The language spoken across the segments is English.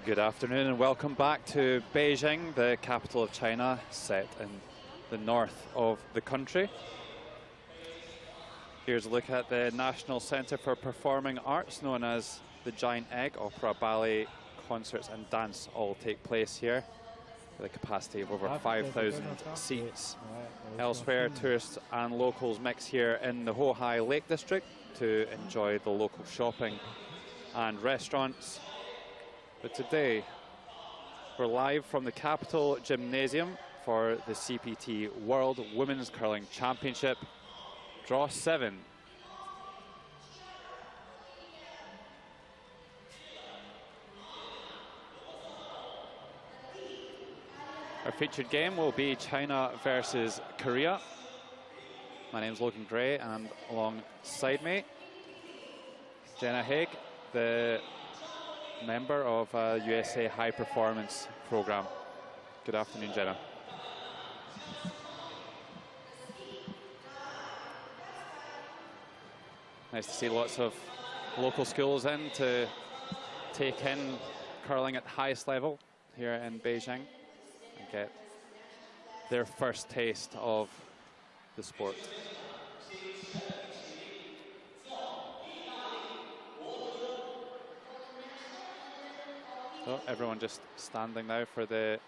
Good afternoon and welcome back to Beijing, the capital of China, set in the north of the country. Here's a look at the National Center for Performing Arts, known as the Giant Egg. Opera, ballet, concerts and dance all take place here, with a capacity of over 5,000 seats. Elsewhere, tourists and locals mix here in the Hohai Lake District to enjoy the local shopping and restaurants. But today, we're live from the Capitol Gymnasium for the CPT World Women's Curling Championship, Draw 7. Our featured game will be China versus Korea. My name's Logan Gray, and alongside me, Jenna Haig, the member of USA High Performance Program. Good afternoon, Jenna. Nice to see lots of local schools in to take in curling at the highest level here in Beijing and get their first taste of the sport. So everyone just standing now for the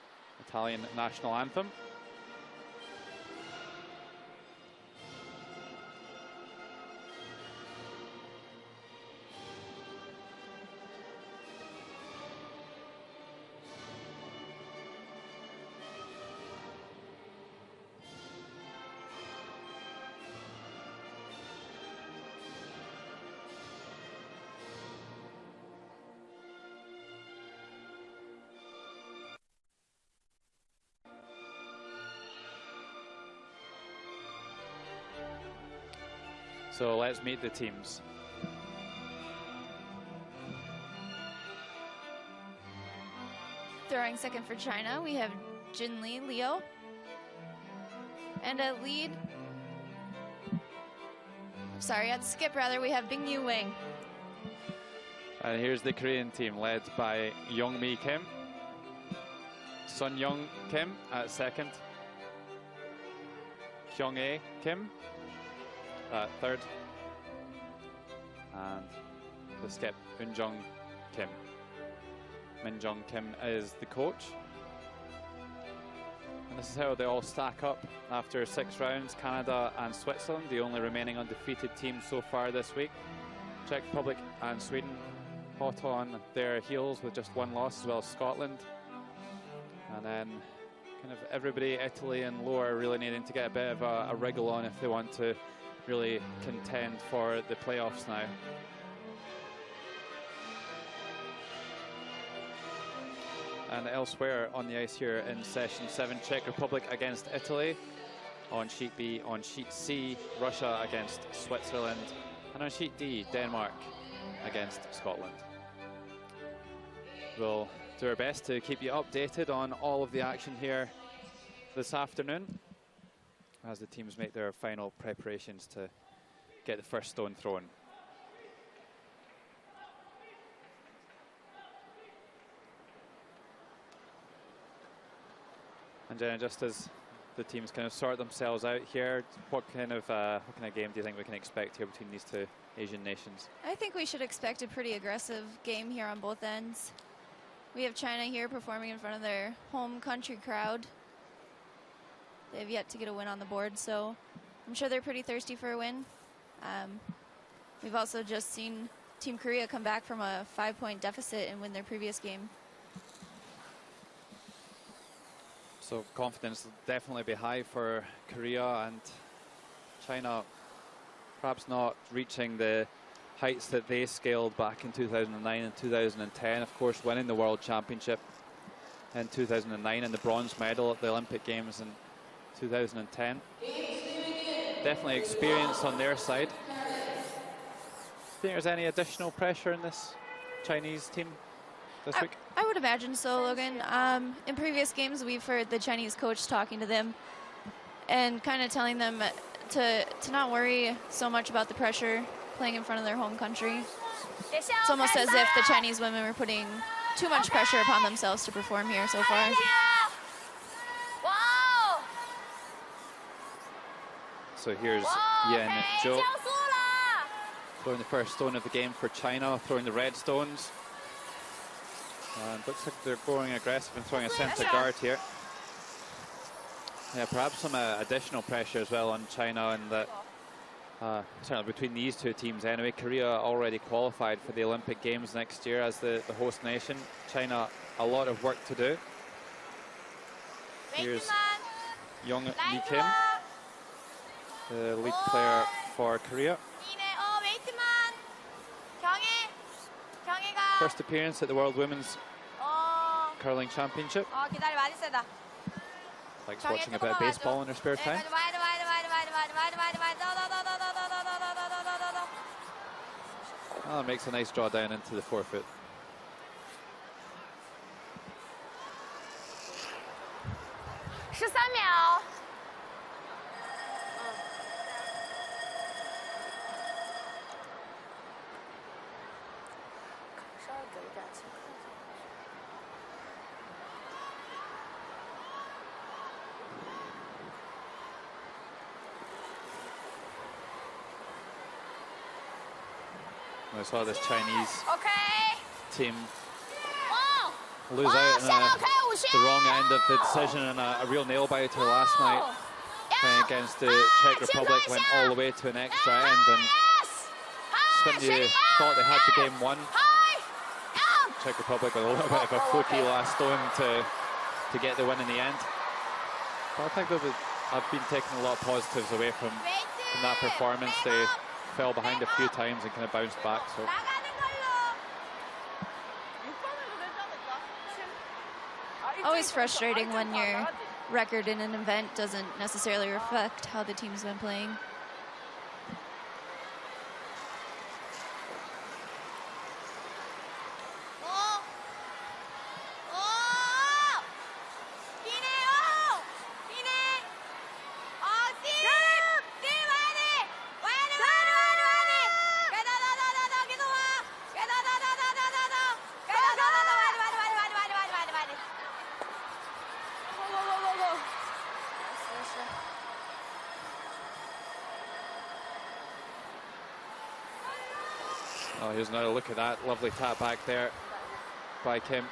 Italian national anthem. So let's meet the teams. Throwing second for China, we have Jinli Liu. And at skip rather, we have Bingyu Wang. And here's the Korean team led by Youngmi Kim, Sun Young Kim at second, Kyung-ae Kim at third, and the skip Eunjung Kim. Minjung Kim is the coach. And this is how they all stack up after 6 rounds. Canada and Switzerland, the only remaining undefeated teams so far this week. Czech Republic and Sweden hot on their heels with just 1 loss, as well as Scotland. And then kind of everybody, Italy and lower, really needing to get a bit of a wriggle on if they want to really contend for the playoffs now. And elsewhere on the ice here in session 7, Czech Republic against Italy. On sheet B, on sheet C, Russia against Switzerland. And on sheet D, Denmark against Scotland. We'll do our best to keep you updated on all of the action here this afternoon, as the teams make their final preparations to get the first stone thrown. And Jenna, just as the teams kind of sort themselves out here, what kind of game do you think we can expect here between these two Asian nations? I think we should expect a pretty aggressive game here on both ends. We have China here performing in front of their home country crowd. They have yet to get a win on the board, so I'm sure they're pretty thirsty for a win. We've also just seen Team Korea come back from a 5-point deficit and win their previous game. So confidence will definitely be high for Korea, and China perhaps not reaching the heights that they scaled back in 2009 and 2010. Of course, winning the World Championship in 2009 and the bronze medal at the Olympic Games in 2010. Definitely experience on their side. Do you think there's any additional pressure in this Chinese team this week? I would imagine so, Logan. In previous games, we've heard the Chinese coach talking to them and kind of telling them to not worry so much about the pressure playing in front of their home country. It's almost as if the Chinese women were putting too much pressure upon themselves to perform here so far. So here's Yen Zhou throwing the first stone of the game for China, throwing the red stones. And looks like they're going aggressive and throwing a center guard here. Yeah, perhaps some additional pressure as well on China, and that certainly between these two teams anyway. Korea already qualified for the Olympic Games next year as the host nation. China, a lot of work to do. Here's Young Lee Kim, the lead player for Korea. First appearance at the World Women's Curling Championship. Likes watching a bit of baseball in her spare time. Oh, makes a nice draw down into the forefoot. I saw this Chinese team lose out on the wrong end of the decision and a real nail biter last night against the Czech Republic. Went all the way to an extra end, and Swindy thought they had the game won. Czech Republic with a little bit of a fluky last stone to get the win in the end. But I think I've been taking a lot of positives away from that performance. They fell behind a few times and kind of bounced back. So always frustrating when your record in an event doesn't necessarily reflect how the team's been playing. oh, here's another look at that lovely tap back there by Kim.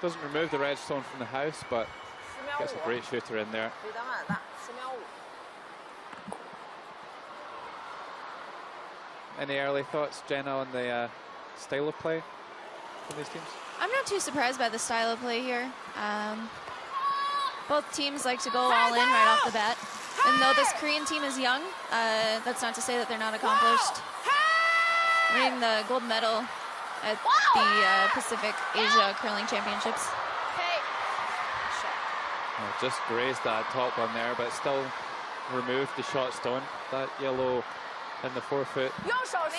Doesn't remove the red stone from the house, but gets a great shooter in there. Any early thoughts, Jenna, on the style of play from these teams? I'm not too surprised by the style of play here. Both teams like to go all in right off the bat. And though this Korean team is young, that's not to say that they're not accomplished. Winning the gold medal at the Pacific Asia Curling Championships. Oh, just grazed that top one there, but still removed the shot stone. That yellow in the forefoot,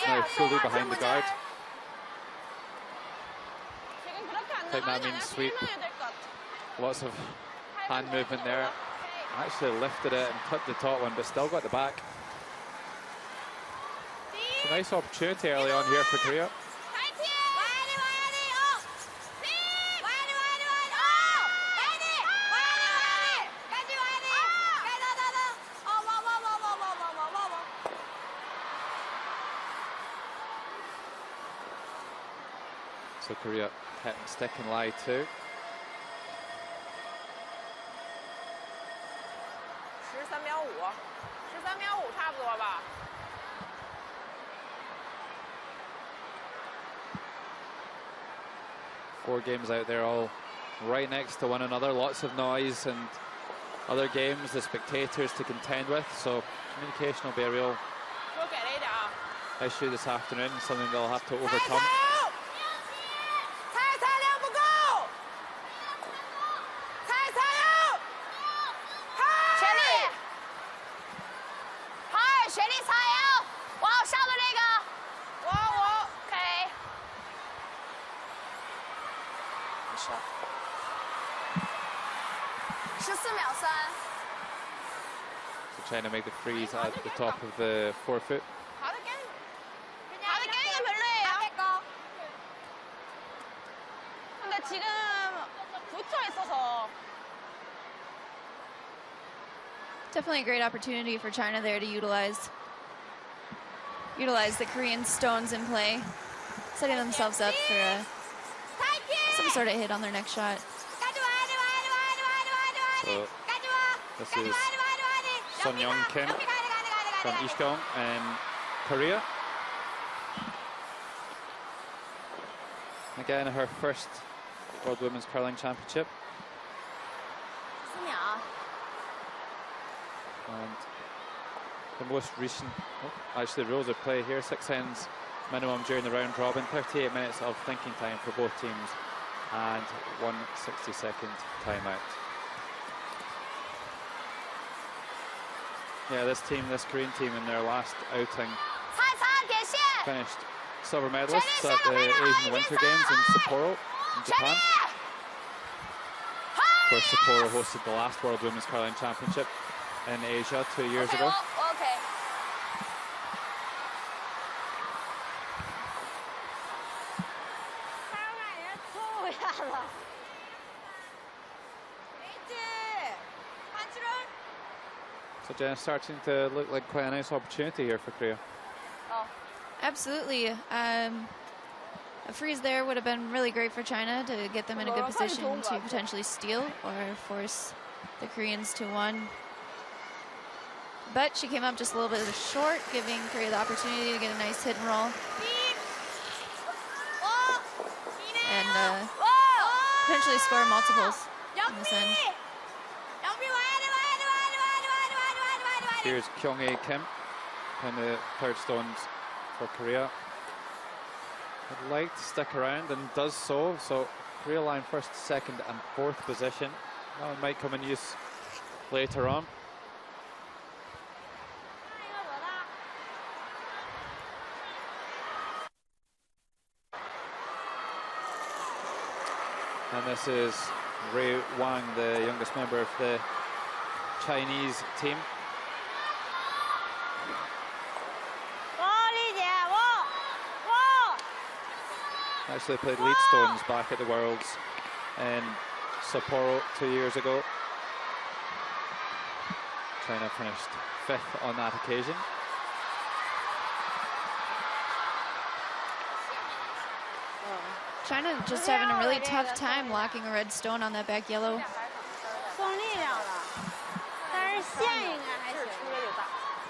now fully behind the guard. I think that means sweep. Lots of hand movement there. Actually lifted it and clipped the top one, but still got the back. It's a nice opportunity early on here for Korea. So Korea hit and stick and lie too. Four games out there, all right next to one another. Lots of noise and other games, the spectators to contend with. So communication will be a real issue this afternoon, something they'll have to overcome. So China make the freeze at the top of the forefoot. 지금 붙어 있어서. Definitely a great opportunity for China there to utilize the Korean stones in play, setting themselves up for some sort of hit on their next shot. So this is Son Young Kim from Ishgyeong in Korea. Again, her first World Women's Curling Championship. And the most recent, actually the rules of play here, 6 ends minimum during the round robin, 38 minutes of thinking time for both teams, and 1 60-second timeout. Yeah, this Korean team in their last outing finished silver medalists at the Asian Winter Games in Sapporo, in Japan. Of course, Sapporo hosted the last World Women's Curling Championship in Asia 2 years ago. Okay. So Jenna, starting to look like quite a nice opportunity here for Korea. Absolutely. A freeze there would have been really great for China to get them in a good position to potentially steal or force the Koreans to 1. But she came up just a little bit short, giving Korea the opportunity to get a nice hit and roll. And potentially score multiples in this end. Here's Kyung-hee Kim in the third stones for Korea. Would like to stick around and does so. So Korea line first, second and fourth position. That one might come in use later on. And this is Ray Wang, the youngest member of the Chinese team. Actually played lead stones back at the Worlds in Sapporo 2 years ago. China finished 5th on that occasion. China just having a really tough time locking a red stone on that back yellow.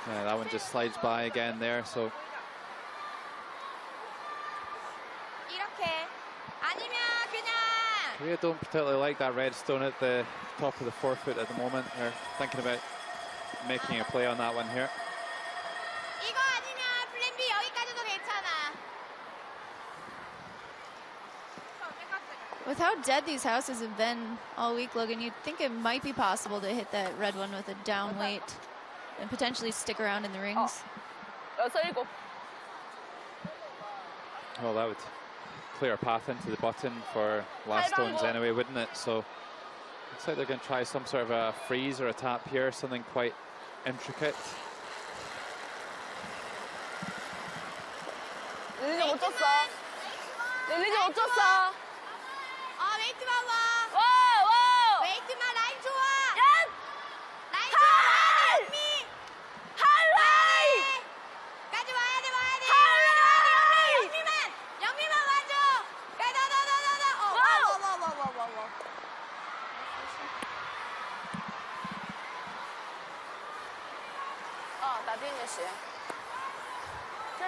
Yeah, that one just slides by again there. So Korea don't particularly like that red stone at the top of the forefoot at the moment. They're thinking about making a play on that one here. With how dead these houses have been all week, Logan, you'd think it might be possible to hit that red one with a down weight and potentially stick around in the rings. Well, that would clear a path into the button for last stones anyway, wouldn't it? So looks like they're going to try some sort of a freeze or a tap here, something quite intricate.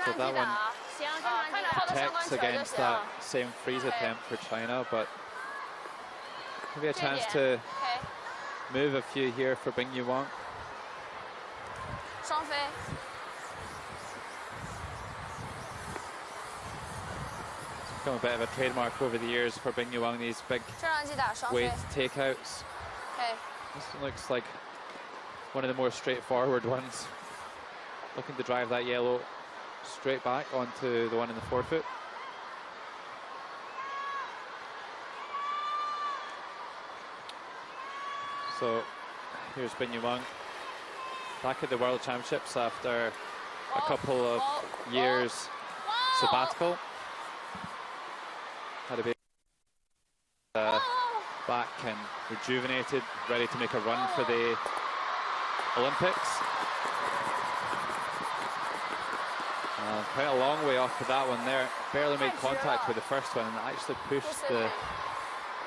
So that one protects against that same freeze attempt for China, but maybe a chance to move a few here for Bing Yuwang. It's become a bit of a trademark over the years for Bing Yuwang, these big weight takeouts. This looks like one of the more straightforward ones. Looking to drive that yellow straight back onto the one in the forefoot. So here's Bing Yuwang back at the World Championships after a couple of years sabbatical. Had a bit back and rejuvenated, ready to make a run for the Olympics. Quite a long way off of that one there. Barely made contact with the first one and actually pushed the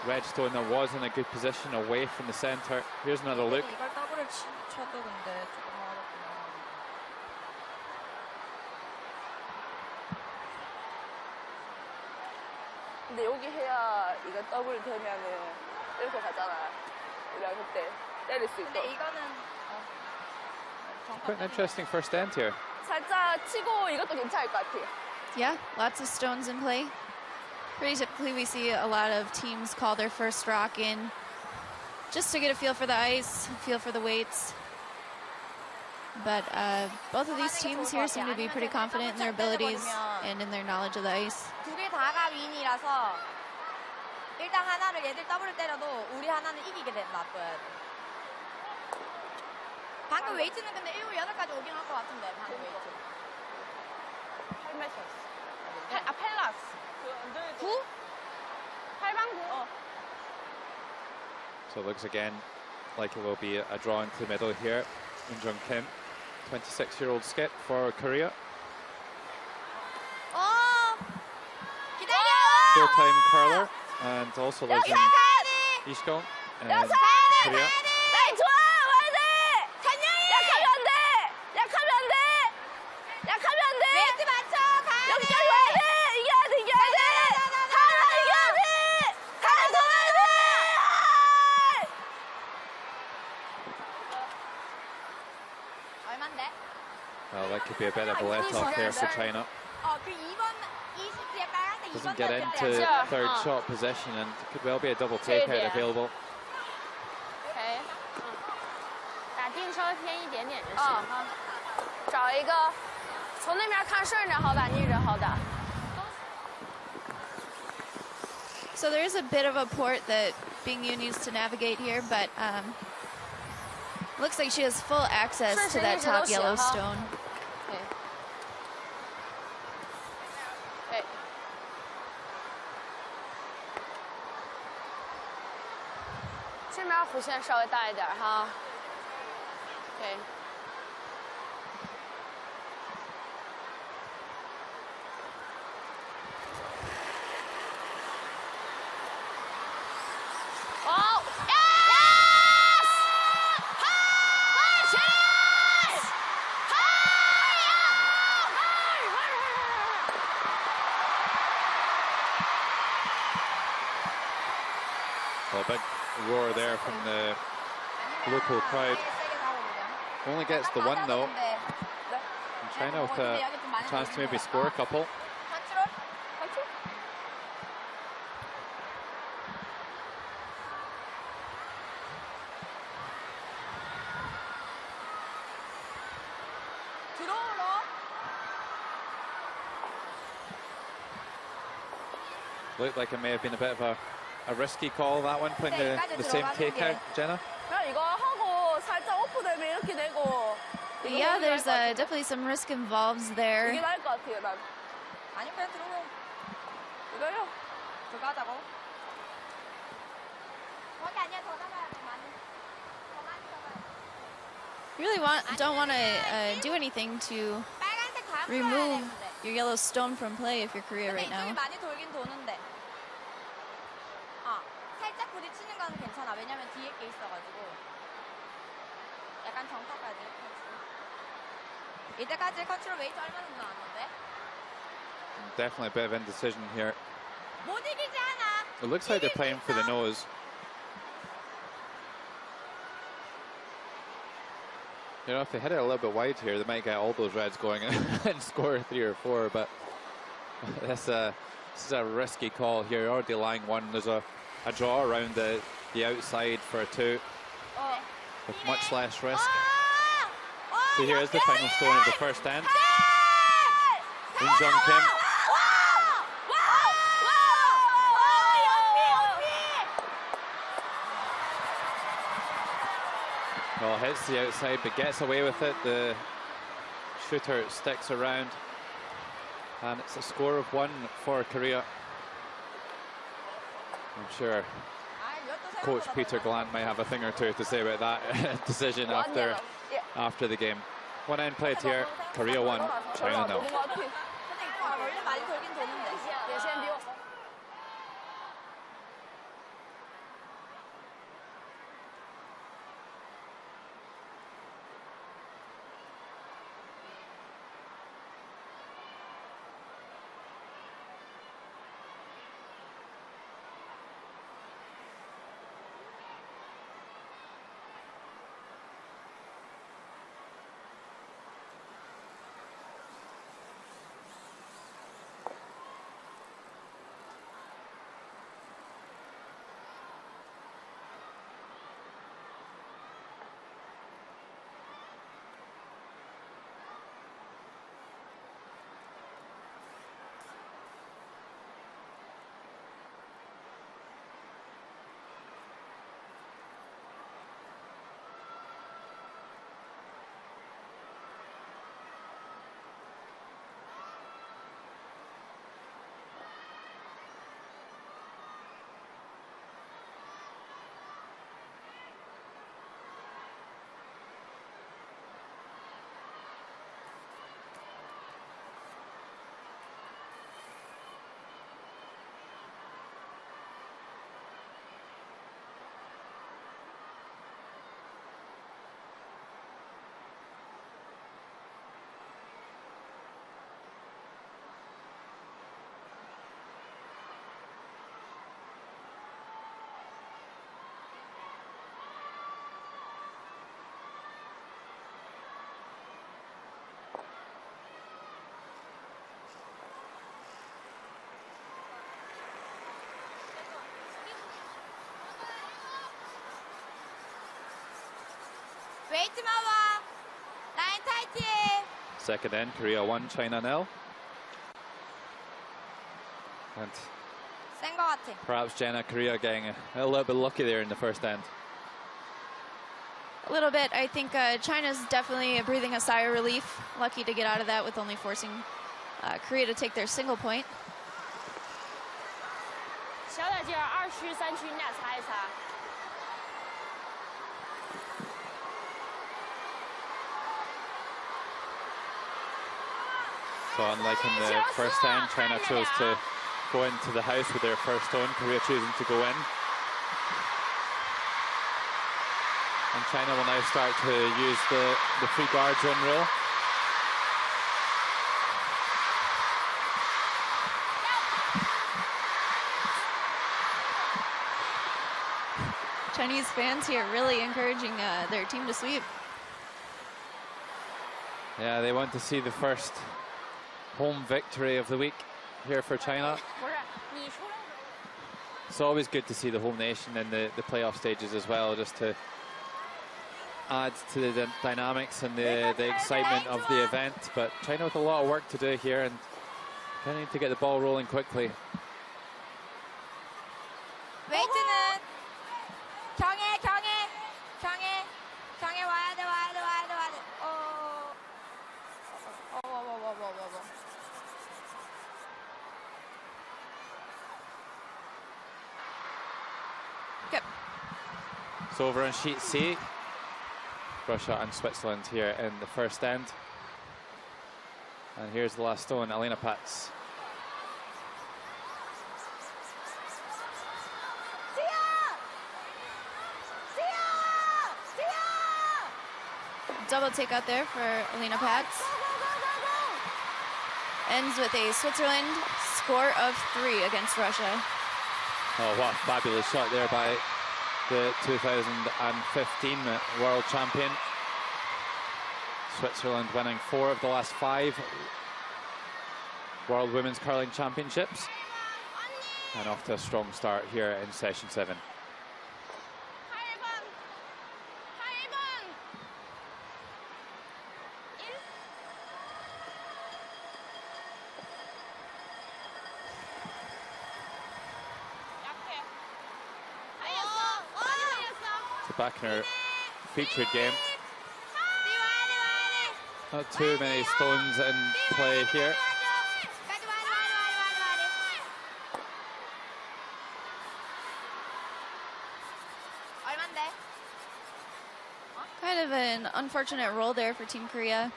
red stone that was in a good position away from the center. Here's another look. 근데 여기 해야 이거 더블 되면은 이렇게 가잖아. 우리가 그때 때릴 수 있고. 근데 이거는 Quite an interesting first end here. 살짝 치고 이것도 괜찮을 것 같아요. Yeah, lots of stones in play. Pretty typically we see a lot of teams call their first rock in just to get a feel for the ice, feel for the weights. But both of these teams here seem to be pretty confident in their abilities and in their knowledge of the ice. 두 개 다가 윈이라서 일단 하나를 얘들 더블을 때려도 우리 하나는 이기게 놔둬야 돼. 방금 웨이트는 근데 7, 8까지 오긴 할 것 같은데 방금 웨이트. 8m였어. 아 펠라스. 9? 8방 9. So it looks again like it will be a draw into the middle here. Jung Kim, 26-year-old skip for Korea. Full-time curler and also lives in Ishgong and Korea. Well, that could be a bit of a let-off there for China. Doesn't get into third shot position and could well be a double takeout available. Okay. 打定稍微偏一点点就行。找一个从那边看顺着好打，逆着好打。 So there is a bit of a port that Bingyu needs to navigate here, but looks like she has full access to that top yellow stone. Okay. 这边弧线稍微大一点哈。OK。哦 ，yes！ Well, a big roar there from the local crowd. Only gets the one though. And China with a chance to maybe score a couple. Looked like it may have been a bit of a risky call, that one, putting the same takeout, Jenna. Yeah, there's definitely some risk involved there. You really don't want to do anything to remove your yellow stone from play if you're Korea right now. 살짝 부딪히는 건 괜찮아. 왜냐면 뒤에 게 있어가지고. 약간 정타까지. 이때까지 컨트롤 웨이트 얼마나 나왔는데? Definitely a bit of indecision here. 못 이기지 않아. It looks like they're playing for the nose. You know, if they hit it a little bit wide here, they might get all those reds going and score 3 or 4, but this is a risky call here. You're already lying one. There's a draw around the outside for a 2 with much less risk. So here is the final stone of the first end. Jung Kim. Well, hits the outside but gets away with it. The shooter sticks around. And it's a score of 1 for Korea. I'm sure Coach Peter Glant might have a thing or two to say about that decision after the game. One end played here, Korea 1, China 0. Second end, Korea 1, China 0. And perhaps Jenna, Korea getting a little bit lucky there in the first end. A little bit. I think China's definitely breathing a sigh of relief. Lucky to get out of that with only forcing Korea to take their single point. 小点劲儿，2区、3区你俩擦一擦。 So unlike in the first end, China chose to go into the house with their first stone, Korea choosing to go in. And China will now start to use the free guard zone rule. Chinese fans here really encouraging their team to sweep. Yeah, they want to see the first home victory of the week here for China. It's always good to see the home nation in the playoff stages as well, just to add to the dynamics and the excitement of the event. But China with a lot of work to do here and kind of need to get the ball rolling quickly. So over on sheet C, Russia and Switzerland here in the first end. And here's the last stone, Alina Pats. Double take out there for Alina Pats. Ends with a Switzerland score of 3 against Russia. Oh, what a fabulous shot there by the 2015 world champion. Switzerland winning 4 of the last 5 World Women's Curling Championships. And off to a strong start here in session 7. Back in our featured game. Not too many stones in play here. Kind of an unfortunate roll there for Team Korea.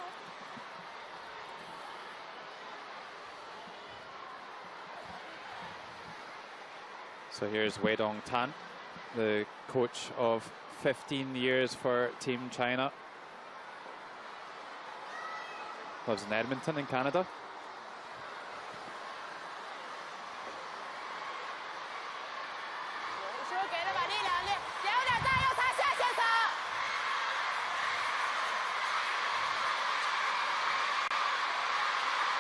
So here's Wei Dong Tan, the coach of 15 years for Team China. Lives in Edmonton in Canada.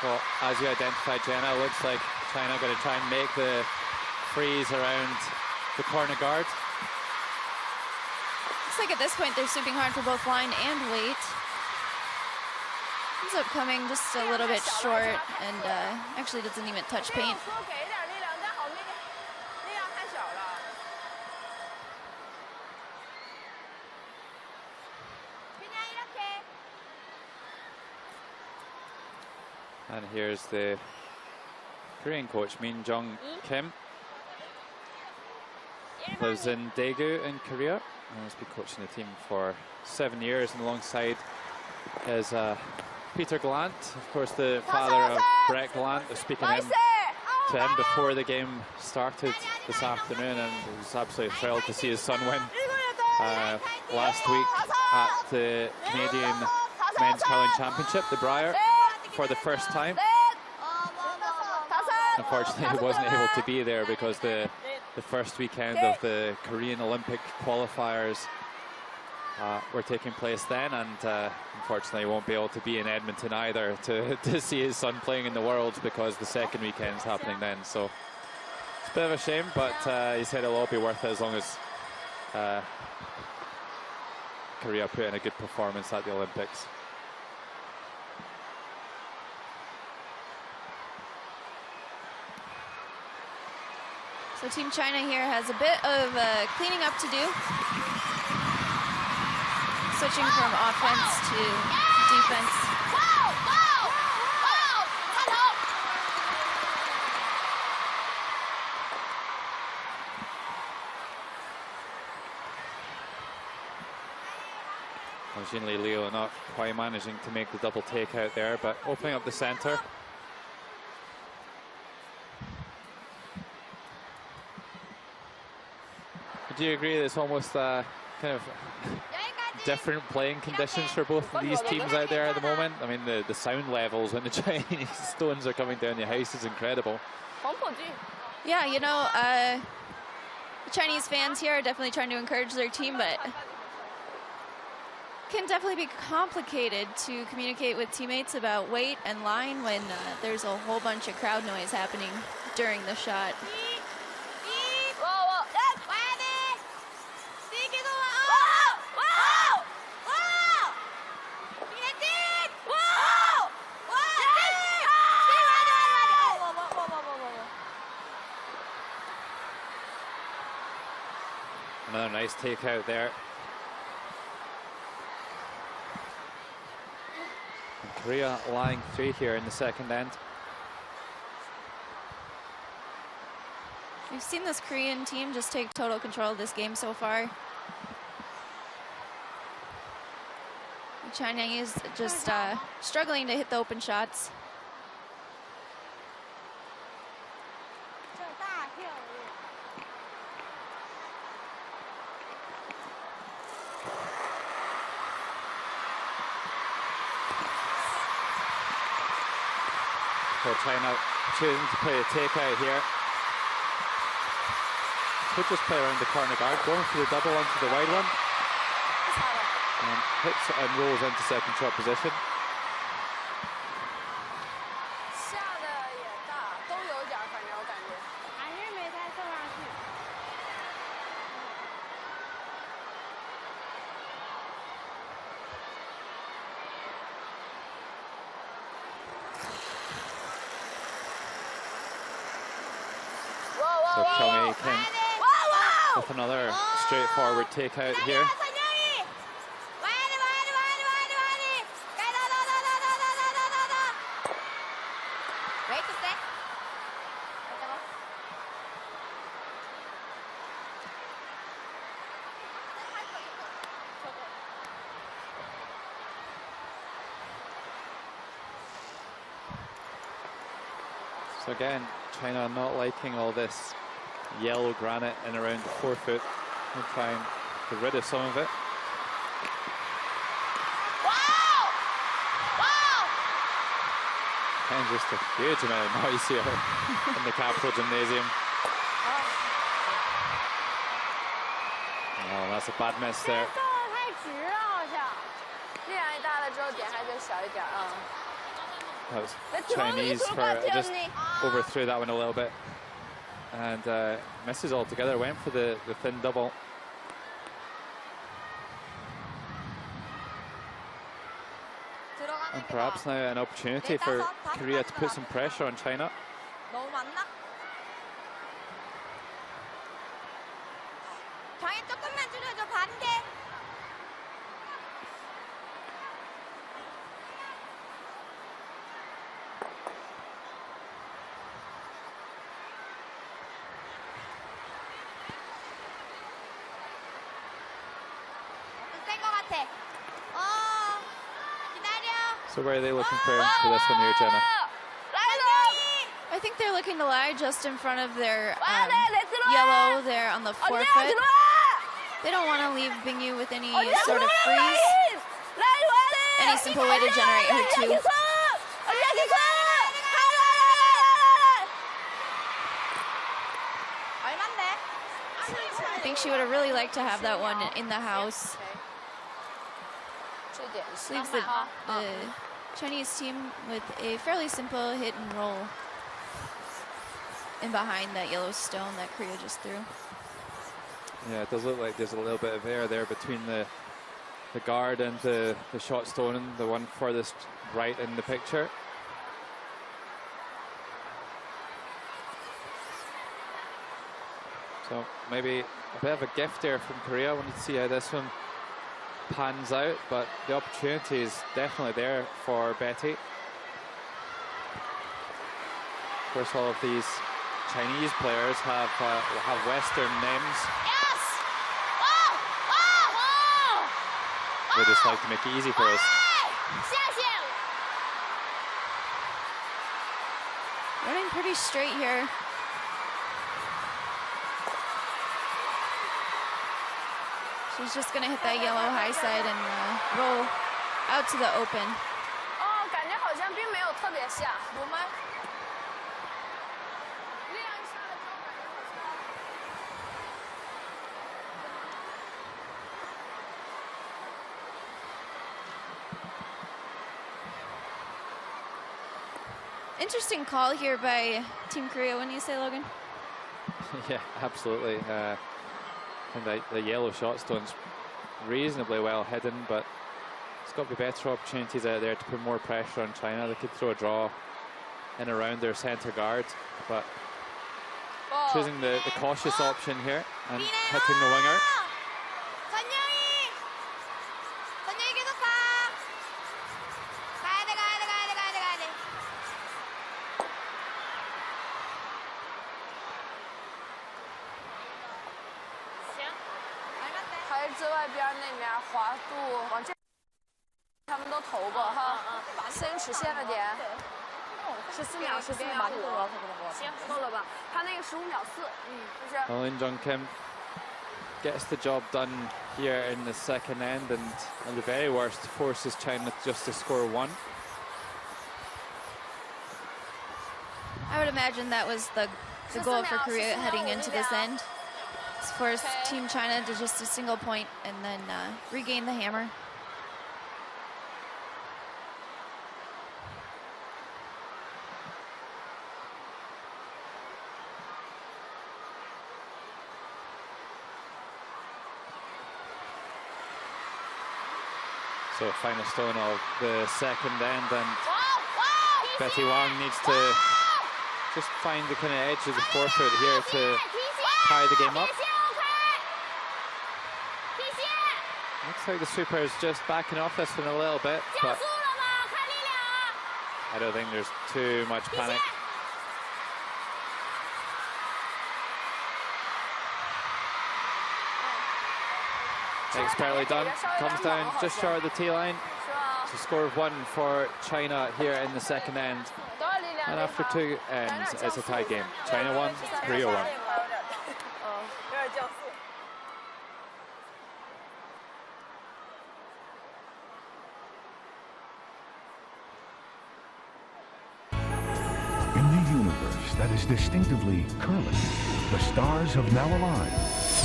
Well, as you identified, Jenna, looks like China going to try and make the freeze around the corner guard. Looks like at this point they're sweeping hard for both line and weight. Ends up coming just a little bit short and actually doesn't even touch paint. And here's the Korean coach, Min Jung Kim. Lives in Daegu in Korea and has been coaching the team for 7 years, and alongside is Peter Gallant, of course the father of Brett Gallant. Was speaking to him before the game started this afternoon, and he was absolutely thrilled to see his son win last week at the Canadian Men's Curling Championship, the Briar, for the first time. Unfortunately, he wasn't able to be there because the first weekend of the Korean Olympic qualifiers were taking place then, and unfortunately won't be able to be in Edmonton either to see his son playing in the Worlds, because the second weekend's happening then. So it's a bit of a shame, but he said it'll all be worth it as long as Korea put in a good performance at the Olympics. So Team China here has a bit of cleaning up to do. Switching from offense to defense. Jinli Liu not quite managing to make the double take out there, but opening up the center. Do you agree that it's almost kind of different playing conditions for both of these teams out there at the moment? I mean, the sound levels when the Chinese stones are coming down the house is incredible. Yeah, you know, the Chinese fans here are definitely trying to encourage their team, but it can definitely be complicated to communicate with teammates about weight and line when there's a whole bunch of crowd noise happening during the shot. Another nice take out there. And Korea lying 3 here in the second end. We've seen this Korean team just take total control of this game so far. The Chinese just struggling to hit the open shots. So China choosing to play a takeout here. Could just play around the corner guard, going for the double onto the wide one. And hits and rolls into second shot position. So Kyung-hee Kim with another straightforward takeout here. So again, China not liking all this yellow granite in around the forefoot. We'll try and get rid of some of it. And just a huge amount of noise here in the Capitol Gymnasium. Oh, that's a bad miss there. That was Chinese for just overthrew that one a little bit. And misses altogether, went for the thin double. And perhaps now an opportunity for Korea to put some pressure on China. So where are they looking for this one here, Jenna? I think they're looking to lie just in front of their yellow there on the forefoot. They don't want to leave Bingyu with any sort of freeze. Any simple way to generate her two. I think she would have really liked to have that one in the house. Leaves the Chinese team with a fairly simple hit and roll in behind that yellow stone that Korea just threw. Yeah, it does look like there's a little bit of air there between the guard and the shot stone, and the one furthest right in the picture. So maybe a bit of a gift there from Korea. I wanted to see how this one pans out, but the opportunity is definitely there for Betty. Of course, all of these Chinese players have Western names. Yes! They just like to make it easy for us. Running pretty straight here. She's just going to hit that yellow high side and roll out to the open. Interesting call here by Team Korea, wouldn't you say, Logan? Yeah, absolutely. And the yellow shot stone's reasonably well hidden, but it's got to be better opportunities out there to put more pressure on China. They could throw a draw in around their centre guard, but choosing the cautious option here and hitting the winger. Well, In Jung Kim gets the job done here in the second end, and at the very worst forces China just to score one. I would imagine that was the goal for Korea heading into this end. It's forced Team China to just a single point and then regain the hammer. So final stone of the second end, and Betty Wang needs to just find the kind of edge of the forefoot here to tie the game up. Looks like the sweeper is just backing off this one a little bit, but I don't think there's too much panic. Expertly done, comes down just short of the T-line. It's a score of one for China here in the second end. And after 2 ends, it's a tie game. China 1, Korea 1. In the universe that is distinctively curling, the stars have now aligned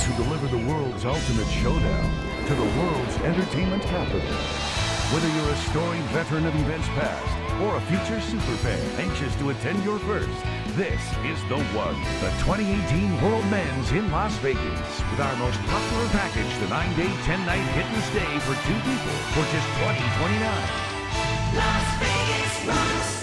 to deliver the world's ultimate showdown to the world's entertainment capital. Whether you're a storied veteran of events past or a future super fan anxious to attend your first, this is the one. The 2018 World Men's in Las Vegas with our most popular package, the 9-day, 10-night hit and stay for 2 people for just $20.29. Las Vegas rocks.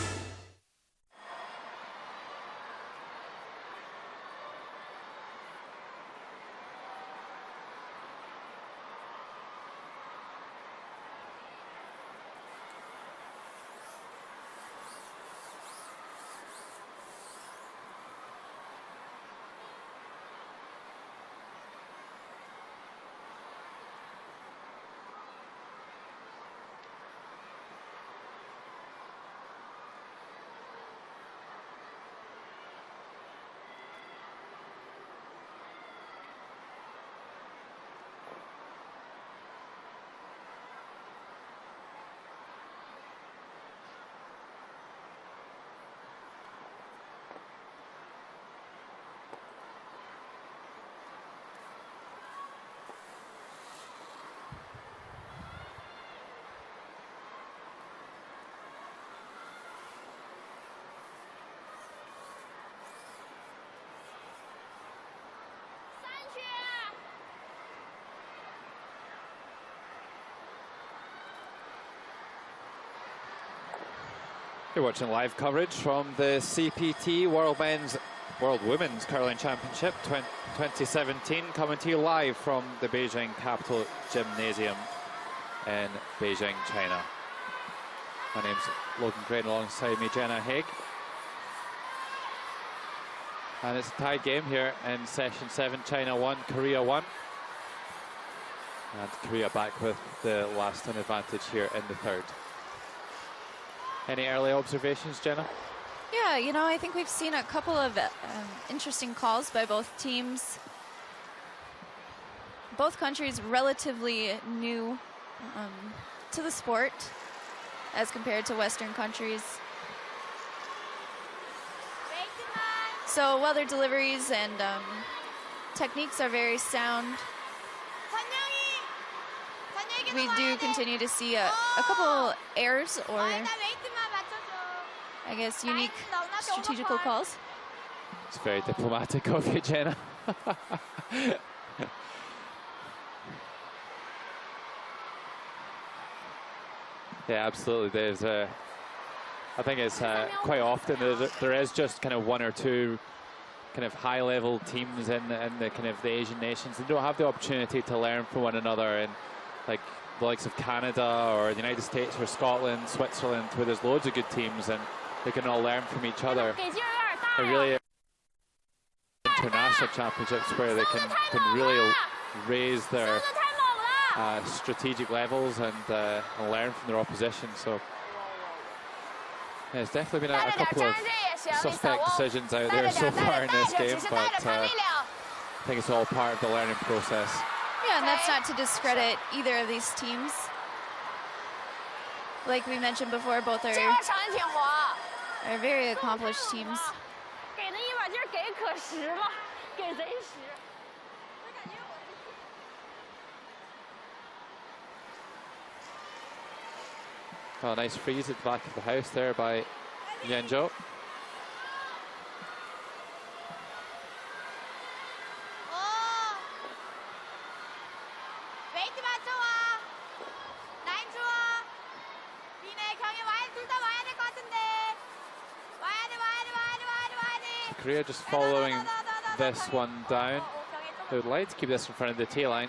You're watching live coverage from the CPT World Women's Curling Championship 2017, coming to you live from the Beijing Capitol Gymnasium in Beijing, China. My name's Logan Crane, alongside me, Jenna Haig. And it's a tie game here in session 7, China 1, Korea 1. And Korea back with the last turn advantage here in the third. Any early observations, Jenna? Yeah, you know, I think we've seen a couple of interesting calls by both teams. Both countries relatively new to the sport as compared to Western countries. So while their deliveries and techniques are very sound, we do continue to see a couple errors or, I guess, unique strategical calls. It's very diplomatic of you, Jenna. Yeah, absolutely. There's I think it's quite often there is just kind of 1 or 2 kind of high-level teams in the kind of the Asian nations. They don't have the opportunity to learn from one another, and like the likes of Canada or the United States or Scotland, Switzerland, where there's loads of good teams and they can all learn from each other. They really international championships where they can really raise their strategic levels and learn from their opposition. So yeah, it's definitely been a couple of suspect decisions out there so far in this game, but I think it's all part of the learning process. Yeah, and that's not to discredit either of these teams. Like we mentioned before, both are very accomplished teams. Oh, nice freeze at the back of the house there by Yanzhou. Korea just following this one down. They would like to keep this in front of the tee line.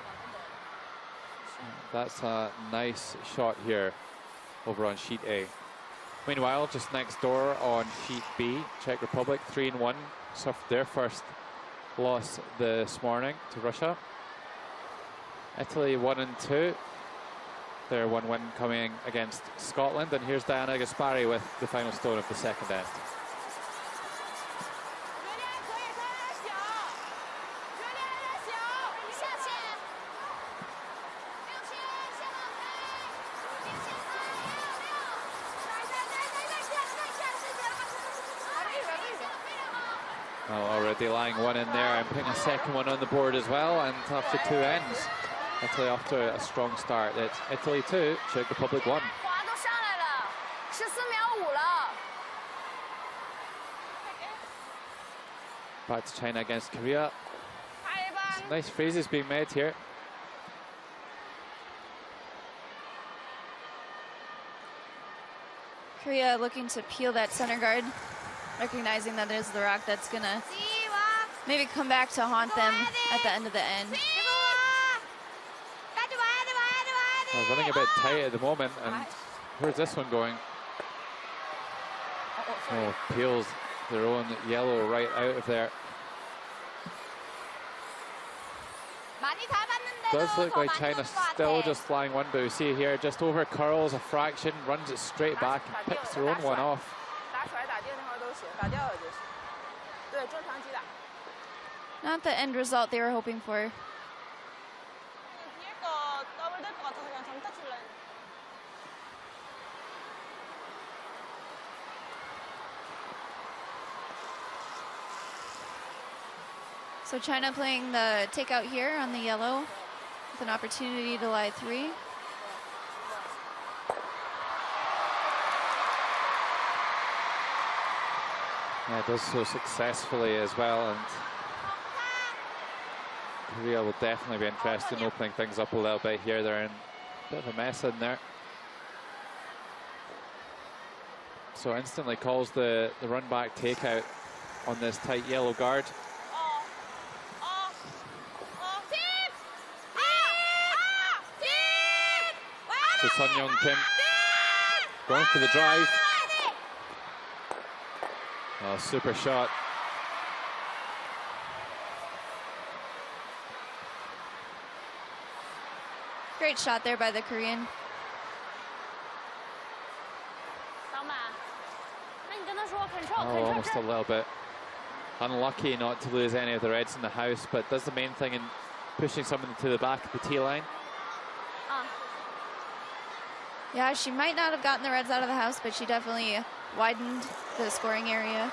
That's a nice shot here over on sheet A. Meanwhile, just next door on sheet B, Czech Republic 3-1 suffered their first loss this morning to Russia. Italy 1-2. Their 1 win coming against Scotland. And here's Diana Gaspari with the final stone of the second end. already lying one in there and putting a second one on the board as well. And after 2 ends, Italy off to a strong start. It's Italy 2, Czech Republic 1. Back to China against Korea. Some nice phrases being made here. Korea looking to peel that center guard, recognizing that it is the rock that's gonna maybe come back to haunt them at the end of the end. Well, running a bit tight at the moment, and where's this one going? Oh, peels their own yellow right out of there. Does look like China's still just flying one, but we see here just over curls a fraction, runs it straight back and picks their own one off. Not the end result they were hoping for. So China playing the takeout here on the yellow with an opportunity to lie 3. Yeah, does so successfully as well, and Korea will definitely be interested in opening things up a little bit here. They're in a bit of a mess in there. So instantly calls the run back takeout on this tight yellow guard. So Sun Young Kim going for the drive. Oh, super shot. Great shot there by the Korean. Oh, almost a little bit unlucky not to lose any of the reds in the house, but does the main thing in pushing someone to the back of the tee line. Yeah, she might not have gotten the reds out of the house, but she definitely widened the scoring area.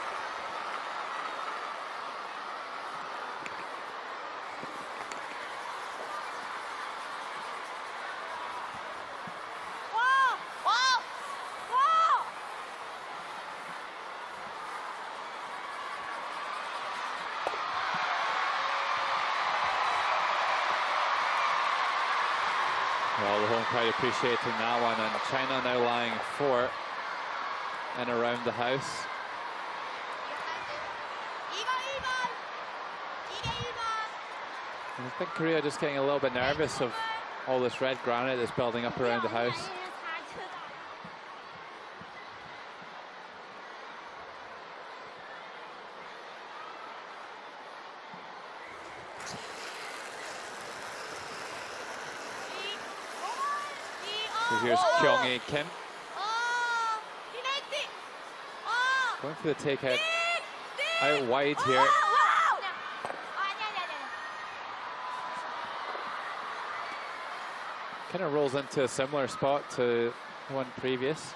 Well, the home crowd appreciating that one, and China now lying 4 and around the house. And I think Korea just getting a little bit nervous of all this red granite that's building up around the house. So here's Kyung-hee Kim. Going for the takeout out wide here. Kind of rolls into a similar spot to the one previous.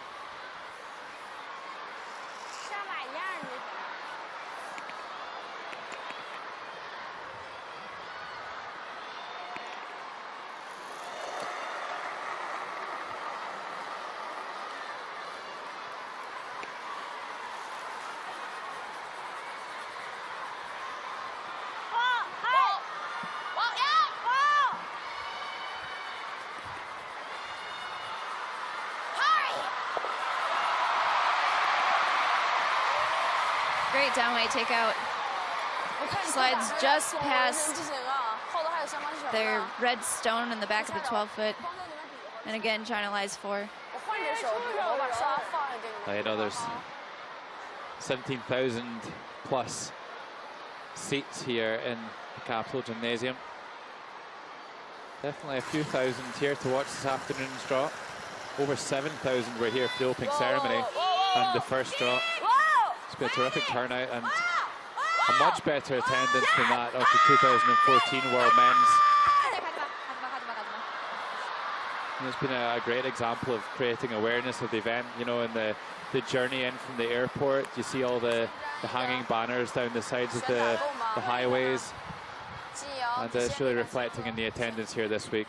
Great downway takeout. Slides just past their red stone in the back of the 12-foot. And again, China lies 4. I know there's 17,000 plus seats here in the Capitol Gymnasium. Definitely a few thousand here to watch this afternoon's draw. Over 7,000 were here for the opening ceremony and the first draw. It's been a terrific turnout and a much better attendance than that of the 2014 World Men's. And it's been a great example of creating awareness of the event, you know, in the journey in from the airport. You see all the hanging banners down the sides of the the highways. And it's really reflecting in the attendance here this week.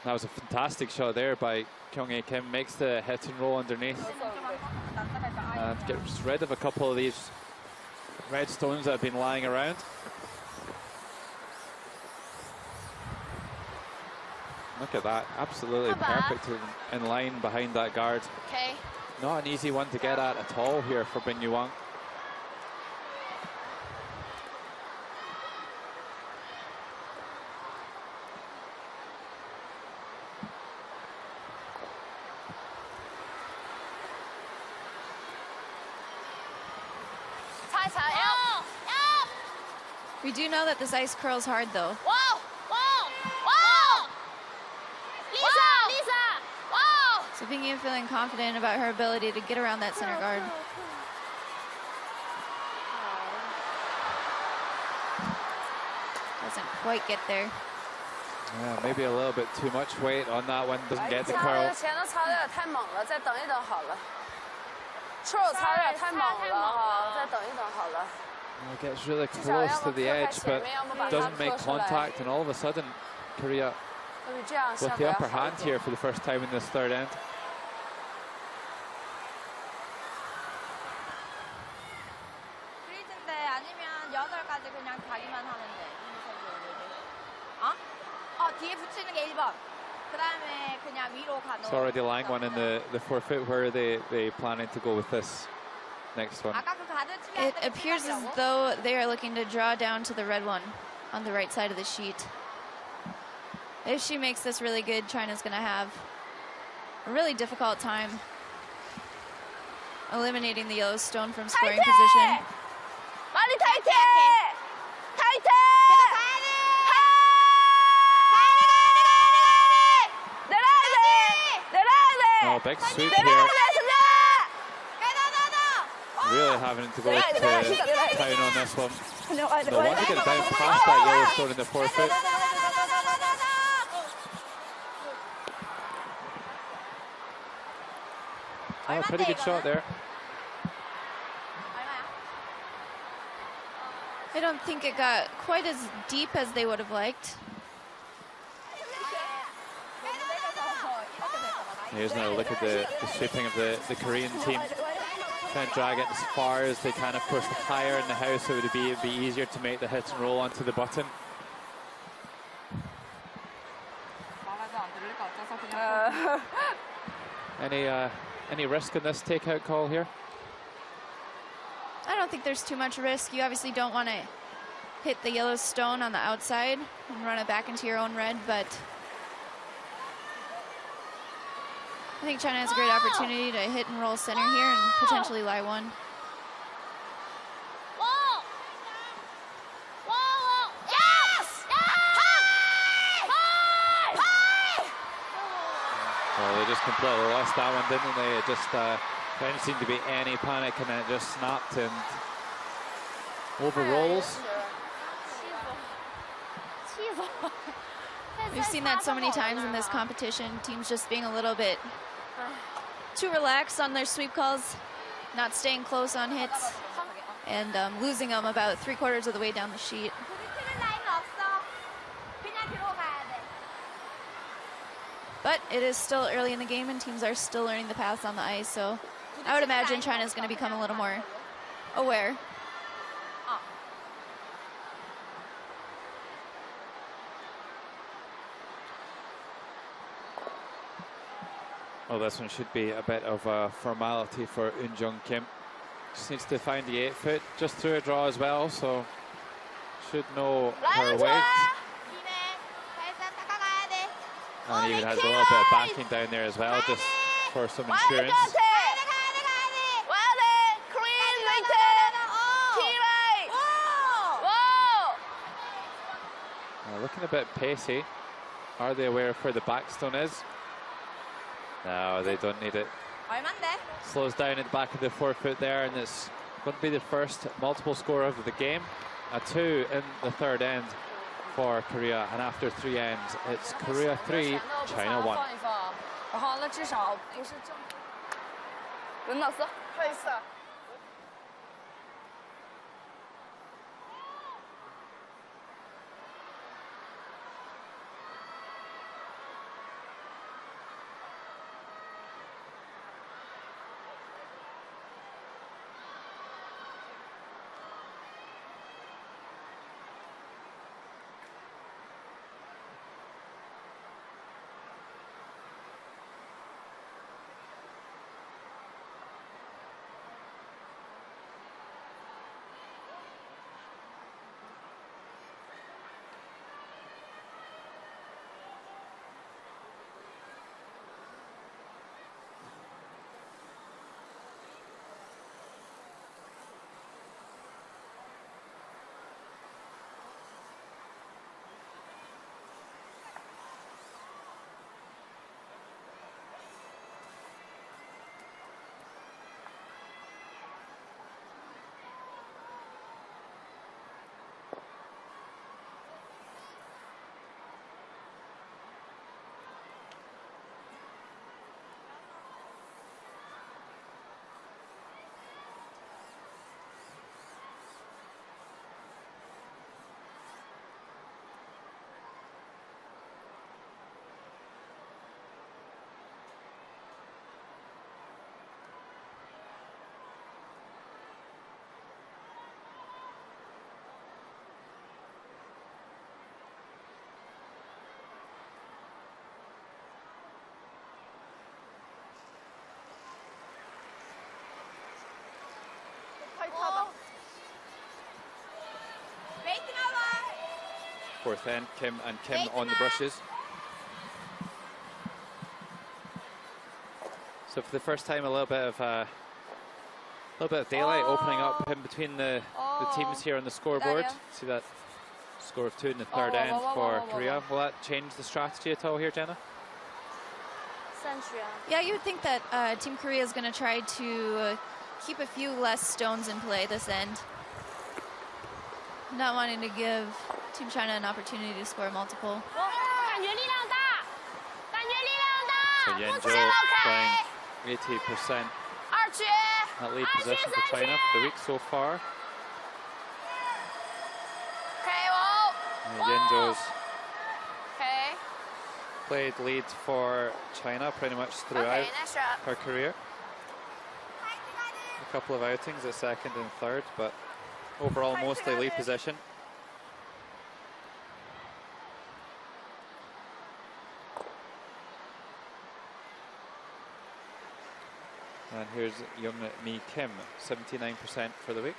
That was a fantastic shot there by Kyung-Hae Kim. Makes the hit and roll underneath. And gets rid of a couple of these red stones that have been lying around. Look at that, absolutely perfect in line behind that guard. Okay. Not an easy one to get at all here for Bin Yuang. We do know that this ice curls hard, though. Wow! Wow! Wow! Lisa! Lisa! Wow! So Bin Yu feeling confident about her ability to get around that center guard. Doesn't quite get there. Yeah, maybe a little bit too much weight on that one. Doesn't get the curl. Gets really close to the edge, but doesn't make contact, and all of a sudden, Korea with the upper hand here for the first time in this third end. It's already lying one in the forfeit. Where are they planning to go with this next one? It appears as though they are looking to draw down to the red one on the right side of the sheet. If she makes this really good, China's going to have a really difficult time eliminating the yellow stone from scoring position. Oh, big sweep here. Really having to go to town on this one. No wonder get it down past that yellow stone in the forfeit. Oh, pretty good shot there. I don't think it got quite as deep as they would have liked. Here's another look at the sweeping of the Korean team. Trying to drag it as far as they can. Of course, the higher in the house, it would be easier to make the hit and roll onto the button. Any risk in this takeout call here? I don't think there's too much risk. You obviously don't want to hit the yellow stone on the outside and run it back into your own red, but I think China has a great opportunity to hit and roll center here and potentially lie one. Well, they just completely lost that one, didn't they? It just didn't seem to be any panic, and then it just snapped and overrolls. We've seen that so many times in this competition. Teams just being a little bit too relaxed on their sweep calls, not staying close on hits, and losing them about 3/4 of the way down the sheet. But it is still early in the game, and teams are still learning the paths on the ice, so I would imagine China's going to become a little more aware. Well, this one should be a bit of a formality for Eun Jung Kim. Just needs to find the 8-foot, just through a draw as well, so should know her weight. And even has a little bit of backing down there as well, just for some insurance. Looking a bit pacey. Are they aware of where the backstone is? No, they don't need it. Slows down at the back of the forefooot there, and it's going to be the first multiple score of the game. A 2 in the third end for Korea, and after 3 ends, it's Korea 3, China 1. fourth end. Kim on the brushes. So for the first time, a little bit of daylight opening up in between the teams here on the scoreboard. See that score of 2 in the third end for Korea. Will that change the strategy at all here, Jenna? Yeah, you would think that Team Korea is going to try to keep a few less stones in play this end. Not wanting to give Team China an opportunity to score multiple. So Yenzhou playing 80% that lead position for China for the week so far. Yenzhou's played lead for China pretty much throughout her career. A couple of outings at second and third, but overall mostly lead position. And here's Young Mi Kim, 79% for the week.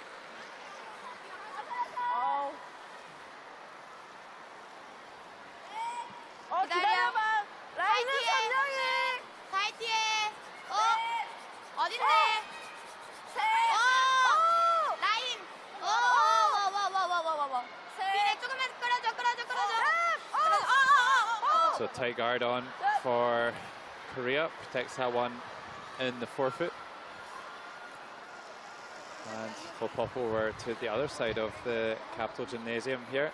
So tight guard on for Korea, protects that one in the forefoot. And we'll pop over to the other side of the Capital Gymnasium here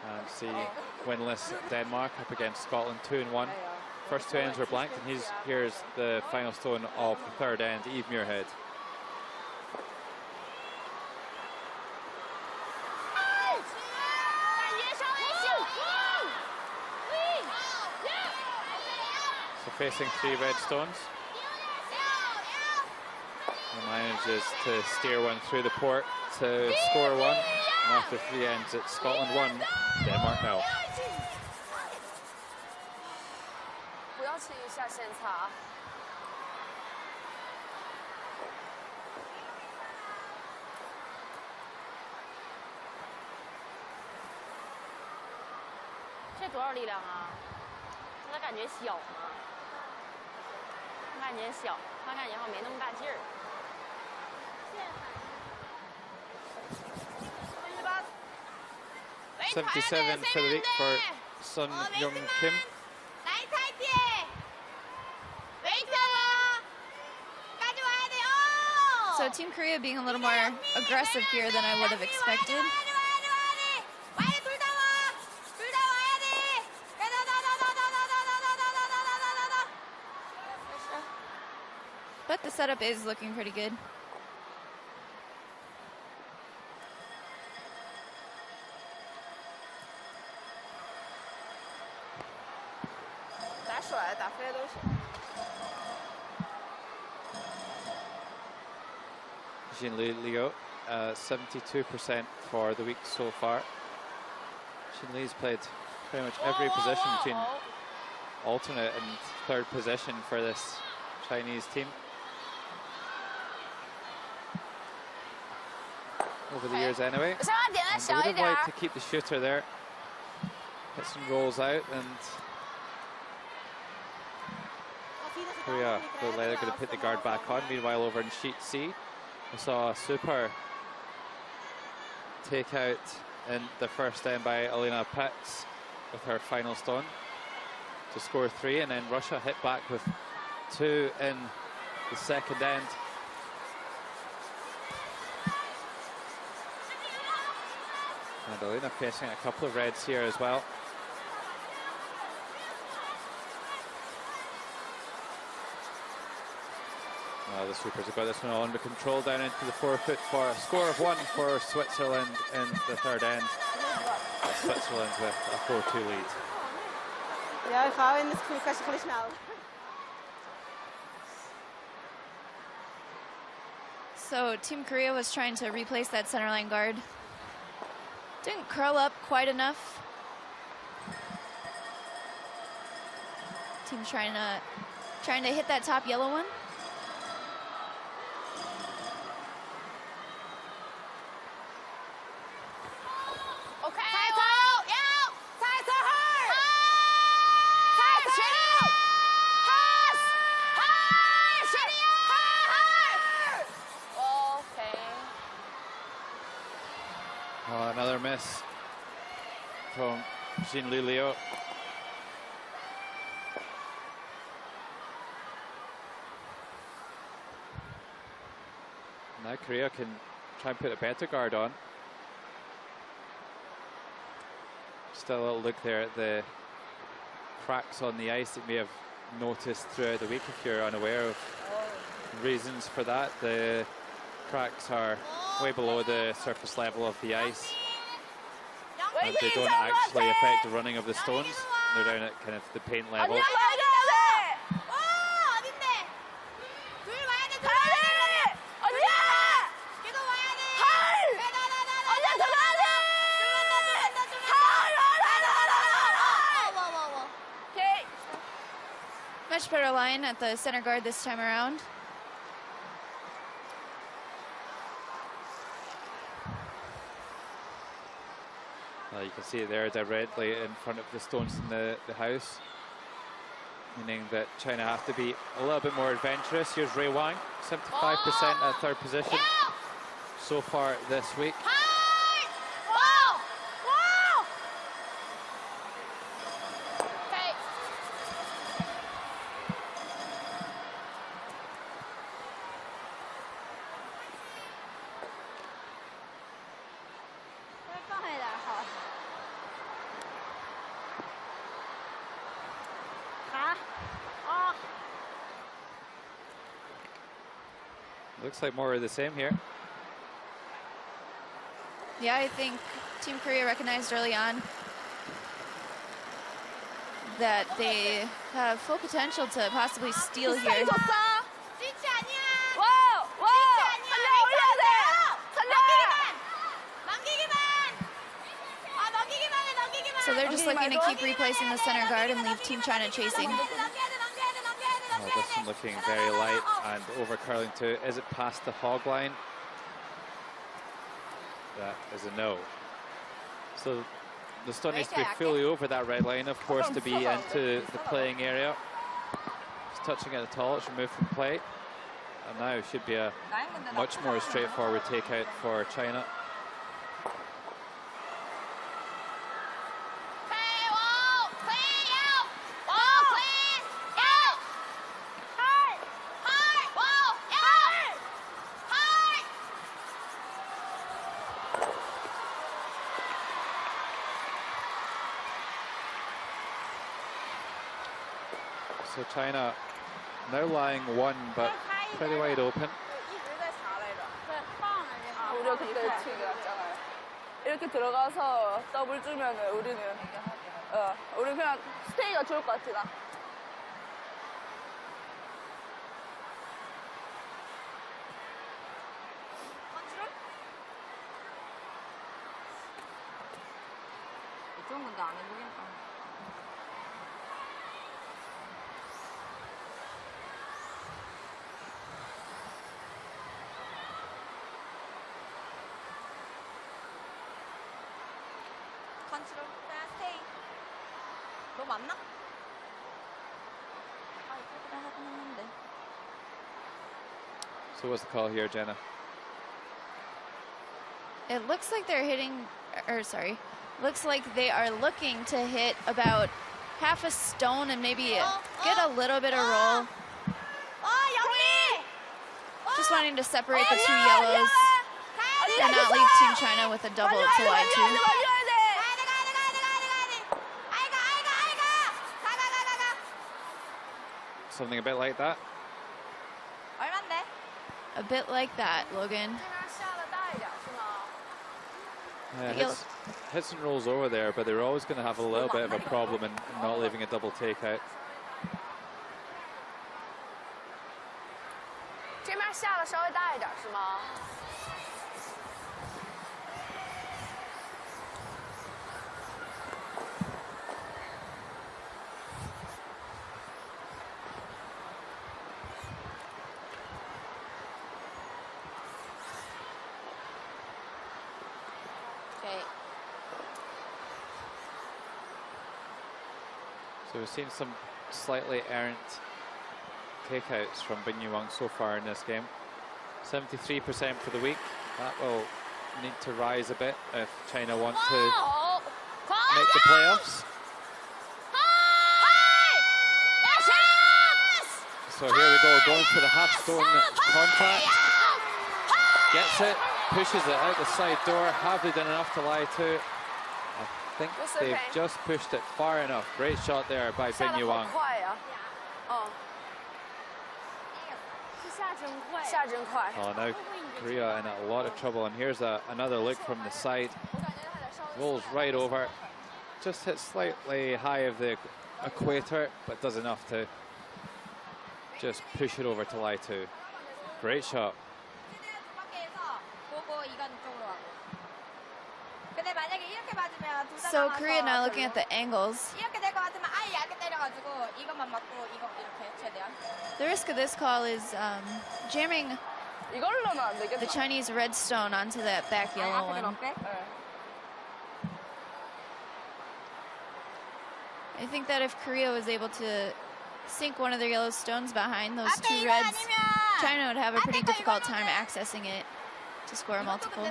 and see winless Denmark up against Scotland, 2-1. First 2 ends were blanked, and here's the final stone of the third end, Eve Muirhead. So facing 3 red stones. And manages to steer one through the port to score 1. And after 3 ends, it's Scotland 1, Denmark 0. 不要吃一下先擦。这多少力量啊？我咋感觉小呢？我感觉小，我感觉好像没那么大劲儿。 77 for the week for Sun Young Kim. So Team Korea being a little more aggressive here than I would have expected. But the setup is looking pretty good. Jinli Liu, 72% for the week so far. Jinli's played pretty much every position between alternate and third position for this Chinese team. Over the years anyway. And they would have liked to keep the shooter there. Hits and rolls out, and Korea will later going to put the guard back on. Meanwhile, over in sheet C, we saw a super take out in the first end by Alina Petz with her final stone to score 3, and then Russia hit back with 2 in the second end. And Alina facing a couple of reds here as well. The Supers have got this one under control down into the forefoot for a score of 1 for Switzerland in the third end. Switzerland with a 4-2 lead. Ja, ik ga in het kwestie snel. So Team Korea was trying to replace that centerline guard. Didn't curl up quite enough. Team China trying to hit that top yellow one. Okay. Oh, another miss from Xin Liu. Now Korea can try and put a better guard on. Still a little look there at the cracks on the ice that you may have noticed throughout the week if you're unaware of reasons for that. The cracks are way below the surface level of the ice, and they don't actually affect the running of the stones. They're down at kind of the paint level. Much better line at the center guard this time around. You can see it there directly in front of the stones in the house, meaning that China have to be a little bit more adventurous. Here's Ray Wang, 75% at third position so far this week. Looks like more of the same here. Yeah, I think Team Korea recognized early on that they have full potential to possibly steal here. So they're just looking to keep replacing the center guard and leave Team China chasing. Oh, this one looking very light and over curling too. Is it past the hog line? That is a no. So the stone needs to be fully over that red line, of course, to be into the playing area. Just touching at the tall, it's removed from play. And now should be a much more straightforward takeout for China. So China now lying one, but pretty wide open. 우리가 그때 튀기 났잖아요. 이렇게 들어가서 더블 주면은 우리는 우리 그냥 스테이가 좋을 것 같아 나. 이쪽은 근데 안 해보겠다. 컨트롤 스테이. 너 맞나? 아, 이거 하긴 했는데. So what's the call here, Jenna? It looks like they're hitting, or sorry, looks like they are looking to hit about half a stone and maybe get a little bit of roll. Just wanting to separate the two yellows and not leave Team China with a double to lie to. Something a bit like that. A bit like that, Logan. Yeah, hits and rolls over there, but they're always going to have a little bit of a problem in not leaving a double takeout. 这面下的稍微大一点是吗？ So we've seen some slightly errant takeouts from Bin Yuang so far in this game. 73% for the week. That will need to rise a bit if China want to make the playoffs. So here we go, going for the half-stone contact. Gets it, pushes it out the side door. Have they done enough to lie to? I think they've just pushed it far enough. Great shot there by Bing Yuang. Oh, now Korea in a lot of trouble. And here's another look from the side. Rolls right over. Just hits slightly high of the equator, but does enough to just push it over to lie to. Great shot. So Korea now looking at the angles. The risk of this call is jamming the Chinese red stone onto that back yellow one. I think that if Korea was able to sink one of their yellow stones behind those two reds, China would have a pretty difficult time accessing it to score a multiple.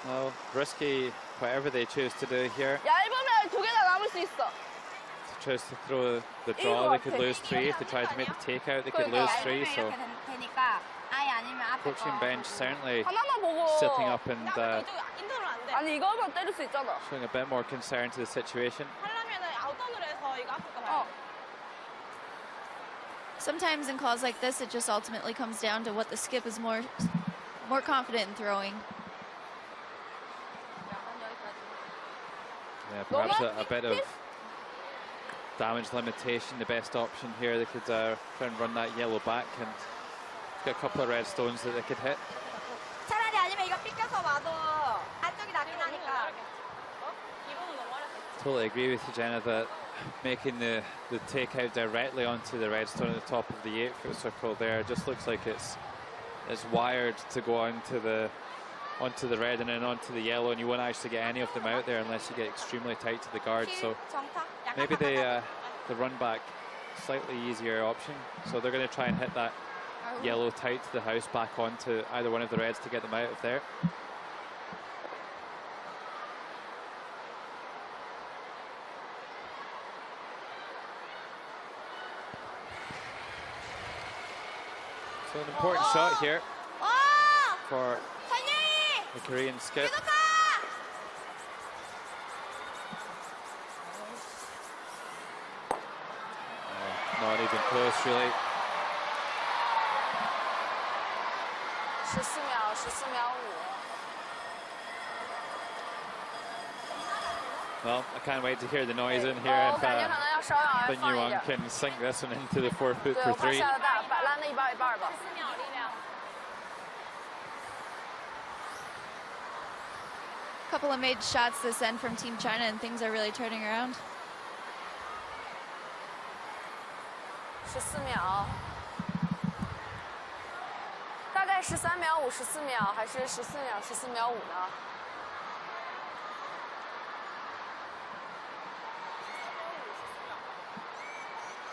Well, risky whatever they choose to do here. Choose to throw the draw, they could lose 3. If they tried to make the takeout, they could lose 3. So coaching bench certainly sitting up and showing a bit more concern to the situation. Sometimes in calls like this, it just ultimately comes down to what the skip is more confident in throwing. Yeah, perhaps a bit of damage limitation, the best option here. They could try and run that yellow back and get a couple of red stones that they could hit. Totally agree with you, Jenna, that making the takeout directly onto the red stone at the top of the 8-foot circle there just looks like it's wired to go onto the red and then onto the yellow, and you won't actually get any of them out there unless you get extremely tight to the guard. So maybe the run back, slightly easier option. So they're going to try and hit that yellow tight to the house back onto either one of the reds to get them out of there. So an important shot here for the Korean skip. Not even close, really. 14秒，14秒5。 Well, I can't wait to hear the noise in here if Bing Yuang can sink this one into the 4-foot for 3. Couple of made shots this end from Team China, and things are really turning around. 14秒，大概13秒5、14秒，还是14秒、14秒5呢？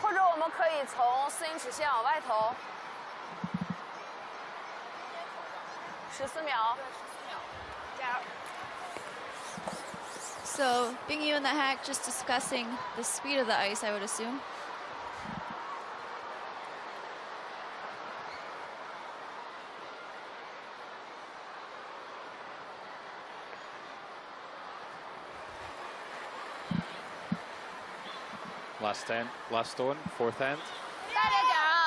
或者我们可以从4英尺线往外投。14秒，加油！ So Bing Yu and the hack just discussing the speed of the ice, I would assume. Last stone, 4th end.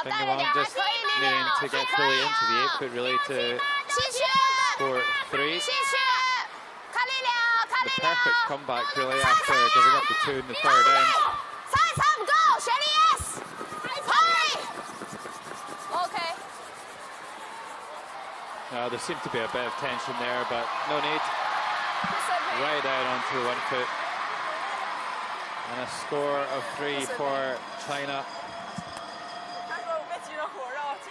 Bing Yuang just needing to get fully into the 8-foot really to score 3. The perfect comeback really after giving up the 2 in the 3rd end. There seemed to be a bit of tension there, but no need. Right out onto the 1-foot. And a score of 3 for China.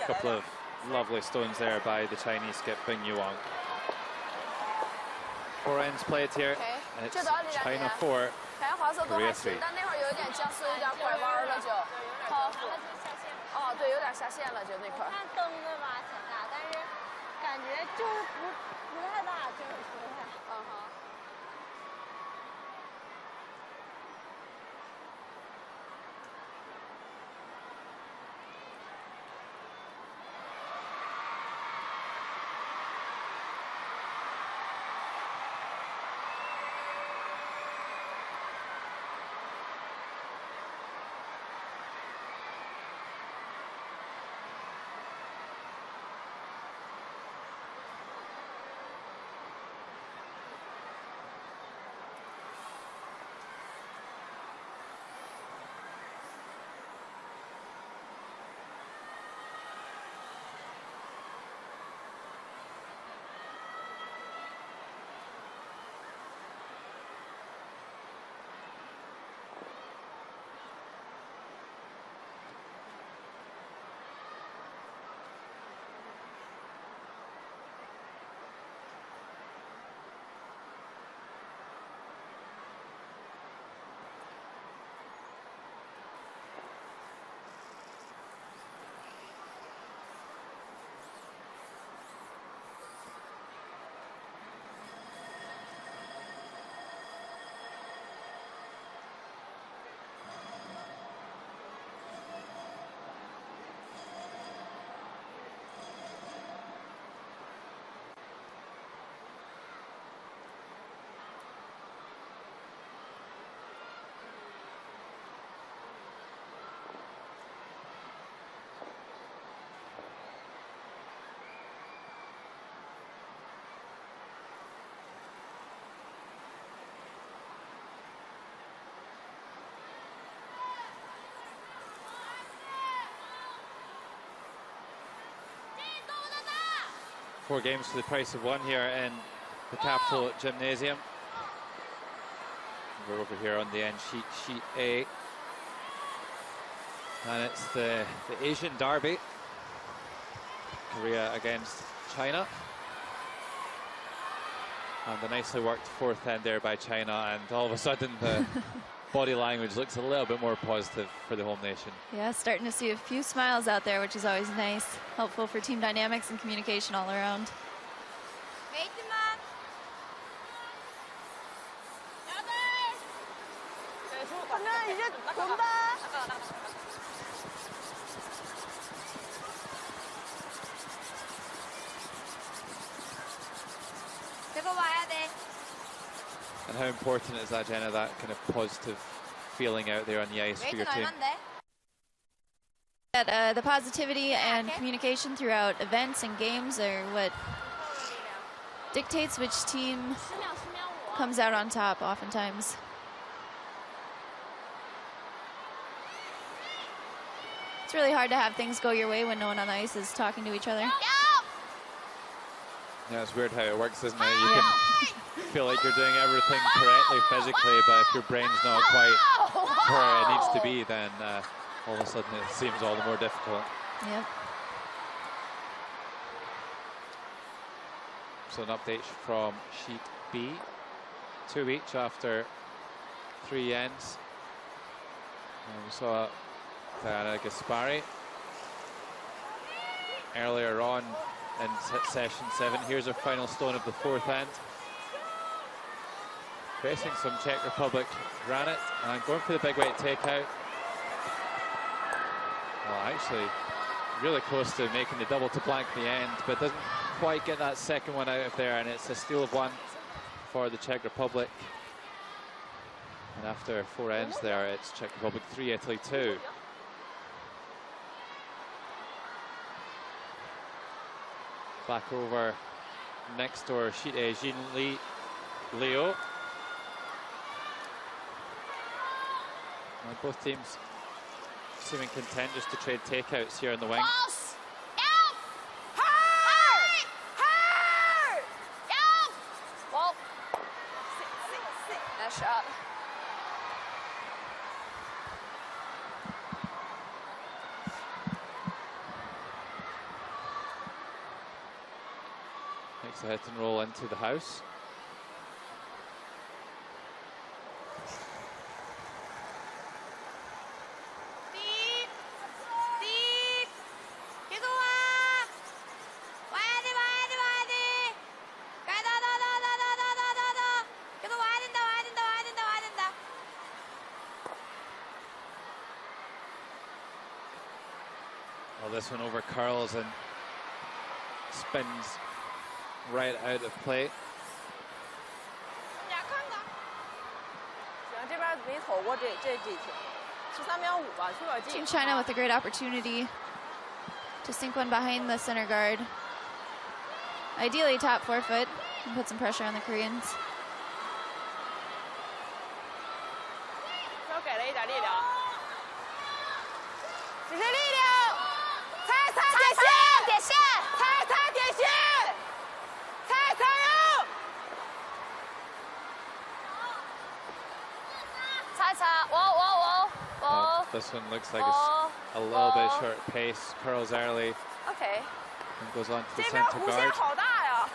A couple of lovely stones there by the Chinese skip Bing Yuang. 4 ends played here, and it's China 4, Korea 3. 对，有点下线了，就那块儿。看蹬的吧挺大，但是感觉就是不太大，就是不太。嗯哼。4 games for the price of 1 here in the Capital Gymnasium. We're over here on the end sheet, sheet A. And it's the Asian derby. Korea against China. And the nicely worked 4th end there by China, and all of a sudden the body language looks a little bit more positive for the home nation. Yeah, starting to see a few smiles out there, which is always nice. Helpful for team dynamics and communication all around. And how important is that, Jenna, that kind of positive feeling out there on the ice for your team? That, the positivity and communication throughout events and games are what dictates which team comes out on top oftentimes. It's really hard to have things go your way when no one on the ice is talking to each other. Yeah, it's weird how it works, isn't it? You can feel like you're doing everything correctly physically, but if your brain's not quite where it needs to be, then all of a sudden it seems all the more difficult. Yep. So an update from sheet B. 2 each after 3 ends. And we saw Diana Gaspari earlier on in session 7. Here's our final stone of the 4th end. Facing some Czech Republic granite and going for the big weight takeout. Well, actually, really close to making the double to blank the end, but doesn't quite get that second one out of there, and it's a steal of 1 for the Czech Republic. And after 4 ends there, it's Czech Republic 3, Italy 2. Back over next door, sheet A, Jin Lee, Leo. And both teams seeming content just to trade takeouts here in the wing. Well, nice shot. Makes a hit and roll into the house. this one over curls and spins right out of play. 这边没投过这几球，13秒5吧，确保进。 Team China with a great opportunity to sink one behind the center guard. Ideally top forefoot and put some pressure on the Koreans. 又给了一点力量，只是力量，踩点线，点线，踩点线，踩哟，我。 This one looks like it's a little bit short pace. Curls early. OK。 And goes on to the 这边 center 弧线 guard. 好大呀！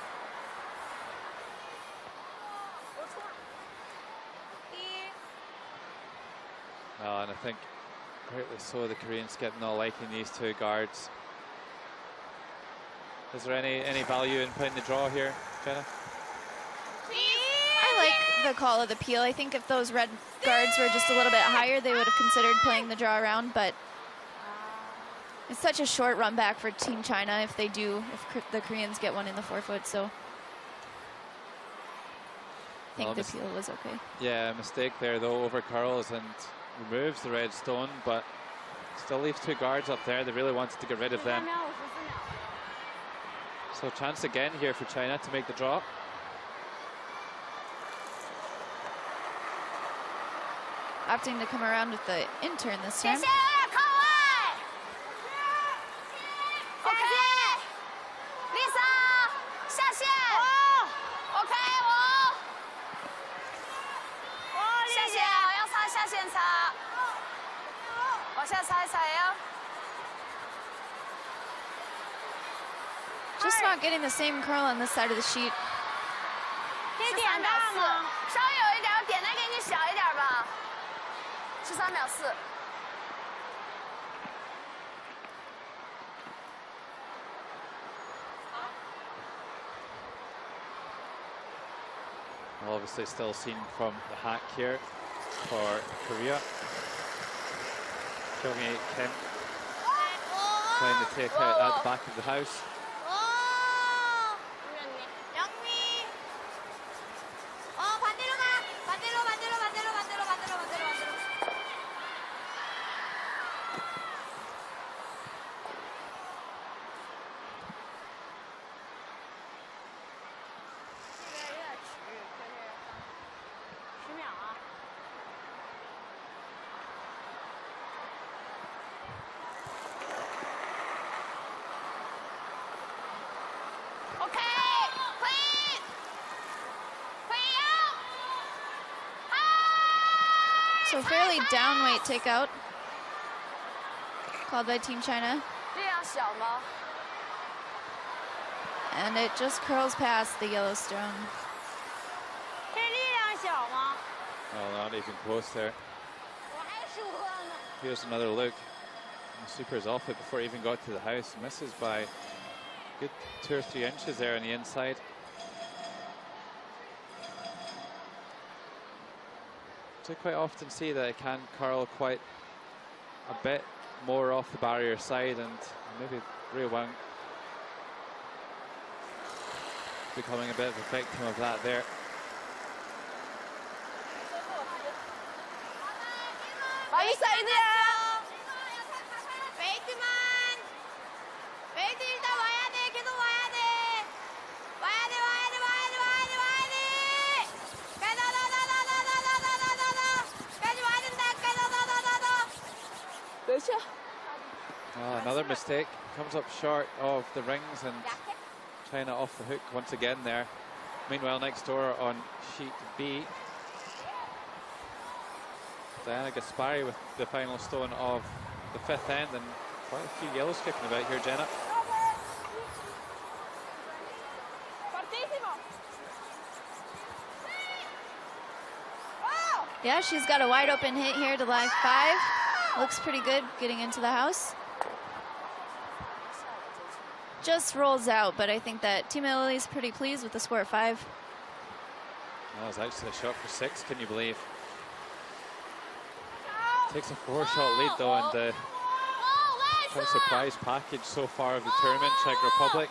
And I think rightly so, the Koreans get not liking these two guards. Is there any value in putting the draw here, Jenna? I like the call of the peel. I think if those red guards were just a little bit higher, they would have considered playing the draw around, but it's such a short run back for Team China if the Koreans get one in the forefoot, so I think the peel was okay. Yeah, a mistake there though over curls and removes the red stone, but still leaves two guards up there. They really wanted to get rid of them. So chance again here for China to make the draw. Opting to come around with the in-turn this time. Just not getting the same curl on this side of the sheet. 这点大吗？稍微有一点，点再给你小一点吧。13秒4。 Well, obviously still seen from the hack here for Korea. Kyung-hee Kim playing the takeout at the back of the house. So fairly down weight takeout called by Team China. 力量小吗？ And it just curls past the yellow stone. 这力量小吗？ Oh, not even close there. 我还舒服呢。 Here's another look. The super's off it before he even got to the house. Misses by a good 2 or 3 inches there on the inside. So I quite often see that it can curl quite a bit more off the barrier side, and maybe Rio Wang becoming a bit of a victim of that there. Another mistake, comes up short of the rings, and China off the hook once again there. Meanwhile, next door on sheet B, Diana Gaspari with the final stone of the 5th end, and quite a few yellows kicking about here, Jenna. Yeah, she's got a wide open hit here to line 5. Looks pretty good getting into the house. Just rolls out, but I think that Team Italy's pretty pleased with the score at 5. That was actually a shot for 6, can you believe? Takes a 4-shot lead though, and Quite a surprise package so far of the tournament. Czech Republic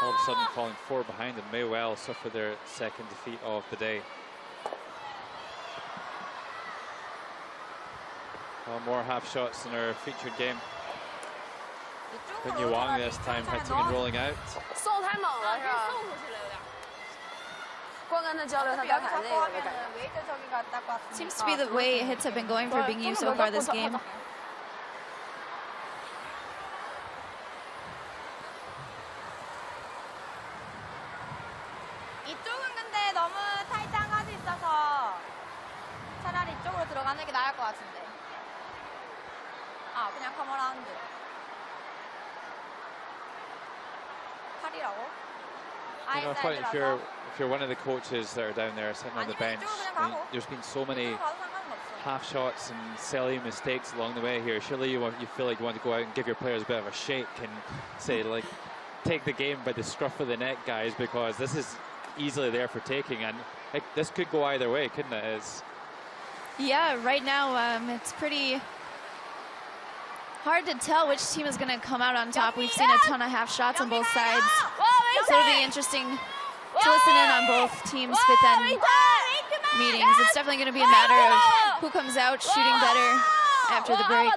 all of a sudden falling 4 behind and may well suffer their second defeat of the day. Well, more half shots in our featured game. Bin Wang this time hitting and rolling out. 送太猛了是吧？光跟他交流，他刚才那个的感觉。 Seems to be the way hits have been going for Bing Yu so far this game. 이쪽은 근데 너무 타이트한 가드 있어서 차라리 이쪽으로 들어가는 게 나을 것 같은데. 아, 그냥 카메라 한드. 팔이라고? You know, funny, if you're one of the coaches that are down there sitting on the bench, I mean, there's been so many half shots and silly mistakes along the way here. Surely you feel like you want to go out and give your players a bit of a shake and say, like, take the game by the scruff of the neck, guys, because this is easily there for taking, and this could go either way, couldn't it? Yeah, right now it's pretty hard to tell which team is going to come out on top. We've seen a ton of half shots on both sides, so it'll be interesting to listen in on both teams' fifth end meetings. It's definitely going to be a matter of who comes out shooting better after the break.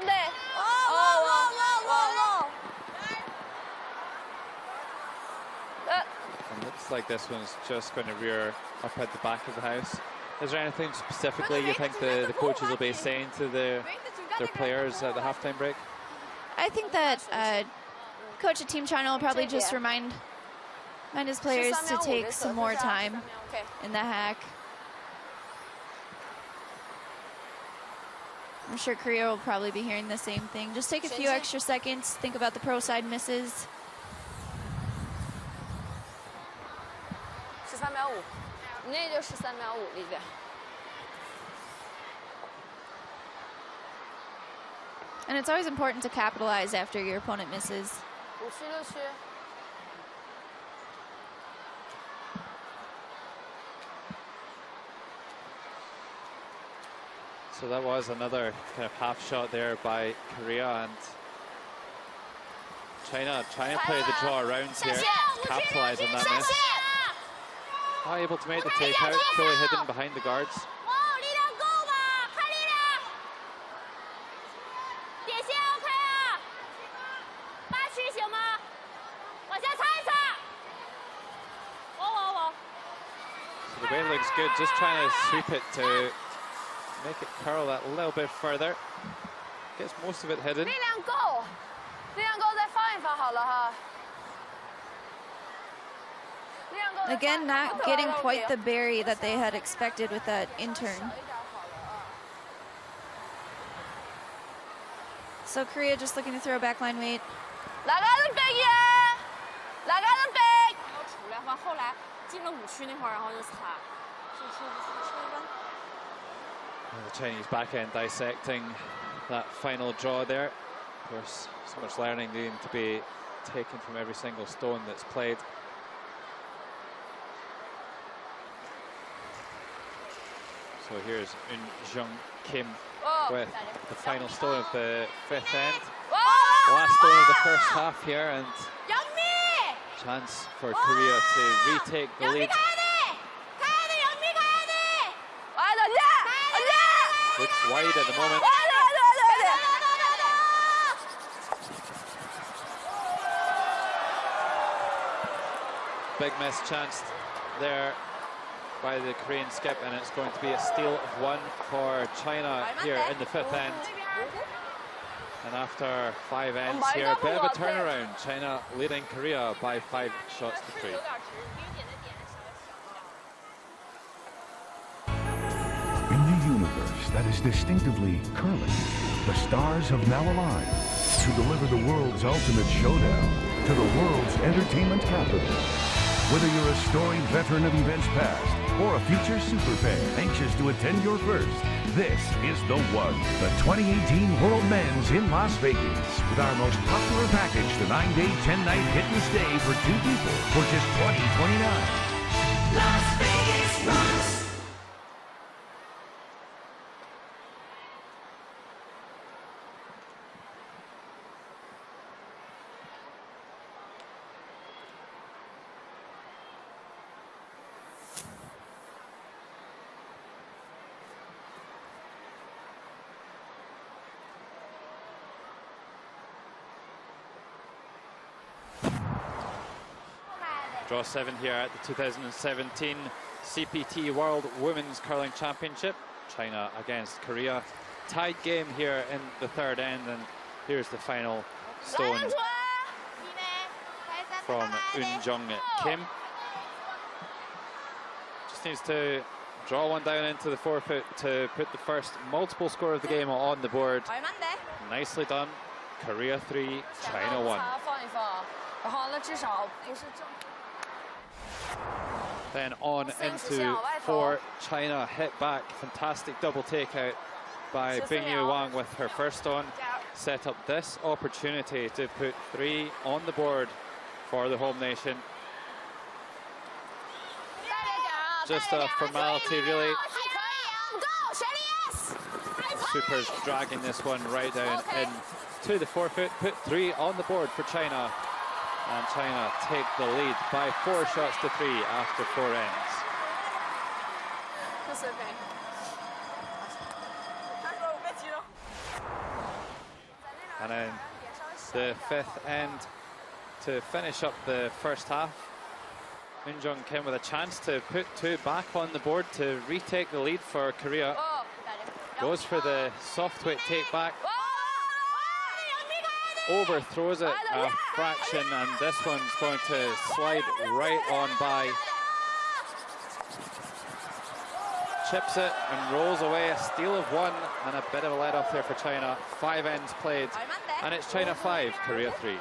It looks like this one's just going to rear up at the back of the house. Is there anything specifically you think the coaches will be saying to their players at the halftime break? I think that coach at Team China will probably just remind his players to take some more time in the hack. I'm sure Korea will probably be hearing the same thing. Just take a few extra seconds, think about the pro side misses. 13秒5，你那就13秒5里边。 And it's always important to capitalize after your opponent misses. 5区6区。 So that was another kind of half shot there by Korea, and China trying to play the draw arounds here, capitalize on that miss. Not able to make the takeout, fully hidden behind the guards. So the way looks good, just trying to sweep it to make it curl that a little bit further. Gets most of it hidden. 力量够，力量够再放一放好了哈。 Again, not getting quite the berry that they had expected with that intern. So Korea just looking to throw backline weight. 哪个是背呀？哪个是背？出来话，后来进了5区那会儿，然后就擦。The Chinese back end dissecting that final draw there. Of course, so much learning needing to be taken from every single stone that's played. So here's Eun Jung Kim with the final stone of the fifth end. Last stone of the first half here, and chance for Korea to retake the lead. Looks wide at the moment. Big miss chanced there by the Korean skip, and it's going to be a steal of 1 for China here in the fifth end. And after 5 ends here, a bit of a turnaround. China leading Korea by 5 shots to 3. In the universe that is distinctively curling, the stars have now aligned to deliver the world's ultimate showdown to the world's entertainment capital. Whether you're a storied veteran of events past or a future super fan anxious to attend your first, this is the one. The 2018 World Men's in Las Vegas with our most popular package, the 9-day, 10-night hit and stay for 2 people for just $20.29. Las Vegas rocks. Draw 7 here at the 2017 CPT World Women's Curling Championship. China against Korea. Tied game here in the third end, and here's the final stone from Eun-jung Kim. Just needs to draw one down into the forefoot to put the first multiple score of the game on the board. Nicely done. Korea 3, China 1. Then on into 4, China hit back. Fantastic double takeout by Bingyu Wang with her first stone. Set up this opportunity to put 3 on the board for the home nation. Just a formality, really. Supers dragging this one right down in to the forefoot. Put 3 on the board for China. And China take the lead by 4 shots to 3 after 4 ends. And then the 5th end to finish up the first half. Eun-jung Kim with a chance to put 2 back on the board to retake the lead for Korea. Goes for the soft weight take back. Overthrows it a fraction, and this one's going to slide right on by. Chips it and rolls away. A steal of 1 and a bit of a let off there for China. 5 ends played, and it's China 5, Korea 3.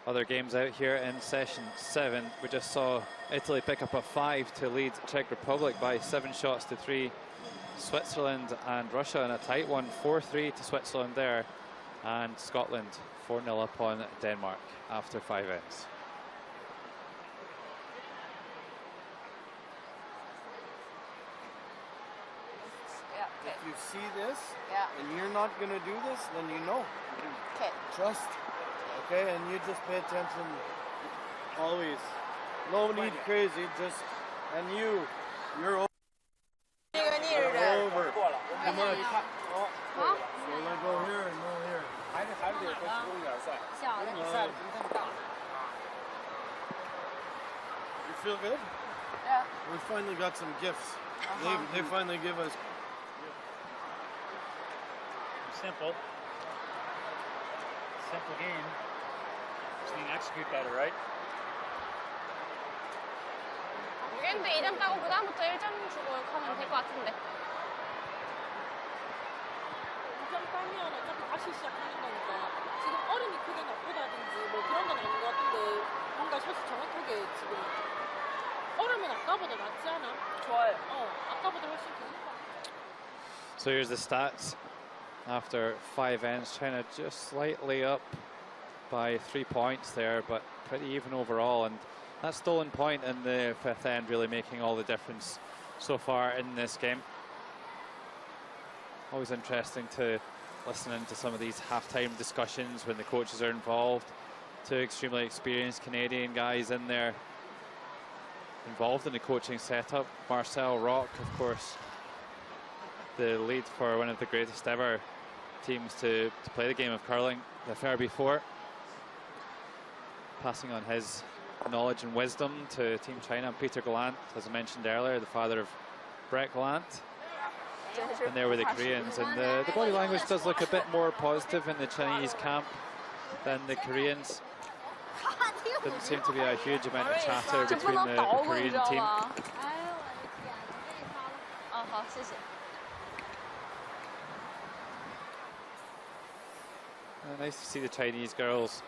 Other games out here in session 7. We just saw Italy pick up a 5 to lead Czech Republic by 7 shots to 3. Switzerland and Russia in a tight one, 4-3 to Switzerland there. And Scotland 4-0 up on Denmark after 5 ends. If you see this and you're not going to do this, then you know. Okay. Trust. Okay, and you just pay attention always. No need crazy, just, and you're over. Over. Come on. So let go here and go here. You feel good? Yeah. We finally got some gifts. They finally give us. Simple game. Just need to execute better, right? 근데 2점 따고 그 다음부터 1점 주고 하면 될 것 같은데. 2점 따면 어차피 다시 시작하는 거니까 지금 어른이 크게 나쁘다든지 뭐 그런 건 아닌 것 같은데 뭔가 샷이 정확하게 지금 어르면 아까보다 낫지 않아? 좋아요. 아까보다 훨씬 좋은 것 같아. So here's the stats. After 5 ends, China just slightly up by 3 points there, but pretty even overall. And that stolen point in the 5th end really making all the difference so far in this game. Always interesting to listen into some of these halftime discussions when the coaches are involved. 2 extremely experienced Canadian guys in there involved in the coaching setup. Marcel Rock, of course, the lead for one of the greatest ever teams to play the game of curling, the Furby 4. Passing on his knowledge and wisdom to Team China. Peter Gallant, as I mentioned earlier, the father of Brett Gallant. And there were the Koreans. And the body language does look a bit more positive in the Chinese camp than the Koreans. Didn't seem to be a huge amount of chatter between the Korean team. Nice to see the Chinese girls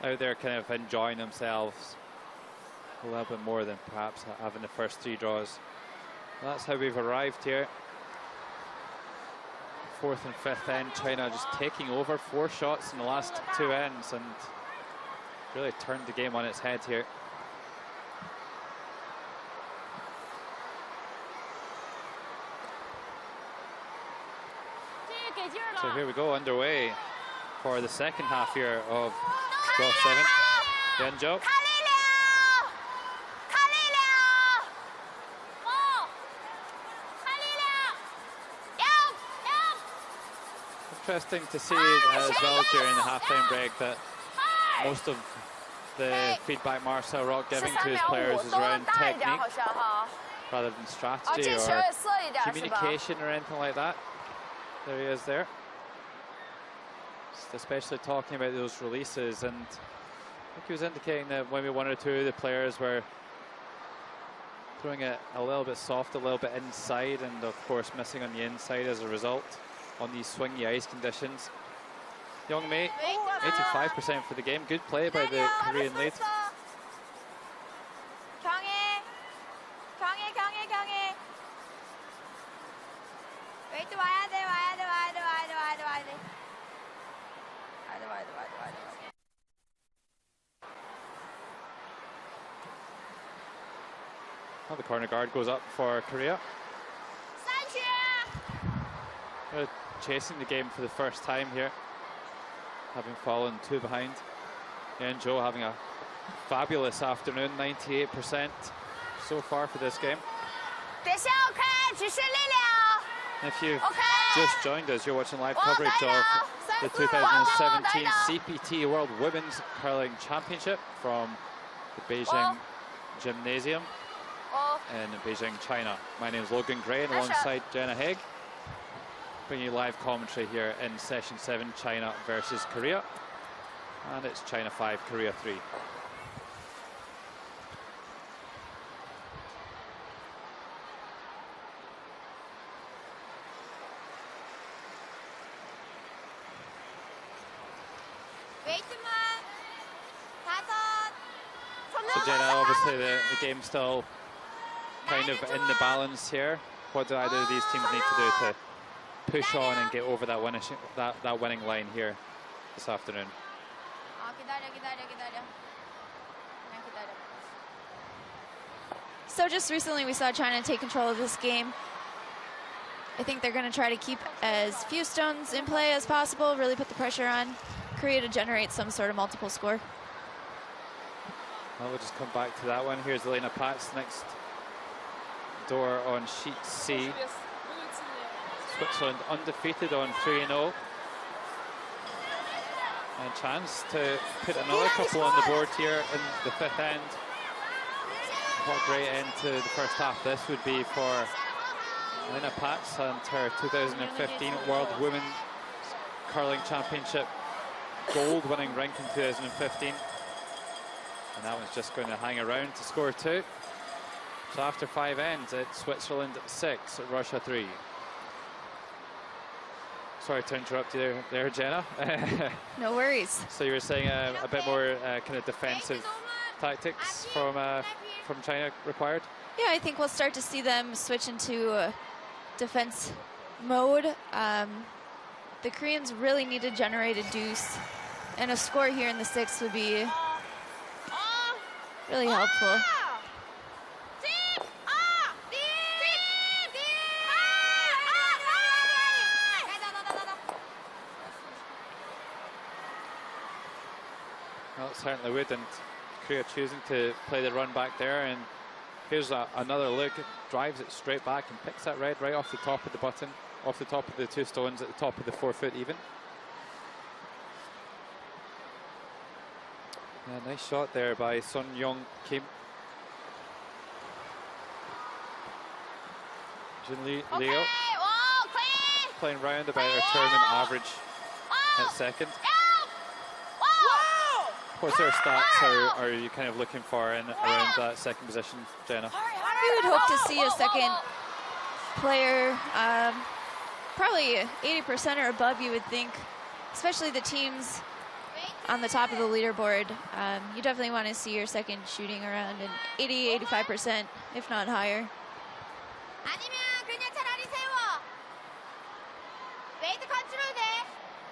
out there kind of enjoying themselves a little bit more than perhaps having the first 3 draws. That's how we've arrived here. 4th and 5th end, China just taking over 4 shots in the last 2 ends and really turned the game on its head here. So here we go, underway for the second half here of draw 7. Yeonjo. interesting to see as well during the halftime break that most of the feedback Marcel Rock giving to his players is around technique rather than strategy or communication or anything like that. There he is there. Just especially talking about those releases, and I think he was indicating that maybe one or two of the players were throwing it a little bit soft, a little bit inside, and of course missing on the inside as a result on these swingy ice conditions. Young Mei, 85% for the game. Good play by the Korean lead. Well, the corner guard goes up for Korea. Chasing the game for the first time here, having fallen 2 behind. And Joe having a fabulous afternoon, 98% so far for this game. If you've just joined us, you're watching live coverage of the 2017 CPT World Women's Curling Championship from the Beijing Gymnasium in Beijing, China. My name is Logan Gray, and alongside Jenna Haig, bringing you live commentary here in Session 7, China versus Korea. And it's China 5, Korea 3. So Jenna, obviously the game's still kind of in the balance here. What do either of these teams need to do to push on and get over that winning line here this afternoon? So just recently we saw China take control of this game. I think they're going to try to keep as few stones in play as possible, really put the pressure on Korea to generate some sort of multiple score. Well, we'll just come back to that one. Here's Elena Patz next door on sheet C. Switzerland undefeated on 3-0. And a chance to put another couple on the board here in the 5th end. What a great end to the first half this would be for Elena Patz and her 2015 World Women's Curling Championship gold winning rink in 2015. And that one's just going to hang around to score 2. So after 5 ends, it's Switzerland 6, Russia 3. Sorry to interrupt you there Jenna. No worries. So you were saying a bit more kind of defensive tactics from China required? Yeah, I think we'll start to see them switch into defense mode. The Koreans really need to generate a deuce, and a score here in the 6th would be really helpful. Well, it certainly would, and Korea choosing to play the run back there. And here's another look. It drives it straight back and picks that red right off the top of the button, off the top of the 2 stones at the top of the 4-foot even. Yeah, nice shot there by Sun Young Kim. Jin Leo playing round about her tournament average at second. What sort of stats are you kind of looking for in around that second position, Jenna? We would hope to see a second player, probably 80% or above, you would think, especially the teams on the top of the leaderboard. You definitely want to see your second shooting around an 80-85%, if not higher.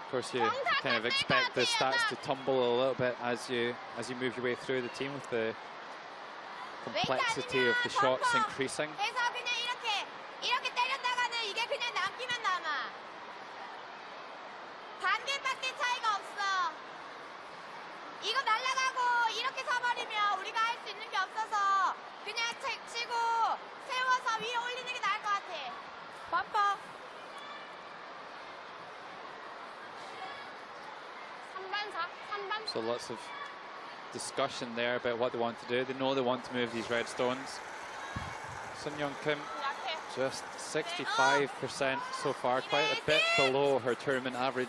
Of course, you kind of expect the stats to tumble a little bit as you move your way through the team, with the complexity of the shots increasing. So lots of discussion there about what they want to do. They know they want to move these red stones. Sun Young Kim, just 65% so far, quite a bit below her tournament average.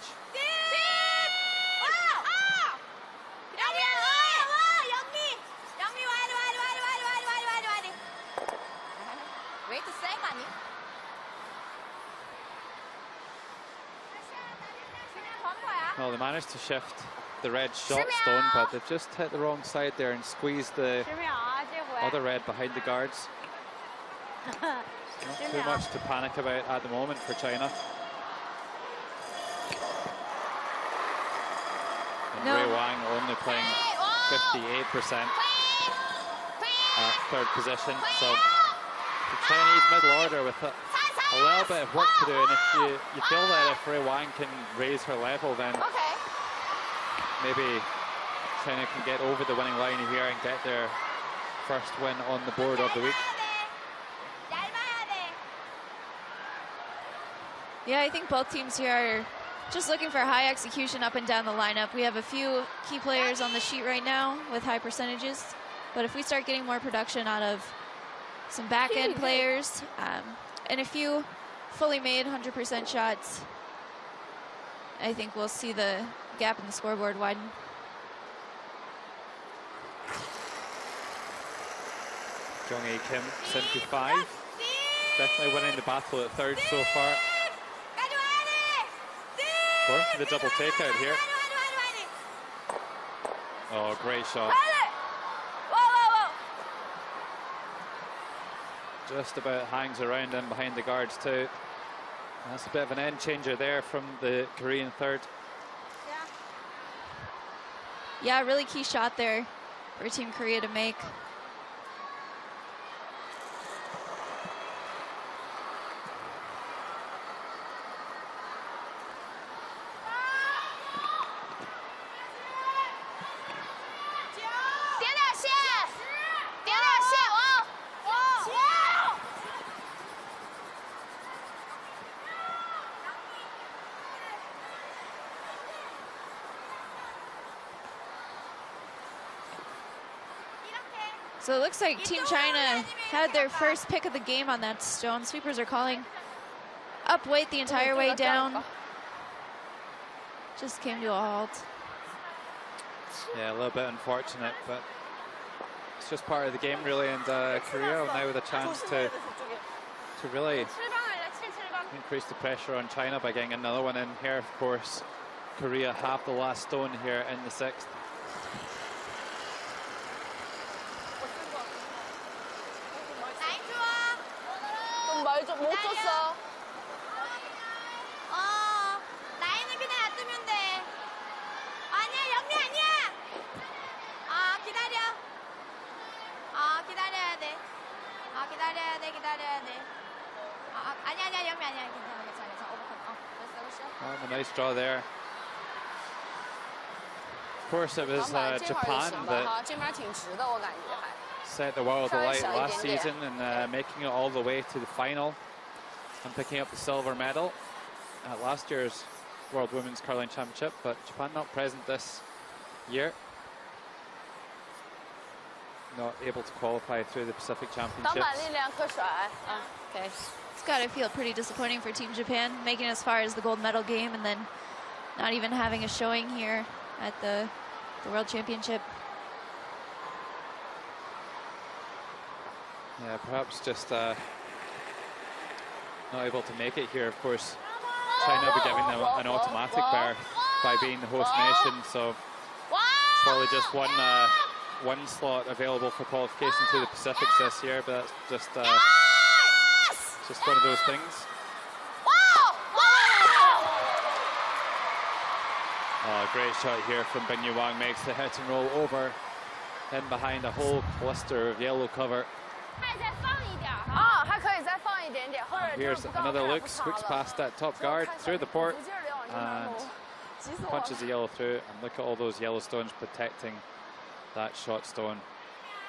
Well, they managed to shift the red shot stone, but they've just hit the wrong side there and squeezed the other red behind the guards. Not too much to panic about at the moment for China. And Ray Wang only playing 58% at third position. So the Chinese middle order with a little bit of work to do. And if you feel that if Ray Wang can raise her level, then maybe China can get over the winning line here and get their first win on the board of the week. Yeah, I think both teams here are just looking for high execution up and down the lineup. We have a few key players on the sheet right now with high percentages, but if we start getting more production out of some back-end players and a few fully made 100% shots, I think we'll see the gap in the scoreboard widen. Jung-Hee Kim, 75. Definitely winning the battle at third so far. Going for the double takeout here. Oh, great shot. Just about hangs around in behind the guards too. That's a bit of an end changer there from the Korean third. Yeah, really key shot there for Team Korea to make. So it looks like Team China had their first pick of the game on that stone. Sweepers are calling up weight the entire way down. Just came to a halt. Yeah, a little bit unfortunate, but it's just part of the game really, and Korea now with a chance to really increase the pressure on China by getting another one in here. Of course, Korea have the last stone here in the sixth. 못 줬어. 라인을 그냥 놔두면 돼. 아니야, 영미 아니야. 기다려. 기다려야 돼. 기다려야 돼. 아니야, 영미 아니야. 괜찮아. Oh, a nice draw there. Of course, it was Japan that set the world alight last season and making it all the way to the final and picking up the silver medal at last year's World Women's Curling Championship, but Japan not present this year. Not able to qualify through the Pacific Championships. It's got to feel pretty disappointing for Team Japan, making it as far as the gold medal game and then not even having a showing here at the World Championship. Yeah, perhaps just not able to make it here. Of course, China will be giving them an automatic berth by being the host nation, so probably just one slot available for qualification to the Pacifics this year, but that's just one of those things. Oh, great shot here from Binyu Wang, makes the hit and roll over in behind a whole cluster of yellow cover. Here's another look, squeaks past that top guard through the port and punches the yellow through, and look at all those yellow stones protecting that shot stone.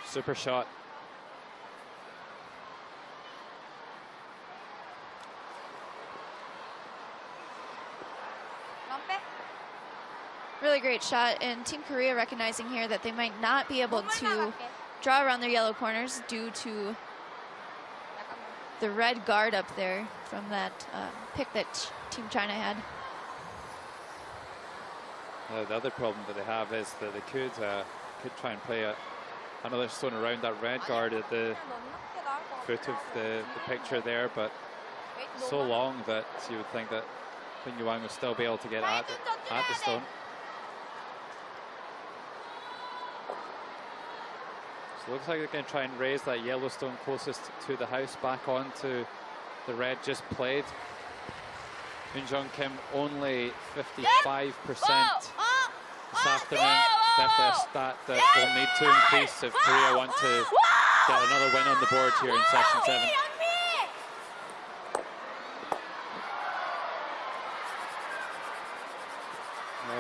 Super shot. Really great shot, and Team Korea recognizing here that they might not be able to draw around their yellow corners due to the red guard up there from that pick that Team China had. The other problem that they have is that they could try and play another stone around that red guard at the foot of the picture there, but so long that you would think that Ping Yuan would still be able to get at the stone. So it looks like they're going to try and raise that yellow stone closest to the house back onto the red just played. Eun Kim only 55% this afternoon. Definitely a stat that will need to increase if Korea want to get another win on the board here in section 7.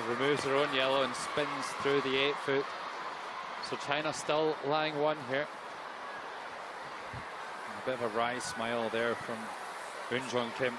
Removes their own yellow and spins through the 8 foot. So China still lying 1 here. A bit of a wry smile there from Eun Kim.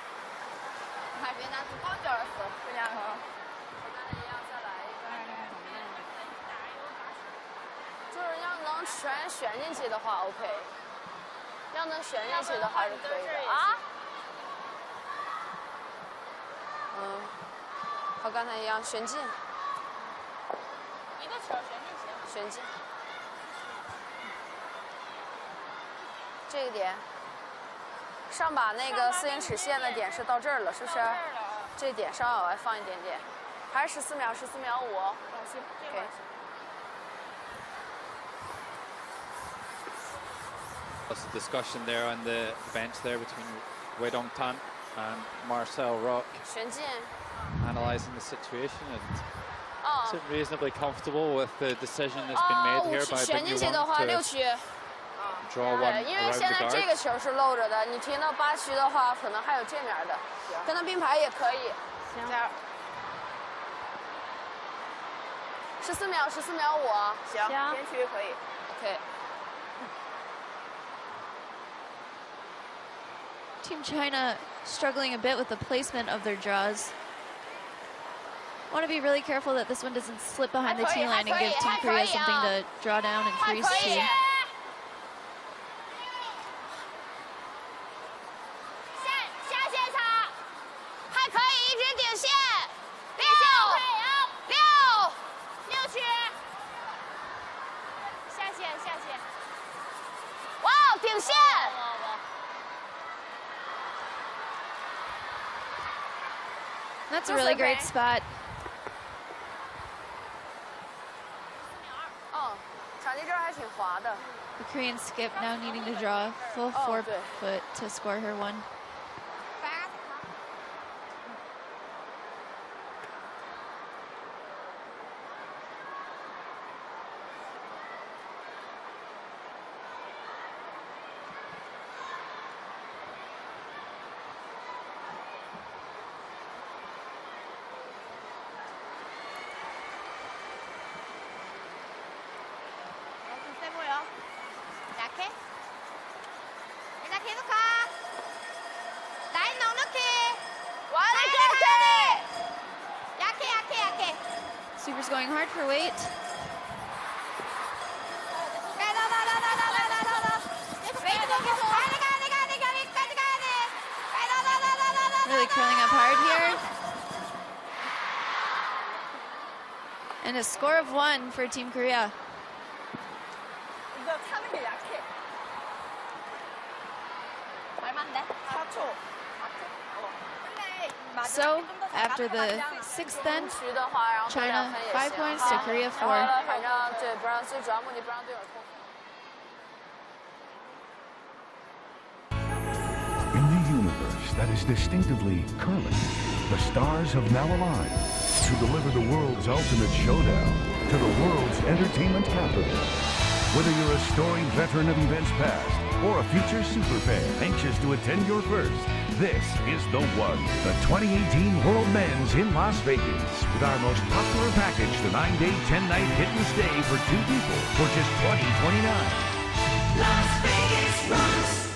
Lots of discussion there on the bench there between Wei Dongtan and Marcel Roch, analysing the situation, and seem reasonably comfortable with the decision that's been made here by Ping Yuan to draw one around the guard. 14秒，14秒5，行，边区可以 ，OK。 Team China struggling a bit with the placement of their draws. Want to be really careful that this one doesn't slip behind the T line and give Team Korea something to draw down and freeze to. 下线场还可以一直顶线，6区，下线，哇，顶线。 That's a really great spot. 场地这儿还挺滑的。 The Korean skip now needing to draw a full 4 foot to score her 1. Super's going hard for weight. Really curling up hard here. And a score of 1 for Team Korea. So, after the 6th end, China 5 points to Korea 4. In the universe that is distinctively curling, the stars have now aligned to deliver the world's ultimate showdown to the world's entertainment capital. Whether you're a storied veteran of events past or a future super fan anxious to attend your first, this is the one. The 2018 World Men's in Las Vegas with our most popular package, the 9-day, 10-night hit and stay for 2 people for just $20.29. Las Vegas rocks.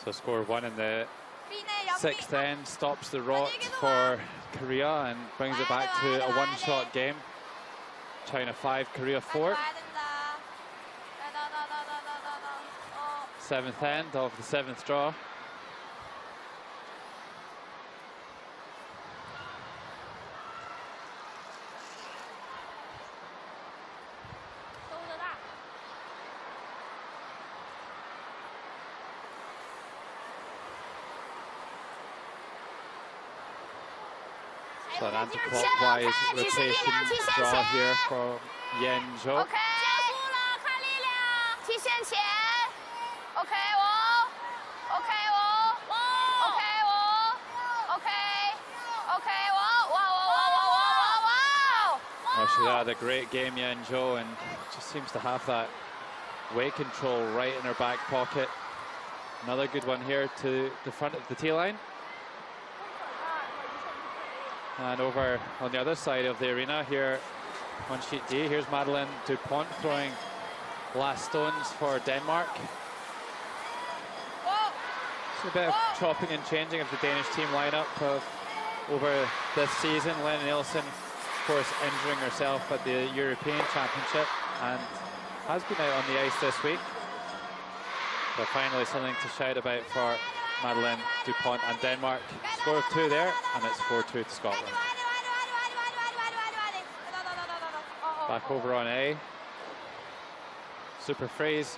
So score 1 in the 6th end stops the rot for Korea and brings it back to a one-shot game. China 5, Korea 4. 7th end of the 7th draw. So an anti-clockwise rotation draw here for Yan Zhou. OK， 结束了，看力量，提线前 ，OK 哦 ，OK 哦 ，OK 哦 ，OK 哦，哇哇哇哇哇哇！ Oh, she's had a great game, Yan Zhou, and just seems to have that weight control right in her back pocket. Another good one here to the front of the tee line. And over on the other side of the arena here on sheet D, here's Madeleine Dupont throwing last stones for Denmark. It's a bit of chopping and changing of the Danish team lineup over this season. Lena Nielsen, of course, injuring herself at the European Championship and has been out on the ice this week. But finally something to shout about for Madeleine Dupont and Denmark. Score of 2 there, and it's 4-2 to Scotland. Back over on A. Super freeze.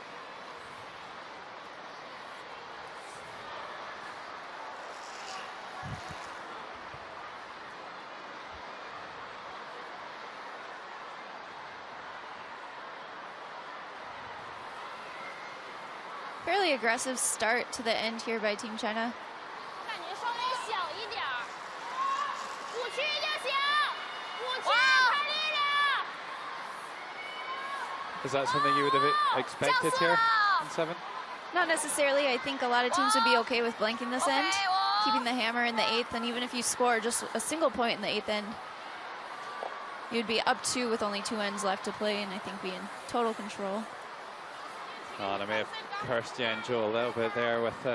Fairly aggressive start to the end here by Team China. 感觉稍微小一点儿，5区就行，5区看力量。 Is that something you would have expected here in 7? Not necessarily. I think a lot of teams would be okay with blanking this end, keeping the hammer in the 8th, and even if you score just a single point in the 8th end, you'd be up 2 with only 2 ends left to play, and I think be in total control. Oh, and I may have cursed Yan Zhou a little bit there with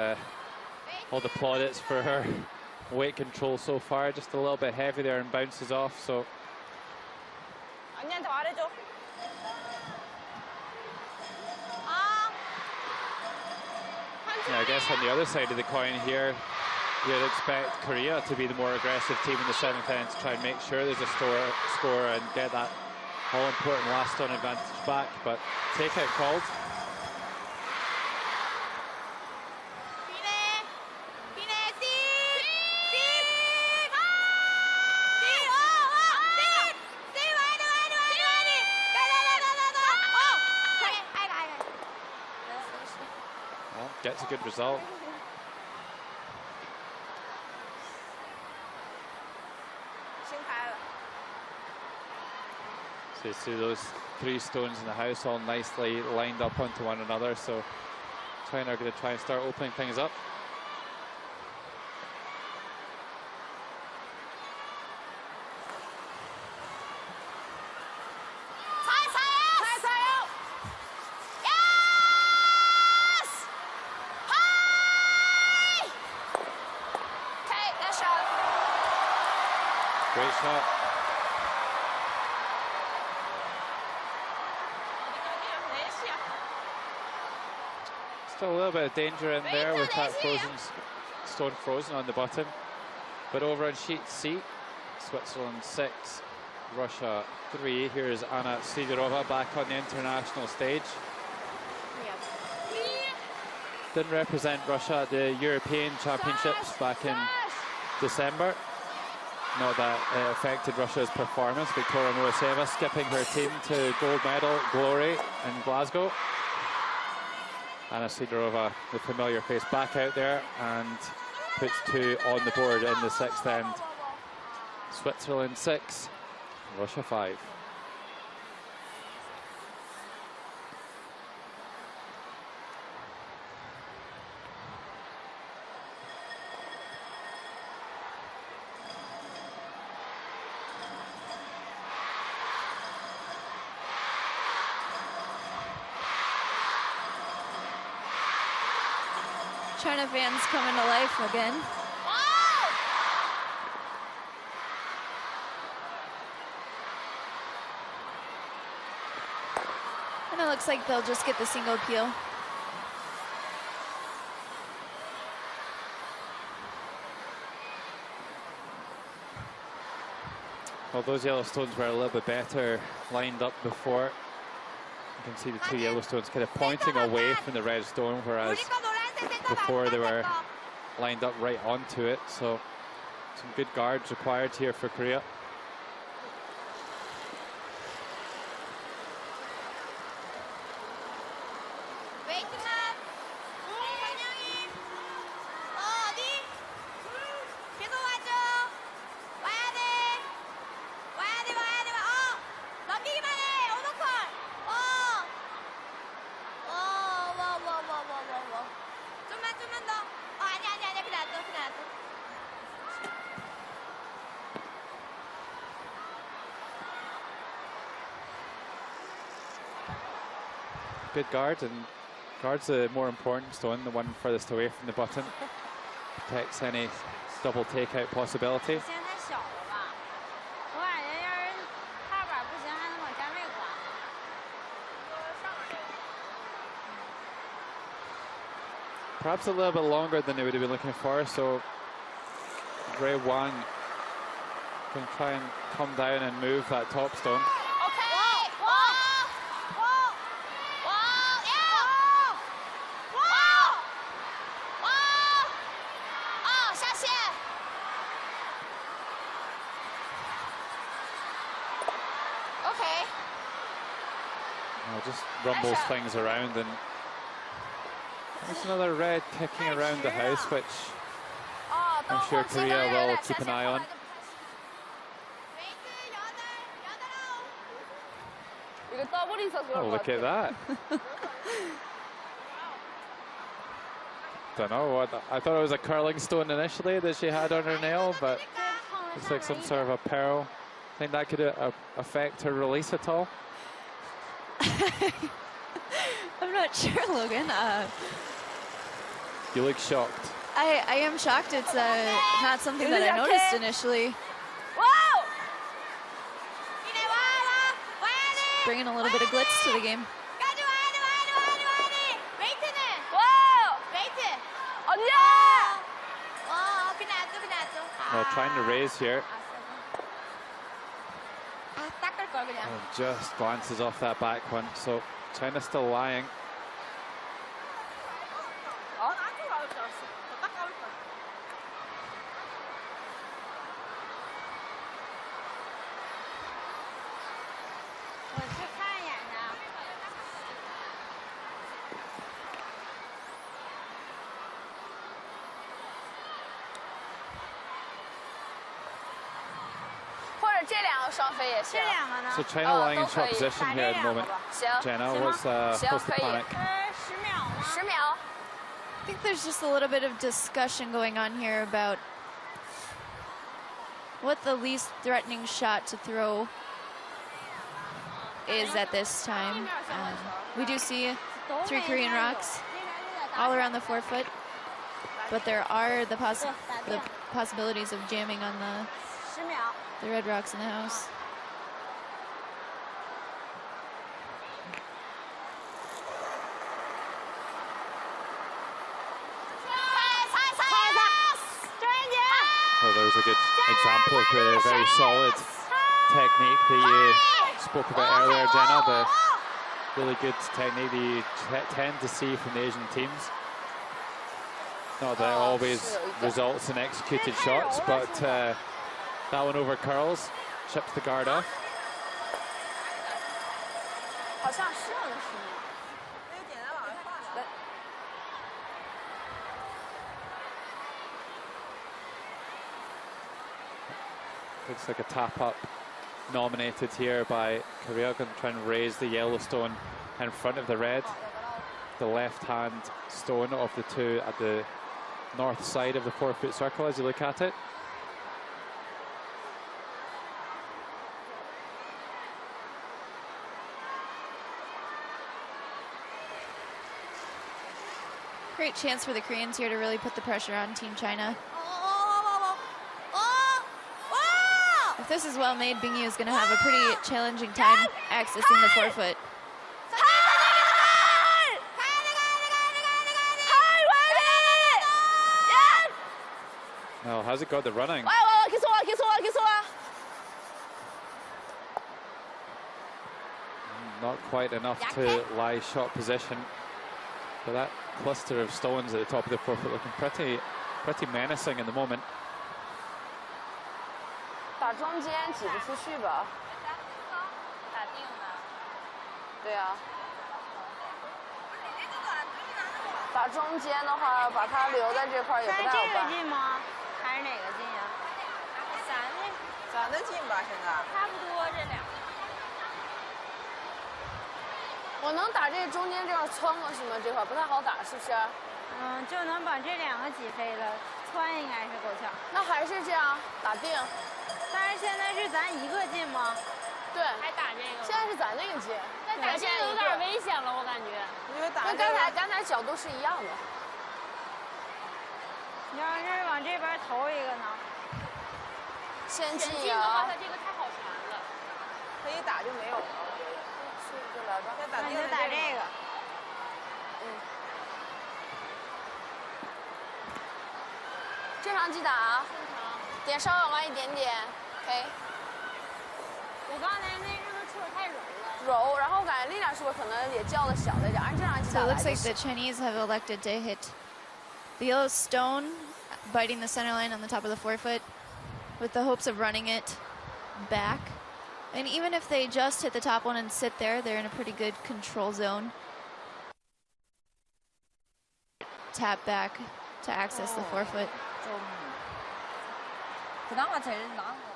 all the plaudits for her weight control so far. Just a little bit heavy there and bounces off. So yeah, I guess on the other side of the coin here, you'd expect Korea to be the more aggressive team in the 7th end to try and make sure there's a score and get that all-important last stone advantage back. But takeout called. Gets a good result. So you see those 3 stones in the house all nicely lined up onto one another. So China are going to try and start opening things up. Great shot. Still a little bit of danger in there with that stone frozen on the button. But over on sheet C, Switzerland 6, Russia 3. Here's Anna Sidorova back on the international stage. Didn't represent Russia at the European Championships back in December. Not that it affected Russia's performance. Viktoria Moroseva skipping her team to gold medal glory in Glasgow. Anna Sidorova, the familiar face, back out there and puts 2 on the board in the 6th end. Switzerland 6, Russia 5. China fans coming to life again. And it looks like they'll just get the single appeal. Well, those Yellowstones were a little bit better lined up before. You can see the two Yellowstones kind of pointing away from the red stone, whereas before they were lined up right onto it. So some good guards required here for Korea. Good guard, and guard's the more important stone, the one furthest away from the button. Protects any double takeout possibility. 线太小了吧？我感觉要是踏板不行，还能往站位滑。 Perhaps a little bit longer than they would have been looking for, so Gray 1 can try and come down and move that top stone. Just rumbles things around, and there's another red kicking around the house, which I'm sure Korea will keep an eye on. Oh, look at that. Don't know what, I thought it was a curling stone initially that she had on her nail, but looks like some sort of a pearl. Think that could affect her release at all? I'm not sure, Logan. You look shocked. I am shocked. It's not something that I noticed initially. Whoa! Bringing a little bit of glitz to the game. Well, trying to raise here. And just glances off that back one, so China's still lying. So China lying in short position here at the moment. Jenna, what's the panic? I think there's just a little bit of discussion going on here about what the least threatening shot to throw is at this time. We do see 3 Korean rocks all around the forefoot, but there are the possibilities of jamming on the red rocks in the house. Well, there's a good example of the very solid technique that you spoke about earlier, Jenna. The really good technique that you tend to see from the Asian teams. Not that it always results in executed shots, but that one over curls, chips the guard off. Looks like a tap-up nominated here by Korea, going to try and raise the yellow stone in front of the red. The left-hand stone of the two at the north side of the 4-foot circle as you look at it. Great chance for the Koreans here to really put the pressure on Team China. If this is well made, Bingyu is going to have a pretty challenging time accessing the forefoot. Oh, how's it got the running? Not quite enough to lie shot position. But that cluster of stones at the top of the forefoot looking pretty menacing in the moment. 打中间挤不出去吧？打定了。对啊。打中间的话，把它留在这块也不太好办。这个近吗？还是哪个近呀？咱的近吧，现在。差不多这俩。我能打这中间这样穿过去吗？这块不太好打，是不是？嗯，就能把这两个挤飞了，穿应该是够呛。那还是这样打定。但是现在是咱一个进吗？对，还打这个。现在是咱那个进，那打这个有点危险了，我感觉。因为打跟刚才角度是一样的。你要是往这边投一个呢？先进的话，它这个太好传了。他一打就没有了。是，就来吧。先打定就打这个。正常击打啊。正常。点稍微往外一点点 ，OK。我刚才那个出的太柔了。柔，然后我感觉力量是不是可能也较的小了一点？按正常击打 So it 来 looks 就 like 是 the Chinese have elected to hit the yellow stone, biting the center line on the top of the forefoot, with the hopes of running it back. And even if they just hit the top one and sit there, they're in a pretty good control zone. Tap back to access the forefoot. 좀 그나마 제일 나은 거.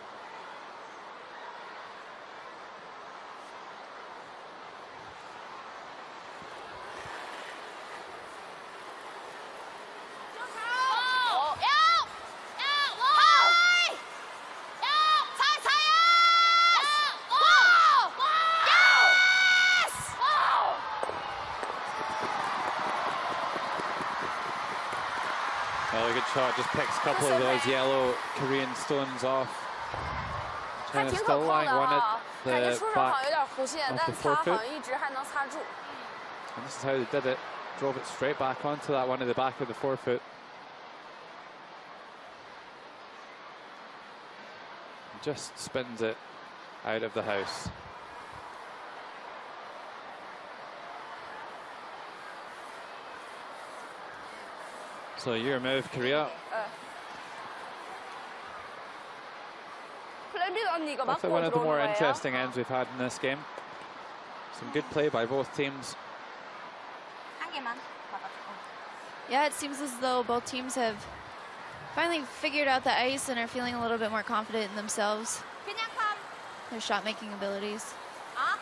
Well, a good shot, just picks a couple of those yellow Korean stones off. 还 China's 挺 still 可控 lying 的 one 啊， at 感觉 the 出手好像 back 有点弧线， of 但 the 他好 forefoot. 像一直还能擦住。 And this is how they did it. Drove it straight back onto that one at the back of the forefoot. Just spins it out of the house. So your move, Korea. Definitely one of the more interesting ends we've had in this game. Some good play by both teams. 한 개만. Yeah, it seems as though both teams have finally figured out the ice and are feeling a little bit more confident in themselves, 그냥 컴. their shot-making abilities. 아?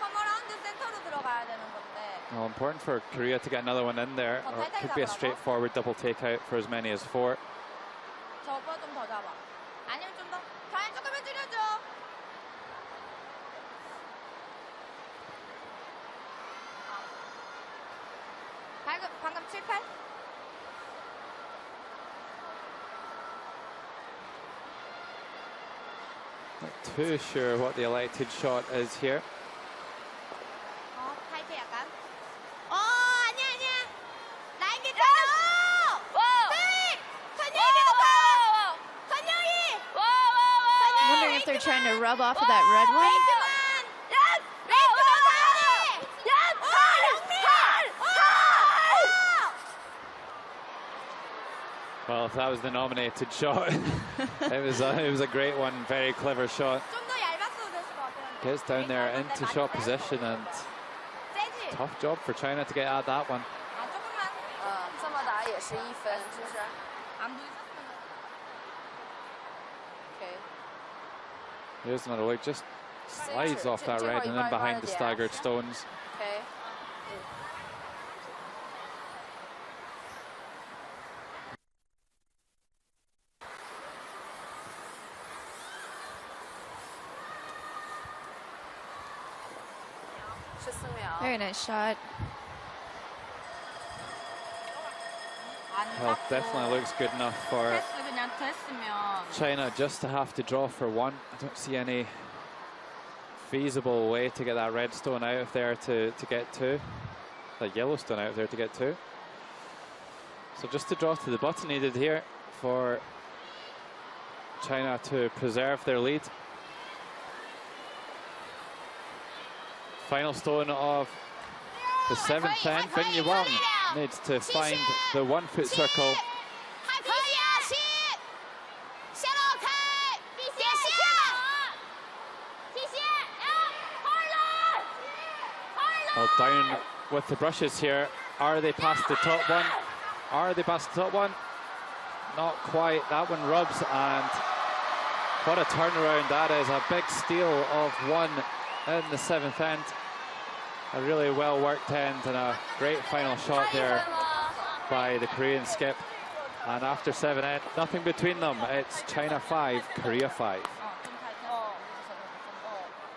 커머라운드 센터로 들어가야 되는 건데. Well, important for Korea to get another one in there, or it could be a straightforward double takeout for as many as 4. 저거 좀 더 잡아. 아니면 좀 더. 잘 조금만 줄여줘. 방금 7, 8? Not too sure what the elected shot is here. 8개 약간. 아니야, 아니야. 라인 괜찮아. 네! 선영이도 가! 선영이! I'm wondering if they're trying to rub off of that red one. Well, if that was the nominated shot, it was a great one, very clever shot. 좀더 얇았어도 됐을 것 같아. Gets down there into shot position, and 세지? tough job for China to get at that one. 아, 조금만. 这么打也是1分，是不是 안 부딪혔으면.？OK。 Here's another look, just slides off that red and then behind the staggered stones. OK。 10 14秒. Very nice shot. Well, definitely looks good enough for 패스 그냥 됐으면. China just to have to draw for 1. I don't see any feasible way to get that red stone out of there to get 2. That yellow stone out of there to get 2. So just to draw to the button needed here for China to preserve their lead. Final stone of the 7th end. Bin Yuang needs to find the 1 foot circle. 还可以啊，7，线路开，点线，提线，Well, down with the brushes here. Are they past the top one? Are they past the top one? Not quite. That one rubs, and what a turnaround that is. A big steal of 1 in the 7th end. A really well worked end and a great final shot there by the Korean skip. And after 7 end, nothing between them. It's China 5, Korea 5.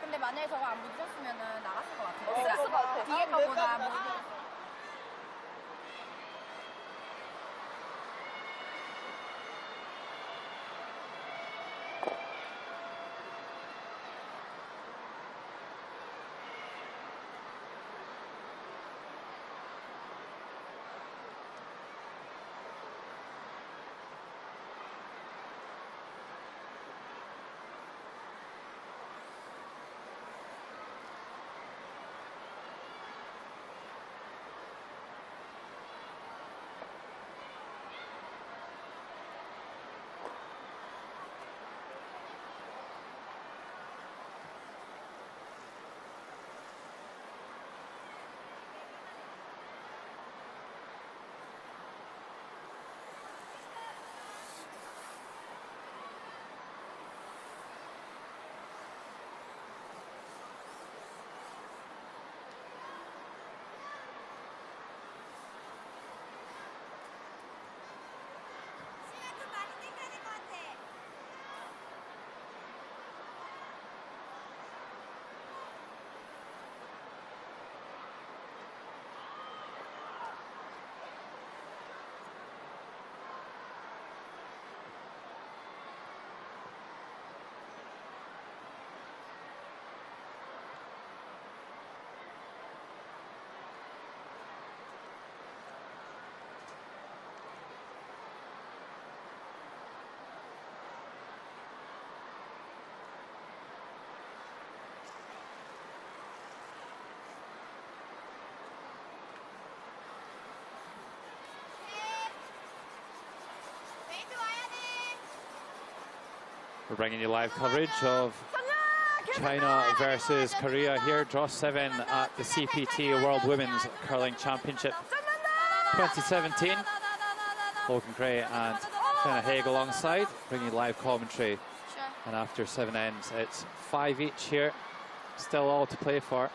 근데 만약에 저거 안 부딪혔으면은 나갔을 것 같아. 나갔을 것 같아. 뒤에 거보다 뭐. We're bringing you live coverage of China versus Korea here. Draw 7 at the CPT World Women's Curling Championship 2017. Logan Gray and Fiona Haig alongside, bringing you live commentary. Sure. And after 7 ends, it's 5 each here. Still all to play for.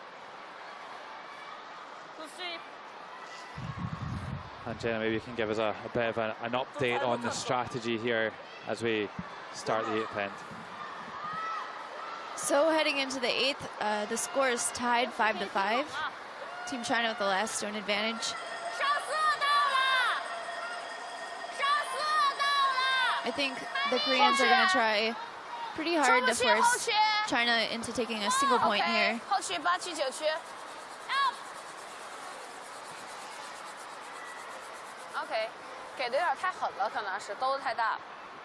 And Jenna, maybe you can give us a bit of an update on the strategy here as we start the 8th end. So heading into the 8th, the score is tied 5-5. Team China with the last stone advantage. I think the Koreans are going to try pretty hard to force China into taking a single point here. 后区8区9区。OK， 给的有点太狠了，可能是兜得太大。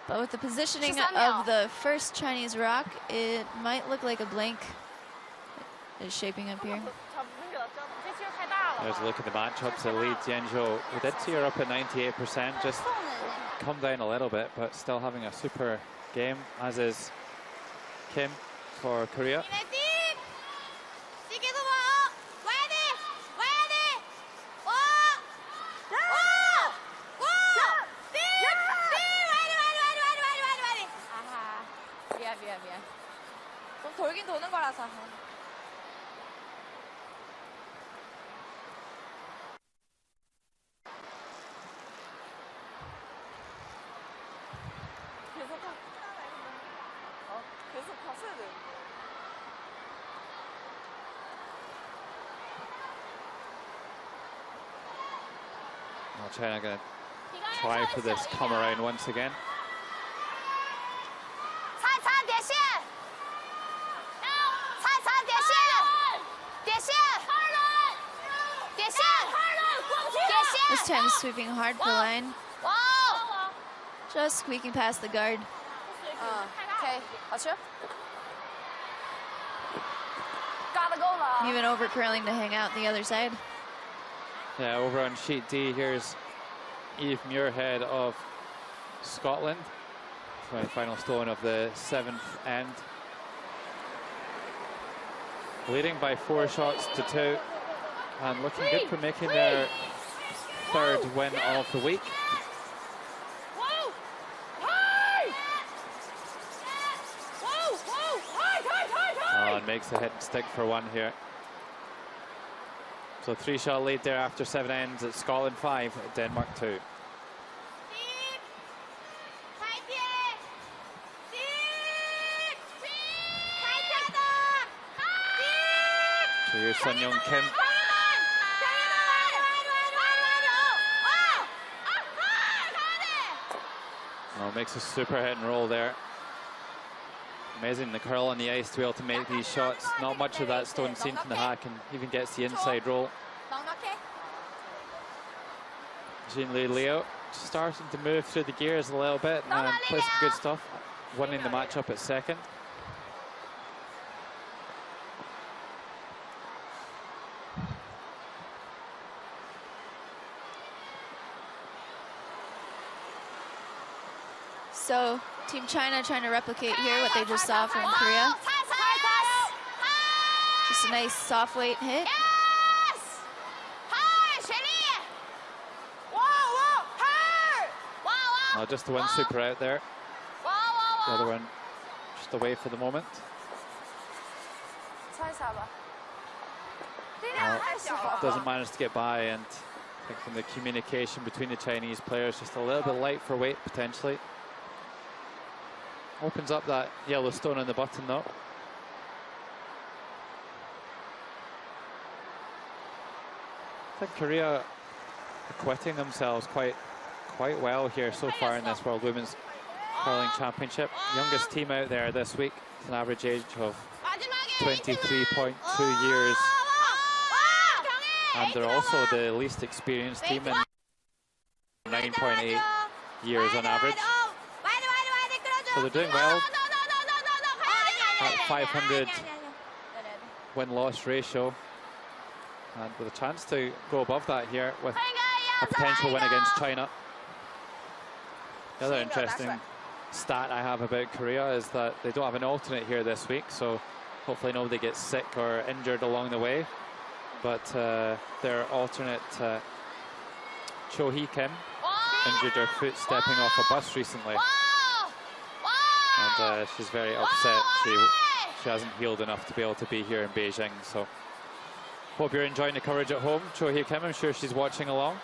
But with the positioning of the first Chinese rock, it might look like a blank is shaping up here. There's a look at the matchups that lead Tianzhou. We did see her up at 98%, just come down a little bit, but still having a super game, as is Kim for Korea. 미안. 좀 돌긴 도는 거라서. 계속 갔어야 되는데. Well, China going to try for this come around once again. This time sweeping hard for line. Just squeaking past the guard. Okay, gotta go now. Even over curling to hang out the other side. Yeah, over on sheet D, here's Eve Muirhead of Scotland. Final stone of the 7th end. Leading by 4 shots to 2. And looking good for making their 3rd win of the week. Oh, and makes a hit and stick for 1 here. So 3-shot lead there after 7 ends at Scotland 5, at Denmark 2. So here's Sun Young Kim. Oh, makes a super hit and roll there. Amazing the curl on the ice to be able to make these shots. Not much of that stone seen from the hack, and even gets the inside roll. Jean-Lee Leo starting to move through the gears a little bit and play some good stuff. Winning the matchup at 2nd. So Team China trying to replicate here what they just saw from Korea. Just a nice soft weight hit. Just the one super out there. The other one just away for the moment. Doesn't manage to get by, and I think from the communication between the Chinese players, just a little bit light for weight potentially. Opens up that yellow stone on the button though. I think Korea acquitting themselves quite well here so far in this World Women's Curling Championship. Youngest team out there this week, with an average age of 23.2 years. And they're also the least experienced team in 9.8 years on average. So they're doing well at 500 win-loss ratio, and with a chance to go above that here with a potential win against China. The other interesting stat I have about Korea is that they don't have an alternate here this week, so hopefully nobody gets sick or injured along the way. But their alternate, Cho Hee Kim, injured her foot stepping off a bus recently. And she's very upset. She hasn't healed enough to be able to be here in Beijing. So hope you're enjoying the coverage at home. Cho Hee Kim, I'm sure she's watching along.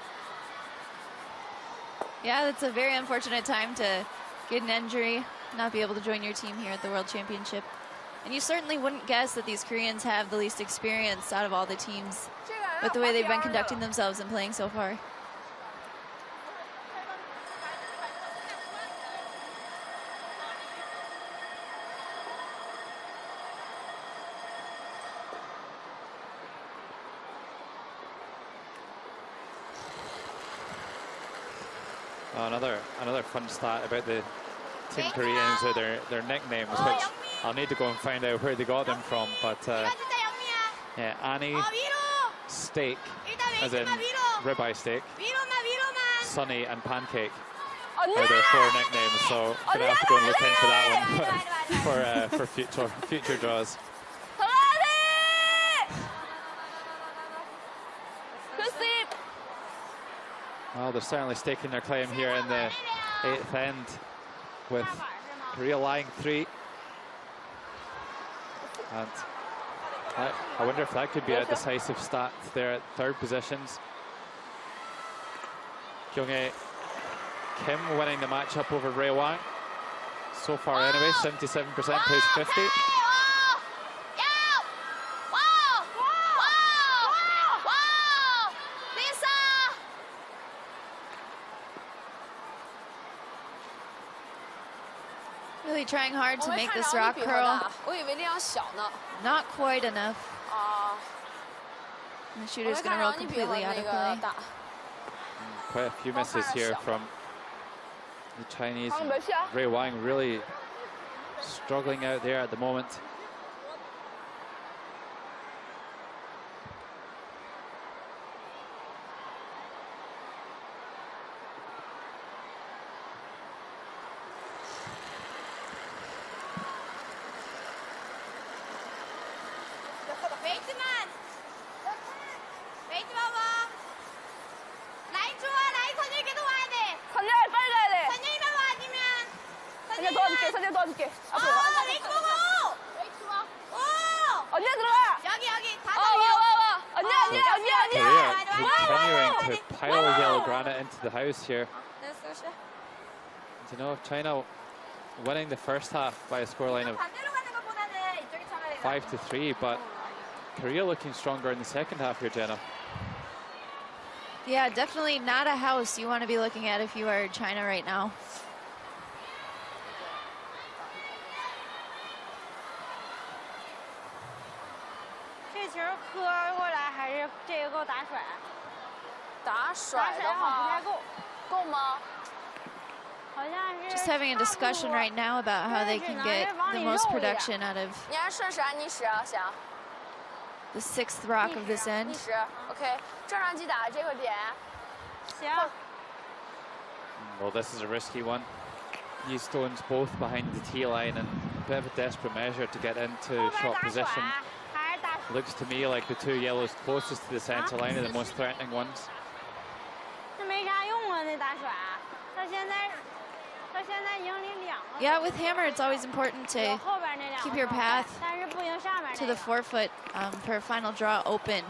Yeah, that's a very unfortunate time to get an injury, not be able to join your team here at the World Championship. And you certainly wouldn't guess that these Koreans have the least experience out of all the teams with the way they've been conducting themselves and playing so far. Another fun stat about the Team Koreans are their nicknames, which I'll need to go and find out where they got them from. But yeah, Annie, Steak, as in ribeye steak, Sunny, and Pancake are their 4 nicknames. So I'm gonna have to go and look into that one for future draws. Well, they're certainly staking their claim here in the 8th end, with Korea lying 3. And I wonder if that could be a decisive stat there at 3rd positions. Kyung-hae Kim winning the matchup over Ray Wang. So far anyway, 77% plays 50. Really trying hard to make this rock curl. 我以为那样小呢。 Not quite enough. 啊。 The shooter's going to roll completely out of play. Quite a few misses here from the Chinese. Ray Wang really struggling out there at the moment. 웨이트만! 웨이트 봐봐! 라인 좋아! 라인 선율 계속 와야 돼! 선율 빨리 가야 돼. 선율만 와 아니면 선율 도와줄게. 선율 도와줄게. 앞으로. 웨이트 보고! 웨이트 와! 오! 언니야 들어가. 여기 다 와. 언니야. Korea continuing to pile yellow granite into the house here. You know, China winning the first half by a scoreline of 5-3, but Korea looking stronger in the second half here, Jenna. Yeah, definitely not a house you want to be looking at if you are China right now. Just having a discussion right now about how they can get the most production out of the 6th rock of this end. Well, this is a risky one. These stones both behind the tee line and a bit of a desperate measure to get into shot position. Looks to me like the two yellows closest to the center line are the most threatening ones. Yeah, with hammer, it's always important to keep your path to the forefoot for a final draw open.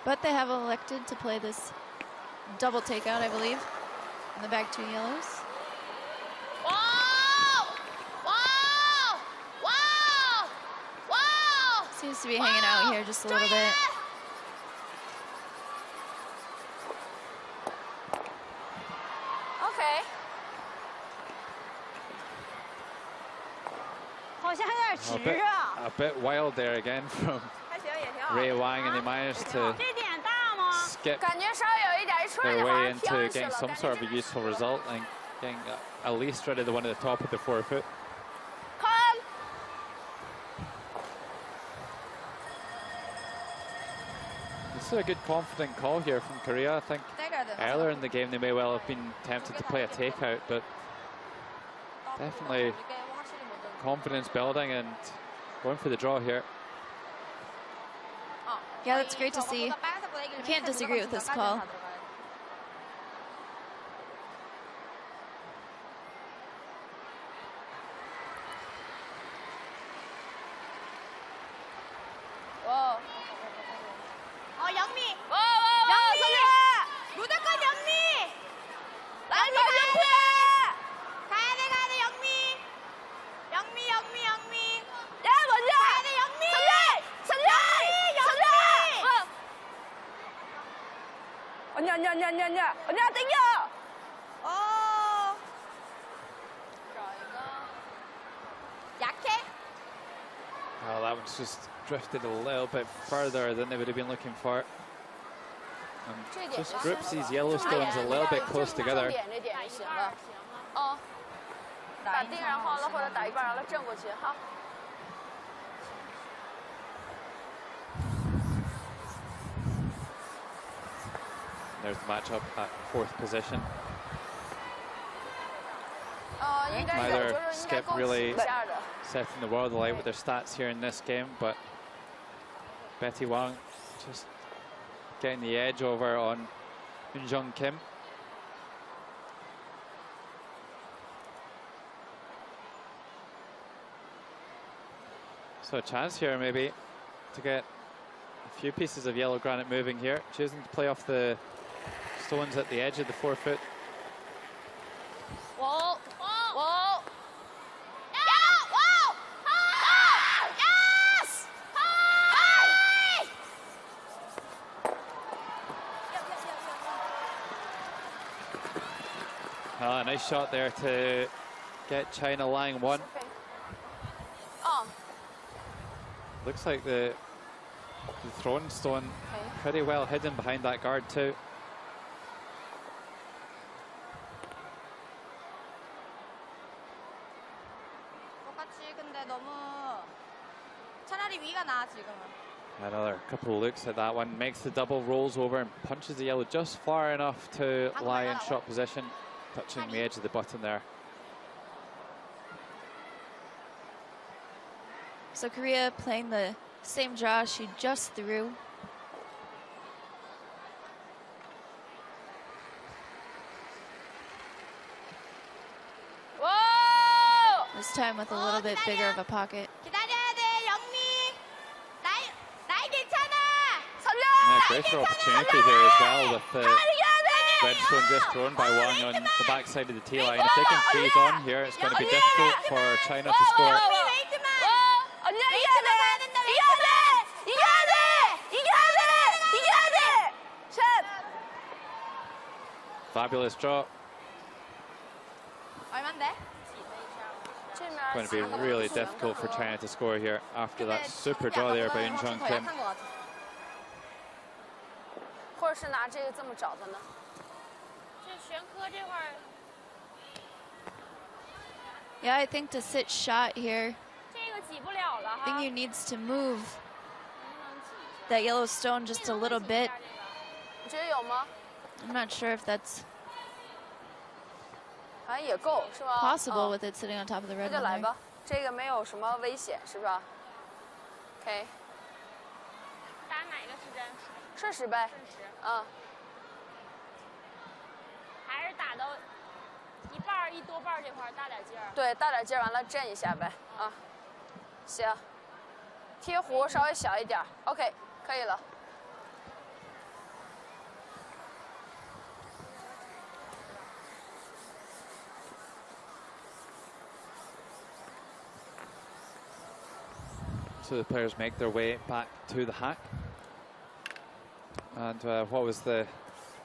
But they have elected to play this double takeout, I believe, in the back two yellows. Seems to be hanging out here just a little bit. Okay. A bit wild there again from Ray Wang, and they managed to skip their way into getting some sort of a useful result and getting at least rid of the one at the top of the forefoot. This is a good confident call here from Korea. I think earlier in the game they may well have been tempted to play a takeout, but definitely confidence building and going for the draw here. Yeah, that's great to see. You can't disagree with this call. 영미! 무조건 영미! 가야 돼, 영미! 영미! 야, 먼저! 가야 돼, 영미! 선율! 언니야, 땡겨! 약해? Well, that one's just drifted a little bit further than they would have been looking for. And just groups these yellow stones a little bit close together. There's the matchup at 4th position. Neither skip really setting the world alight with their stats here in this game, but Betty Wang just getting the edge over on Eunjung Kim. So a chance here maybe to get a few pieces of yellow granite moving here, choosing to play off the stones at the edge of the forefoot. Whoa. Nice shot there to get China lying one. Looks like the throwing stone pretty well hidden behind that guard too. 똑같이 근데 너무 차라리 위가 나아 지금은. Another couple of looks at that one. Makes the double, rolls over and punches the yellow just far enough to lie in shot position, touching the edge of the button there. So Korea playing the same draw she just threw. This time with a little bit bigger of a pocket. 기다려야 돼, 영미. 나이 괜찮아. Yeah, greater opportunity here as well with the red stone just thrown by Wang on the backside of the tee line. If they can freeze on here, it's going to be difficult for China to score. Fabulous draw. 얼만데? Going to be really difficult for China to score here after that super draw there by Yunchang Kim. 或者是拿这个这么找的呢？这悬科这块儿， Yeah, I think to sit shot here, 这个挤不了了 I think 哈。 you needs to move that yellow stone just a little bit. 你觉得有吗？ I'm not sure if that's 好像也够，是吧 possible with it sitting on top of the 那 red 就来 one there. 吧，这个没有什么危险，是吧 ？OK， 打哪个是真？顺时呗。顺时。嗯。还是打到一半儿一多半儿这块儿大点劲儿。对，大点劲儿，完了震一下呗。啊，行。贴弧稍微小一点 ，OK， 可以了。 So the players make their way back to the hack. And what was the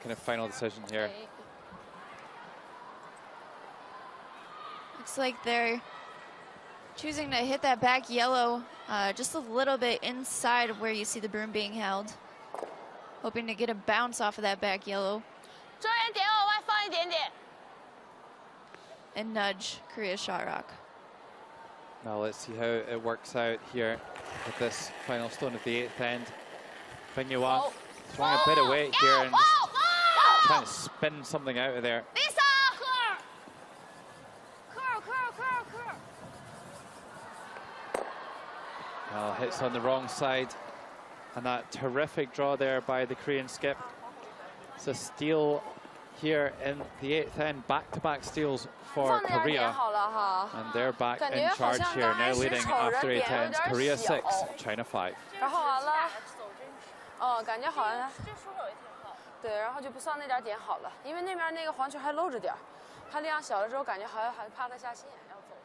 kind of final decision here? Looks like they're choosing to hit that back yellow just a little bit inside of where you see the broom being held. Hoping to get a bounce off of that back yellow. 中原点往外放一点点。 And nudge Korea's shot rock. Now let's see how it works out here with this final stone of the eighth end. Bing Yuan throwing a bit of weight here and just trying to spin something out of there. Well, hits on the wrong side. And that terrific draw there by the Korean skip. It's a steal here in the eighth end, back-to-back steals for Korea. And they're back in charge here, now leading after 8 ends. Korea 6, China 5. 然后完了，感觉好像，对，然后就不算那点点好了，因为那边那个黄球还露着点儿，他力量小了之后，感觉好像还怕他下线要走。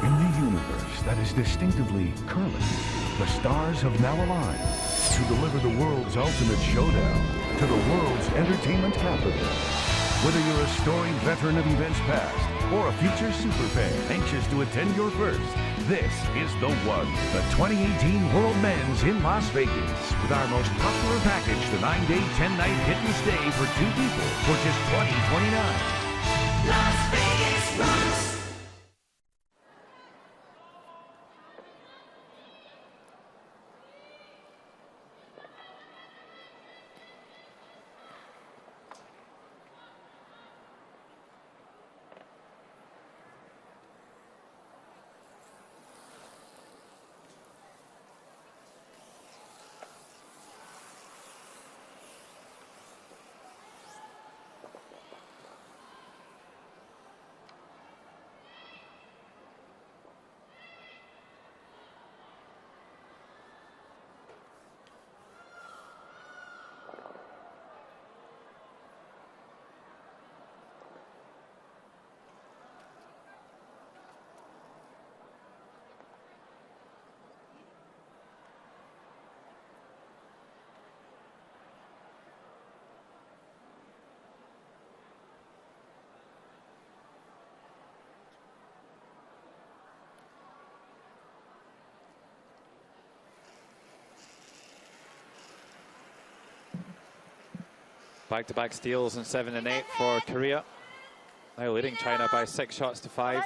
In the universe that is distinctively curling, the stars have now aligned to deliver the world's ultimate showdown to the world's entertainment capital. Whether you're a storied veteran of events past or a future superfan anxious to attend your first, this is the one. The 2018 World Men's in Las Vegas with our most popular package, the 9-day, 10-night hit and stay for 2 people for just $20.29. Las Vegas rocks. Back-to-back steals in 7 and 8 for Korea. Now leading China by 6 shots to 5.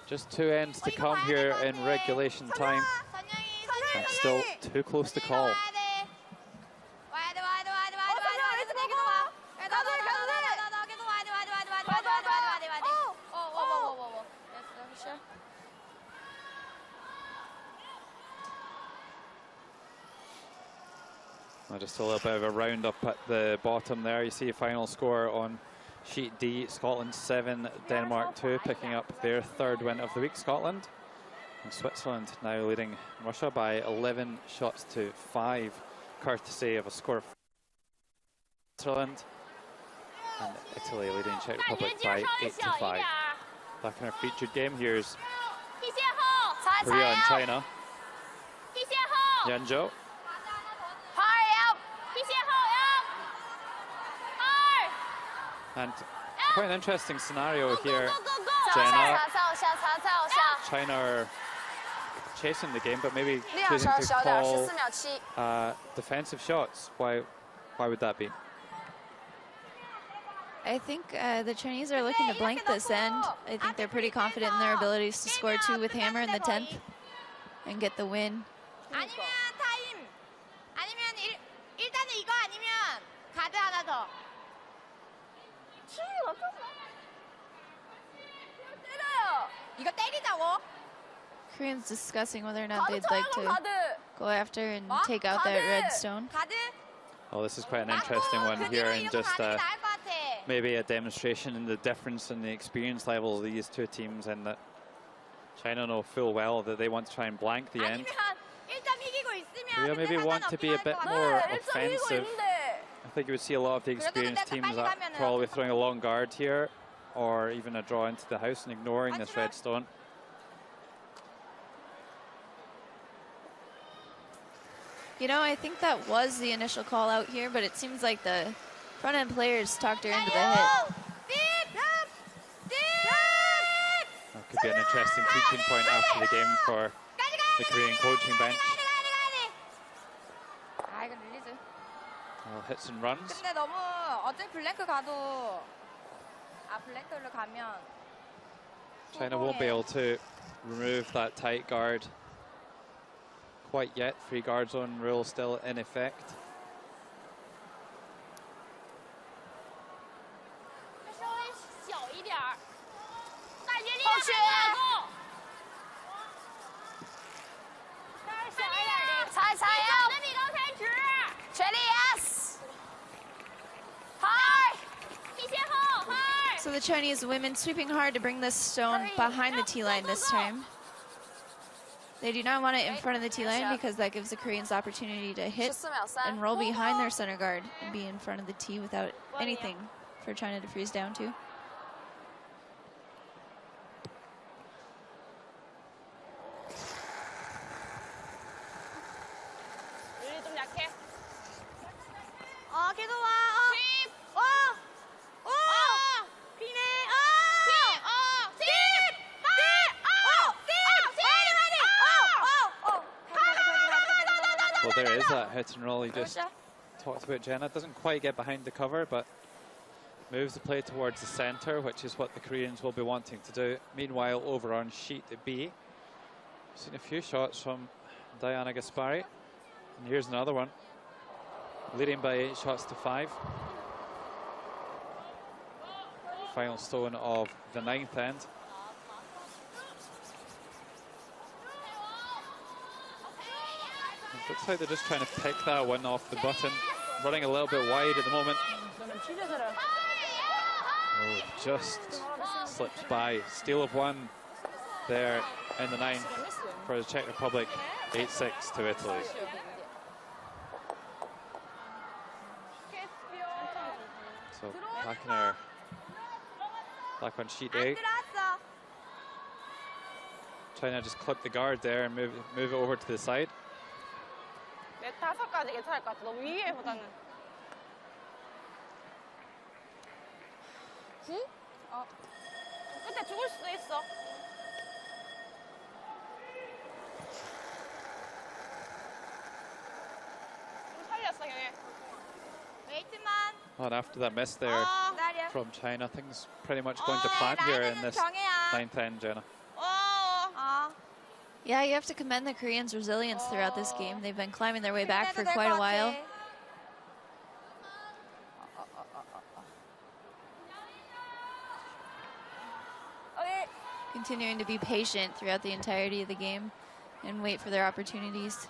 Just 2 ends to come here in regulation time. And still too close to call. Well, just a little bit of a roundup at the bottom there. You see a final score on sheet D. Scotland 7, Denmark 2, picking up their 3rd win of the week. Scotland and Switzerland now leading Russia by 11 shots to 5, courtesy of a score of Switzerland, and Italy leading Czech Republic by 8 to 5. That kind of featured game. Here's Korea and China. Yanzhou. And quite an interesting scenario here, Jenna. China are chasing the game, but maybe choosing to call defensive shots. Why would that be? I think the Chinese are looking to blank this end. I think they're pretty confident in their abilities to score 2 with hammer in the 10th and get the win. 아니면 타임. 아니면 일단은 이거 아니면 가드 하나 더. 이거 때리자고. Koreans discussing whether or not they'd like to go after and take out that red stone. Oh, this is quite an interesting one here, and just maybe a demonstration in the difference in the experience level of these two teams, and that China know full well that they want to try and blank the end. Korea maybe want to be a bit more offensive. I think you would see a lot of the experienced teams that probably throwing a long guard here, or even a draw into the house and ignoring this red stone. You know, I think that was the initial call out here, but it seems like the front end players talked her into the hit. That could be an interesting teaching point after the game for the Korean coaching bench. Well, hits and runs. 근데 너무 어차피 블랭크 가도 블랭크로 가면 China won't be able to remove that tight guard quite yet. 3 guard zone rule still in effect. So the Chinese women sweeping hard to bring this stone behind the tee line this time. They do not want it in front of the tee line because that gives the Koreans the opportunity to hit and roll behind their center guard and be in front of the tee without anything for China to freeze down to. 계속 와. Well, there is that hit and roll you just talked about, Jenna. Doesn't quite get behind the cover, but moves the play towards the center, which is what the Koreans will be wanting to do. Meanwhile, over on sheet B, seen a few shots from Diana Gaspari, and here's another one, leading by 8 shots to 5. Final stone of the 9th end. It looks like they're just trying to pick that one off the button. Running a little bit wide at the moment. Oh, just slips by. Steal of 1 there in the 9th for the Czech Republic. 8-6 to Italy. So back on sheet 8. China just clip the guard there and move it over to the side. 5까지 괜찮을 것 같아. 너무 위에보다는. 9? 끝에 죽을 수도 있어. 좀 살렸어, 경혜. 웨이트만. Well, and after that miss there from China, things pretty much going to plan here in this 9th end, Jenna. Yeah, you have to commend the Koreans' resilience throughout this game. They've been climbing their way back for quite a while. Continuing to be patient throughout the entirety of the game and wait for their opportunities.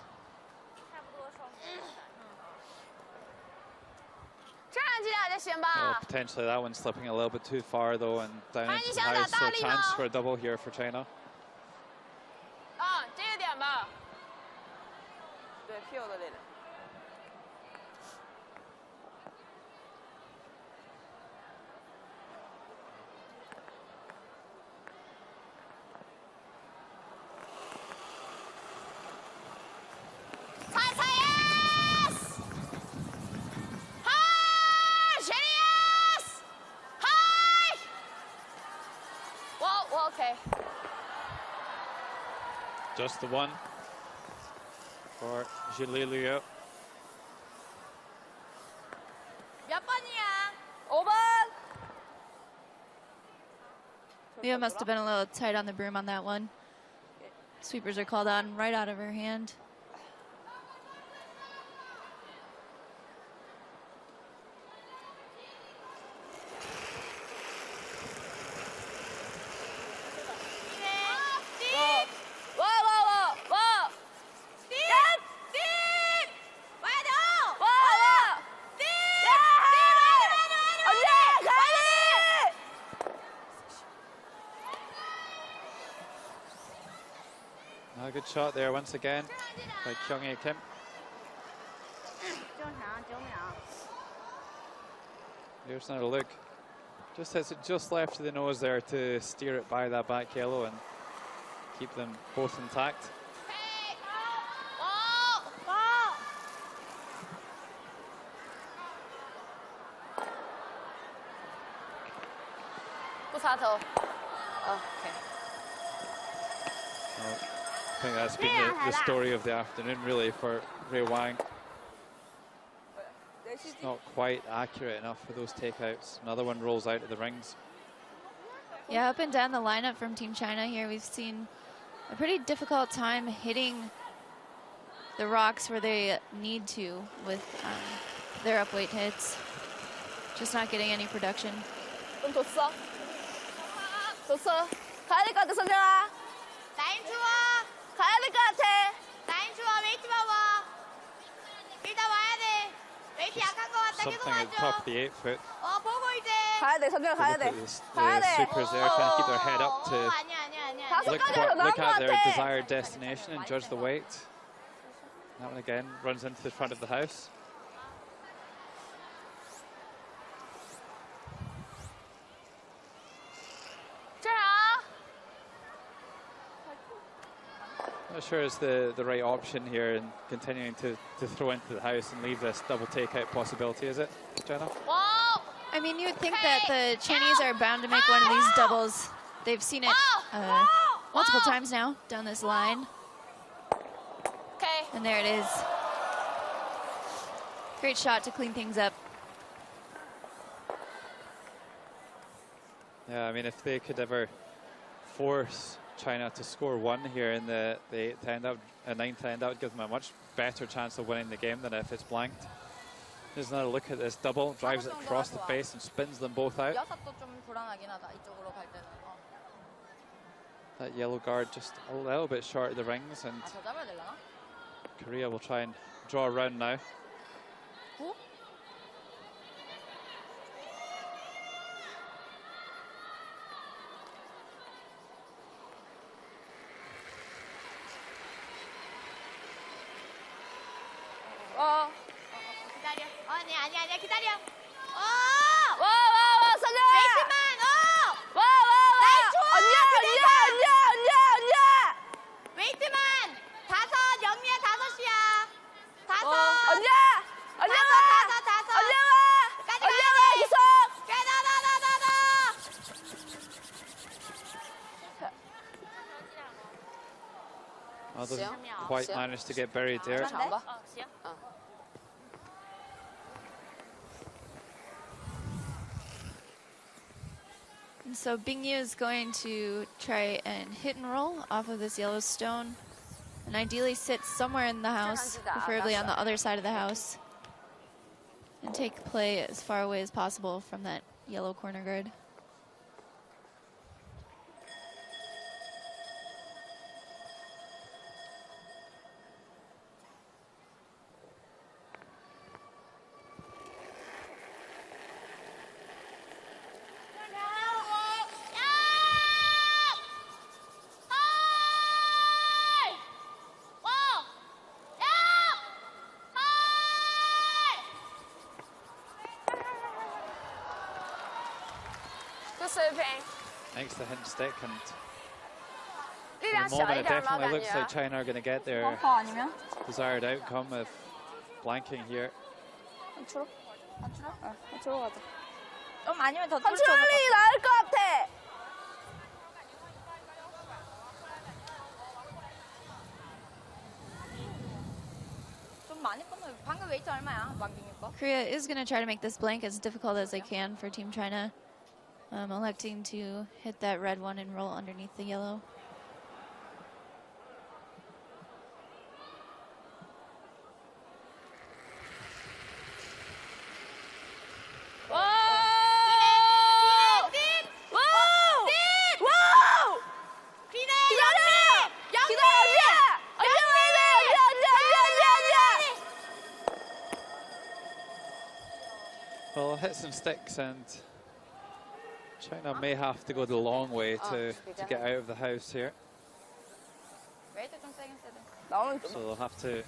Well, potentially that one's slipping a little bit too far though, and down into the house, so chance for a double here for China. 这个点吧。对 ，Q 的这个。Just the one for Zhililiu. 몇 번이야? 5번. Leo must have been a little tight on the broom on that one. Sweepers are called on right out of her hand. A good shot there once again by Kyung-Hee Kim. Here's another look. Just hits it just left to the nose there to steer it by that back yellow and keep them both intact. I think that's been the story of the afternoon, really, for Ray Wang. It's not quite accurate enough for those takeouts. Another one rolls out of the rings. Yeah, up and down the lineup from Team China here, we've seen a pretty difficult time hitting the rocks where they need to with their upweight hits. Just not getting any production. 좀 줬어? 줬어? 가야 될 것 같아, 선정아. 라인 주워. 가야 될 것 같아. 라인 주워. 웨이트 봐봐. 일단 와야 돼. 웨이트 약한 것 같다. 계속 Something at the top 와줘. of the 8-foot. 보고 이제. 가야 돼, 선정아 가야 Look 돼. at 가야 the 돼. supers there, trying to keep their head up to 아니야. 다섯 look 가지가 더 나은 것 at their 같아. desired destination and judge the weight. That one again runs into the front of the house. Not sure it's the right option here and continuing to throw into the house and leave this double takeout possibility, is it, Jenna? I mean, you would think that the Chinese are bound to make one of these doubles. They've seen it multiple times now down this line. And there it is. Great shot to clean things up. Yeah, I mean, if they could ever force China to score one here in the 8th end, ninth end, that would give them a much better chance of winning the game than if it's blanked. Here's another look at this double, drives it across the face and spins them both out. That yellow guard just a little bit short of the rings, and Korea will try and draw a round now. 기다려. 아니야. 기다려. 와, 선정아. 웨이트만. 와. 언니야. 웨이트만. 5. 영미야 5이야. 5. 언니야. 다섯. 언니야 계속. Well, doesn't quite manage to get buried there. And so Bingyu is going to try and hit and roll off of this yellow stone, and ideally sit somewhere in the house, preferably on the other side of the house, and take play as far away as possible from that yellow corner guard. Makes the hint stick, and for the moment it definitely looks like China are going to get their desired outcome of blanking here. 좀 아니면 더 컨트롤이 나을 것 같아. 좀 많이 끊어. 방금 웨이트 얼마야? 왕빙이 거? Korea is going to try to make this blank as difficult as they can for Team China, electing to hit that red one and roll underneath the yellow. Well, hit some sticks, and China may have to go the long way to get out of the house here. So they'll have to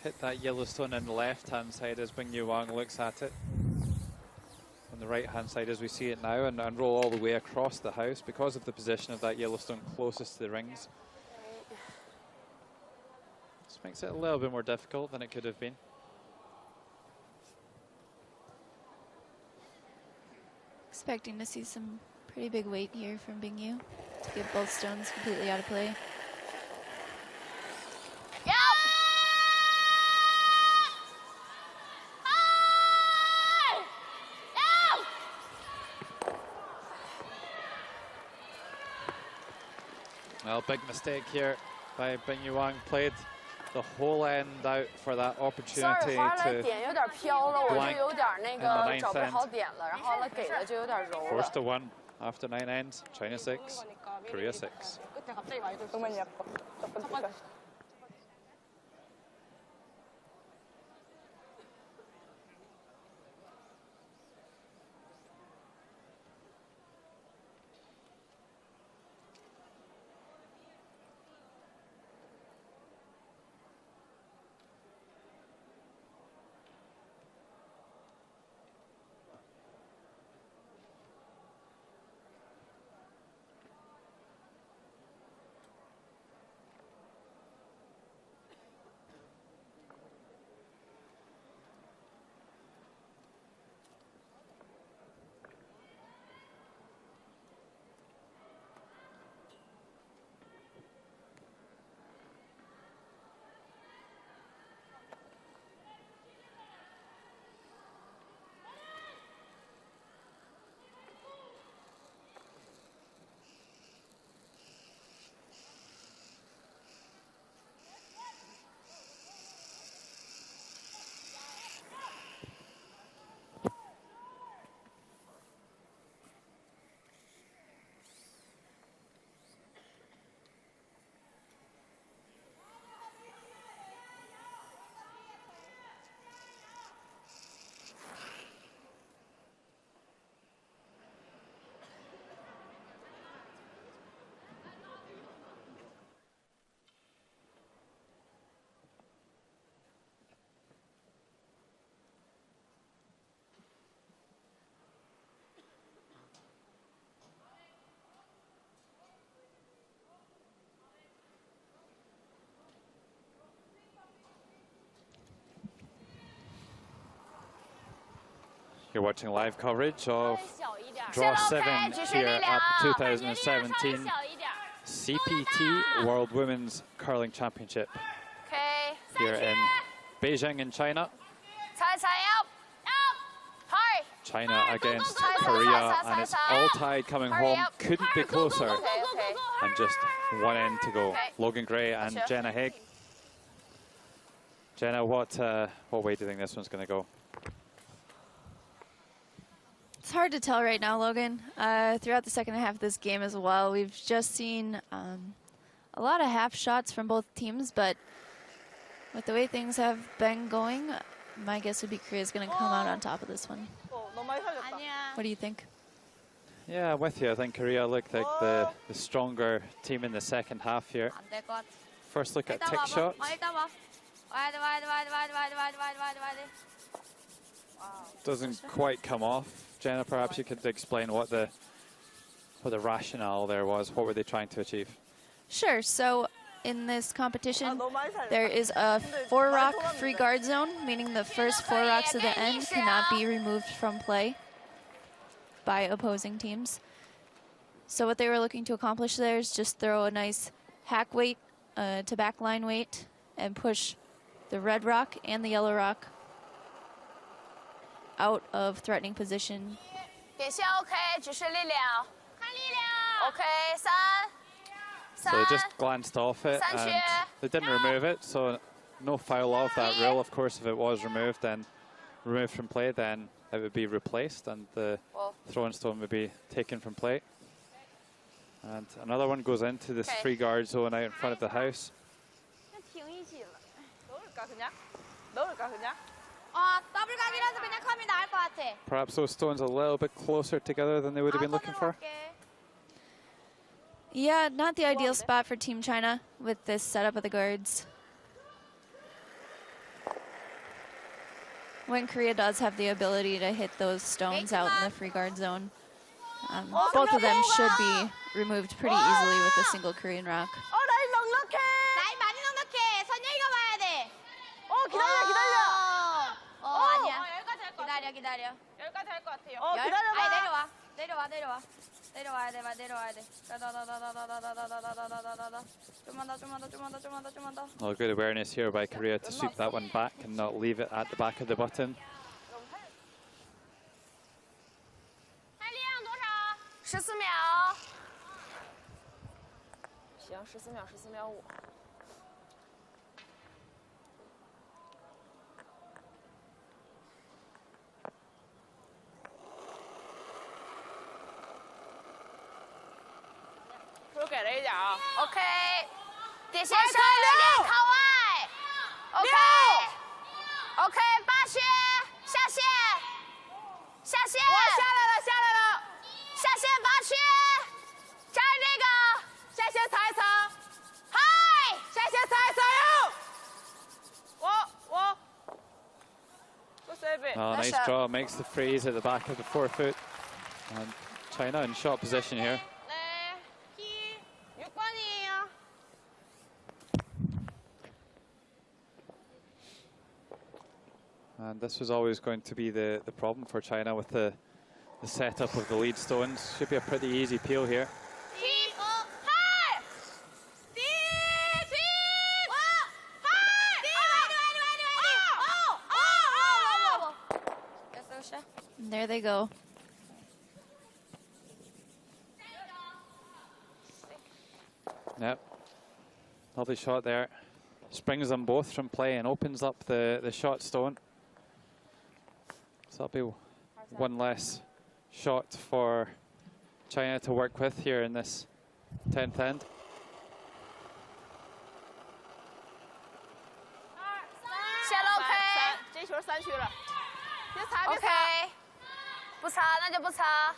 hit that yellow stone on the left-hand side as Bingyu Wang looks at it. On the right-hand side as we see it now, and roll all the way across the house because of the position of that yellow stone closest to the rings. This makes it a little bit more difficult than it could have been. Expecting to see some pretty big weight here from Bingyu to get both stones completely out of play. Well, big mistake here by Bingyu Wang. Played the whole end out for that opportunity to blank in the ninth end. 4-1 after 9 ends. China 6, Korea 6. You're watching live coverage of Draw 7 here at the 2017 CPT World Women's Curling Championship here in Beijing in China. China against Korea, and it's all tied coming home. Couldn't be closer. And just one end to go. Logan Gray and Jenna Haig. Jenna, what way do you think this one's going to go? It's hard to tell right now, Logan. Throughout the second half of this game as well, we've just seen a lot of half shots from both teams, but with the way things have been going, my guess would be Korea's going to come out on top of this one. What do you think? Yeah, I'm with you. I think Korea looked like the stronger team in the second half here. First look at tick shots. Doesn't quite come off. Jenna, perhaps you could explain what the rationale there was. What were they trying to achieve? Sure. So in this competition, there is a 4-rock free guard zone, meaning the first 4 rocks at the end cannot be removed from play by opposing teams. So what they were looking to accomplish there is just throw a nice hack weight to backline weight and push the red rock and the yellow rock out of threatening position. So they just glanced off it and they didn't remove it, so no foul of that rule. Of course, if it was removed from play, then it would be replaced and the throwing stone would be taken from play. And another one goes into this free guard zone out in front of the house. Perhaps those stones a little bit closer together than they would have been looking for. Yeah, not the ideal spot for Team China with this setup of the guards. When Korea does have the ability to hit those stones out in the free guard zone, both of them should be removed pretty easily with a single Korean rock. Well, good awareness here by Korea to sweep that one back and not leave it at the back of the button. 14秒。行，14秒，14秒5。是不是给了一点啊 ？OK， 底线上2靠外。OK， 8圈下线，下线。我下来了，下来了。 下线8圈，加这个，下线踩一踩，嗨，下线踩一踩哟。Oh, nice draw, makes the freeze at the back of the 4-foot. And China in shot position here. And this was always going to be the problem for China with the setup of the lead stones. Should be a pretty easy peel here. And there they go. Yep. Lovely shot there. Springs them both from play and opens up the shot stone. So that'll be one less shot for China to work with here in this 10th end. OK， 不擦那就不擦。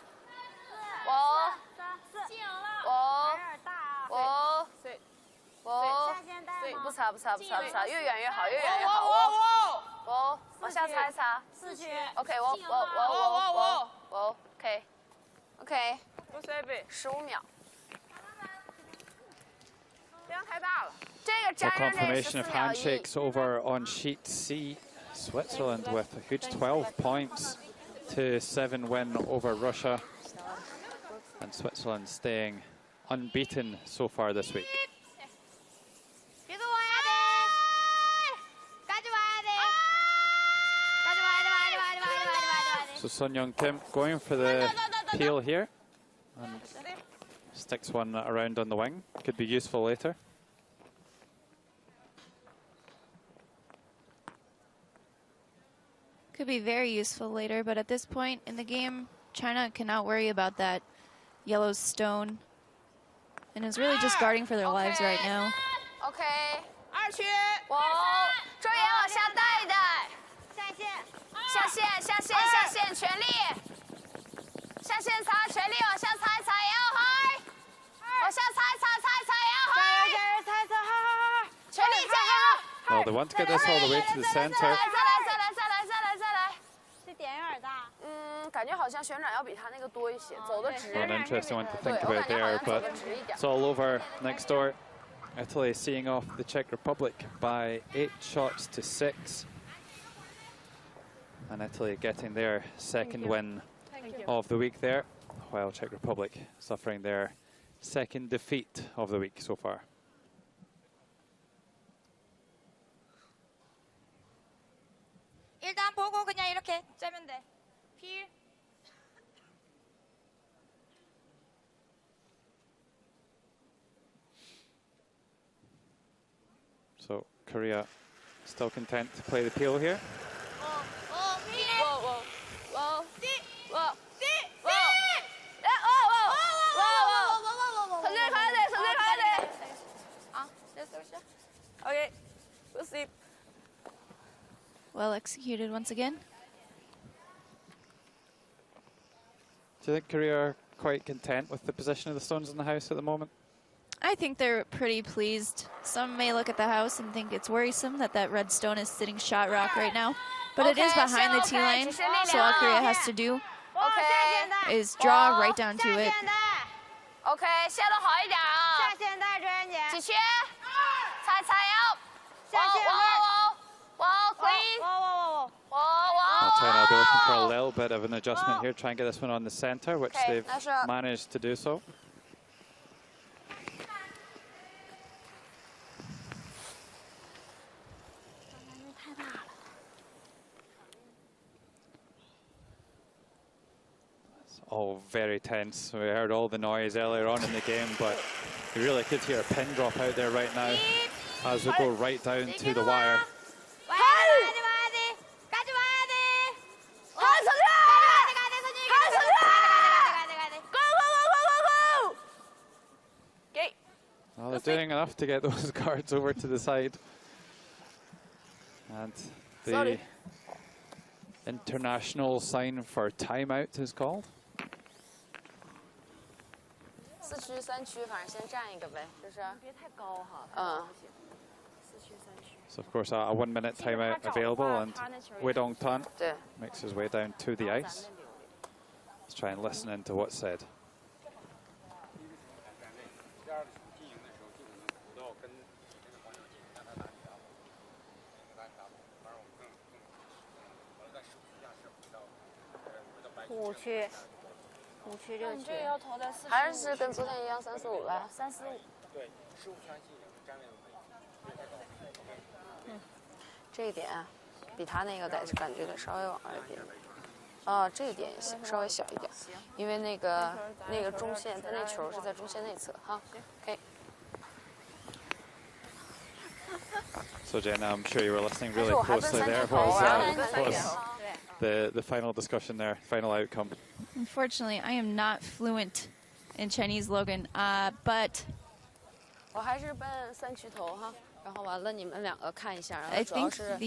不擦，越远越好，越远越好。往下擦一擦。4圈。OK， OK。15秒。量太大了。这个The confirmation of handshakes over on sheet C. Switzerland with a huge 12 points to 7 win over Russia. And Switzerland staying unbeaten so far this week. So Sun Young Kim going for the peel here and sticks one around on the wing. Could be useful later. Could be very useful later, but at this point in the game, China cannot worry about that yellow stone and is really just guarding for their lives right now. OK， 2区，我周岩往下带一带，下线，下线，下线，全力，下线擦，全力往下擦一擦，也要嗨，往下擦一擦，擦一擦，也要嗨，加油，擦一擦，好，全力加油。Well, they want to get this all the way to the center. 再来，这点有点大。感觉好像旋转要比他那个多一些，走的直。 An interesting one to think about there, but it's all over next door. Italy seeing off the Czech Republic by 8 shots to 6. And Italy getting their second win of the week there, while Czech Republic suffering their second defeat of the week so far. 일단 보고 그냥 이렇게 째면 돼. 필. So Korea still content to play the peel here. Okay, we'll see. Well executed once again. Do you think Korea are quite content with the position of the stones in the house at the moment? I think they're pretty pleased. Some may look at the house and think it's worrisome that that red stone is sitting shot rock right now, but it is behind the T-line, so all Korea has to do is draw right down to it. OK， 下得好一点啊！下线带专业。几圈？踩腰。Wall, clean. Wall. China will be looking for a little bit of an adjustment here, try and get this one on the center, which they've managed to do so. It's all very tense. We heard all the noise earlier on in the game, but you really could hear a pin drop out there right now as we go right down to the wire. Well, they're doing enough to get those guards over to the side. And the international sign for timeout is called. 4区、3区，反正先站一个呗，就是。别太高哈。4区、3区。So of course a 1-minute timeout available, and Wei Dong-tan makes his way down to the ice. Let's try and listen into what's said. Five区、6区。还是跟昨天一样3-4-5呗。3-4-5。对，15圈进行站位的位置。这一点比他那个得感觉得稍微往外一点。啊，这个点也行，稍微小一点，因为那个中线，他那球是在中线内侧哈。OK。 So Jenna, I'm sure you were listening really closely there. What was the final discussion there, final outcome? Unfortunately, I am not fluent in Chinese, Logan, but 我还是奔3区投哈，然后完了你们2个看一下，然 I 后主要 think 是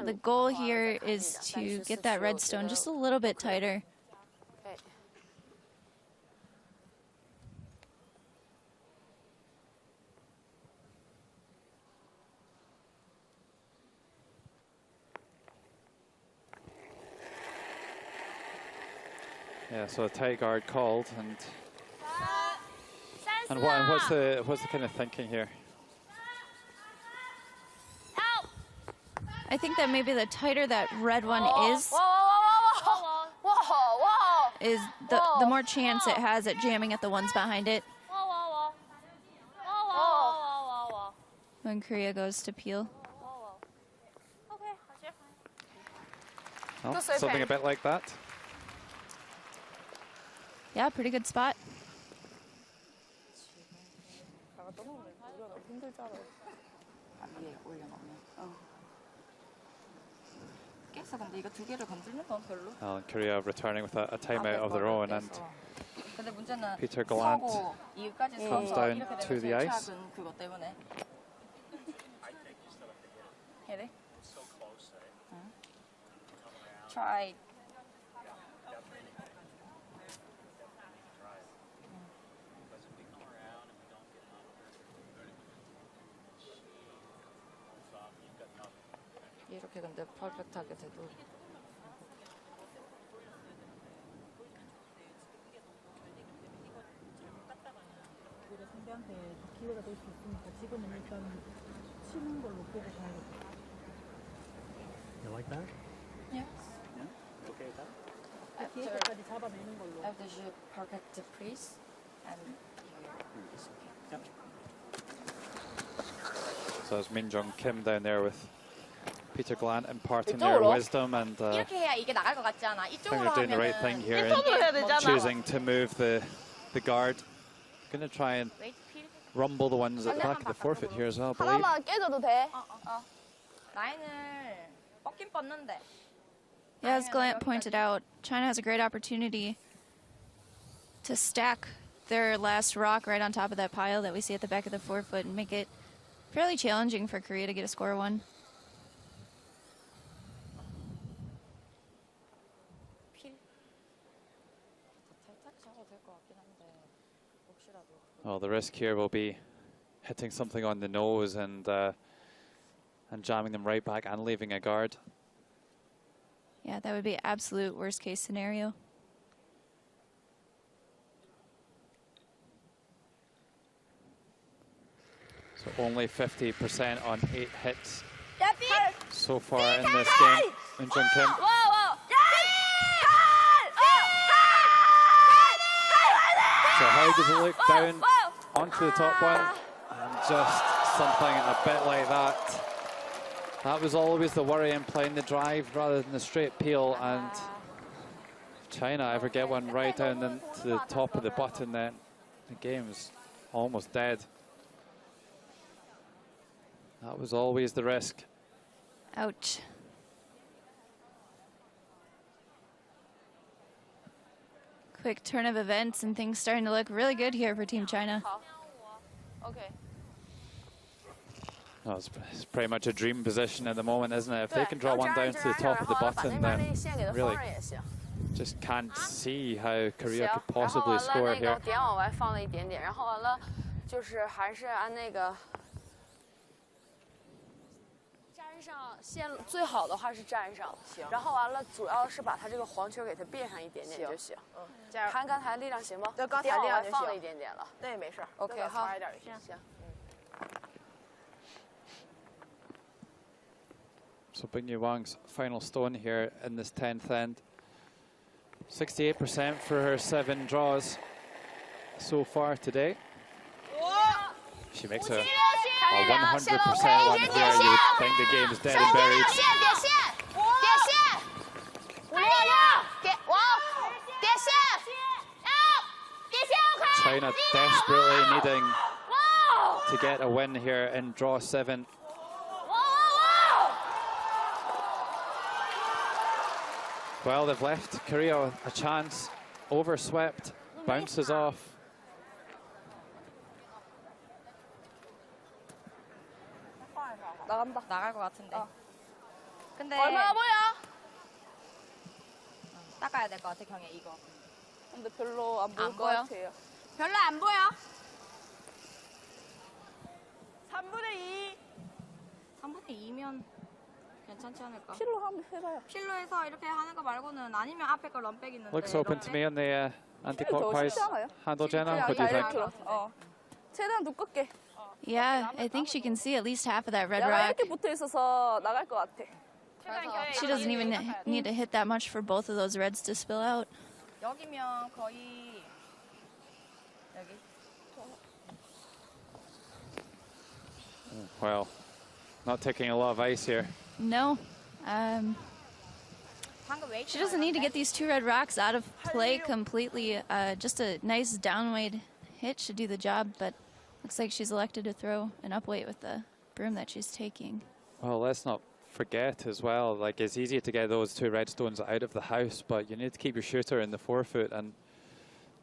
the goal here is to get that red stone just a little bit tighter. Yeah, so a tight guard called, and what's the kind of thinking here? I think that maybe the tighter that red one is the more chance it has at jamming at the ones behind it. When Korea goes to peel. Well, something a bit like that. Yeah, pretty good spot. Korea returning with a timeout of their own, and Peter Gallant comes down to the ice. Try. 이렇게 근데 퍼펙트하게 돼도 오히려 상대한테 기회가 될 수 있으니까 지금은 일단 치는 걸로 보고 가야겠다. You like that? Yes. Yeah. Okay with that? 기회까지 잡아내는 걸로. After you perfect the freeze and here is okay. Yep. So there's Min Jung Kim down there with Peter Gallant imparting their wisdom, and I 이렇게 해야 이게 나갈 것 같지 않아? think 이쪽으로 they're doing the right thing here in choosing to move the guard. Going to try and rumble the ones at the back of the forfeit here as well, I believe. 하나만 깨져도 돼. 라인을 뻗긴 뻗는데. Yeah, as Gallant pointed out, China has a great opportunity to stack their last rock right on top of that pile that we see at the back of the forefoot and make it fairly challenging for Korea to get a score one. Well, the risk here will be hitting something on the nose and jamming them right back and leaving a guard. Yeah, that would be absolute worst case scenario. So only 50% on 8 hits so far in this game. Min Jung Kim. So how does it look down onto the top one? And just something a bit like that. That was always the worry in playing the drive rather than the straight peel. And if China ever get one right down to the top of the button, then the game's almost dead. That was always the risk. Ouch. Quick turn of events and things starting to look really good here for Team China. Okay. Well, it's pretty much a dream position at the moment, isn't it? If they can draw one down to the top of the button, then really just can't see how Korea could possibly score here. 点往外放了一点点，然后完了就是还是按那个粘上线路，最好的话是粘上，然后完了主要是把它这个黄球给它别上一点点就行。加油！看刚才力量行吗？对，刚才力量放了一点点了。对，没事。OK， 好。行。 So Bing Wang's final stone here in this 10th end. 68% for her 7 draws so far today. She makes a 100% one here. You would think the game is dead and buried. China desperately needing to get a win here in draw 7. Well, they've left Korea a chance. Overswept, bounces off. 나간다. 나갈 것 같은데. 근데 얼마나 보여? 닦아야 될 것 같아, 경혜 이거. 근데 별로 안 보일 안 것 보여? 같아요. 별로 안 보여. 3분의 2. 3분의 2면 괜찮지 않을까? 필로 한번 해봐요. 필로 해서 이렇게 하는 거 말고는 아니면 앞에 거 럼백 있는데. Looks open to me on the anti-clockwise handle, Jenna. What do you think? 최대한 두껍게. Yeah, I think she can see at least half of that red 내가 rock. 이렇게 붙어 있어서 나갈 것 같아. She doesn't even need to hit that much for both of those reds to spill out. 여기면 거의 여기. Well, not taking a lot of ice here. No. She doesn't need to get these two red rocks out of play completely. Just a nice downweight hit should do the job, but looks like she's elected to throw an upweight with the broom that she's taking. Well, let's not forget as well, like it's easy to get those two red stones out of the house, but you need to keep your shooter in the forefoot, and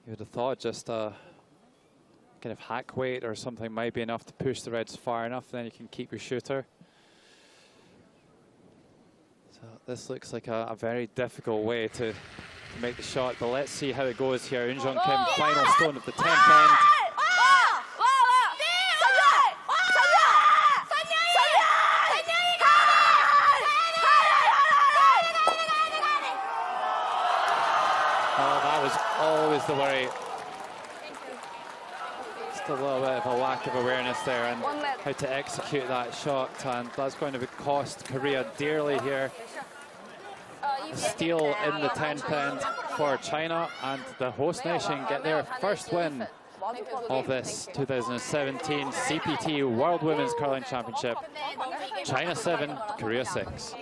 you would have thought just a kind of hack weight or something might be enough to push the reds far enough, then you can keep your shooter. So this looks like a very difficult way to make the shot, but let's see how it goes here. Eunjung Kim, final stone of the 10th end. Always the worry. Just a little bit of a lack of awareness there and how to execute that shot, and that's going to cost Korea dearly here. A steal in the 10th end for China, and the host nation get their first win of this 2017 CPT World Women's Curling Championship. China 7, Korea 6.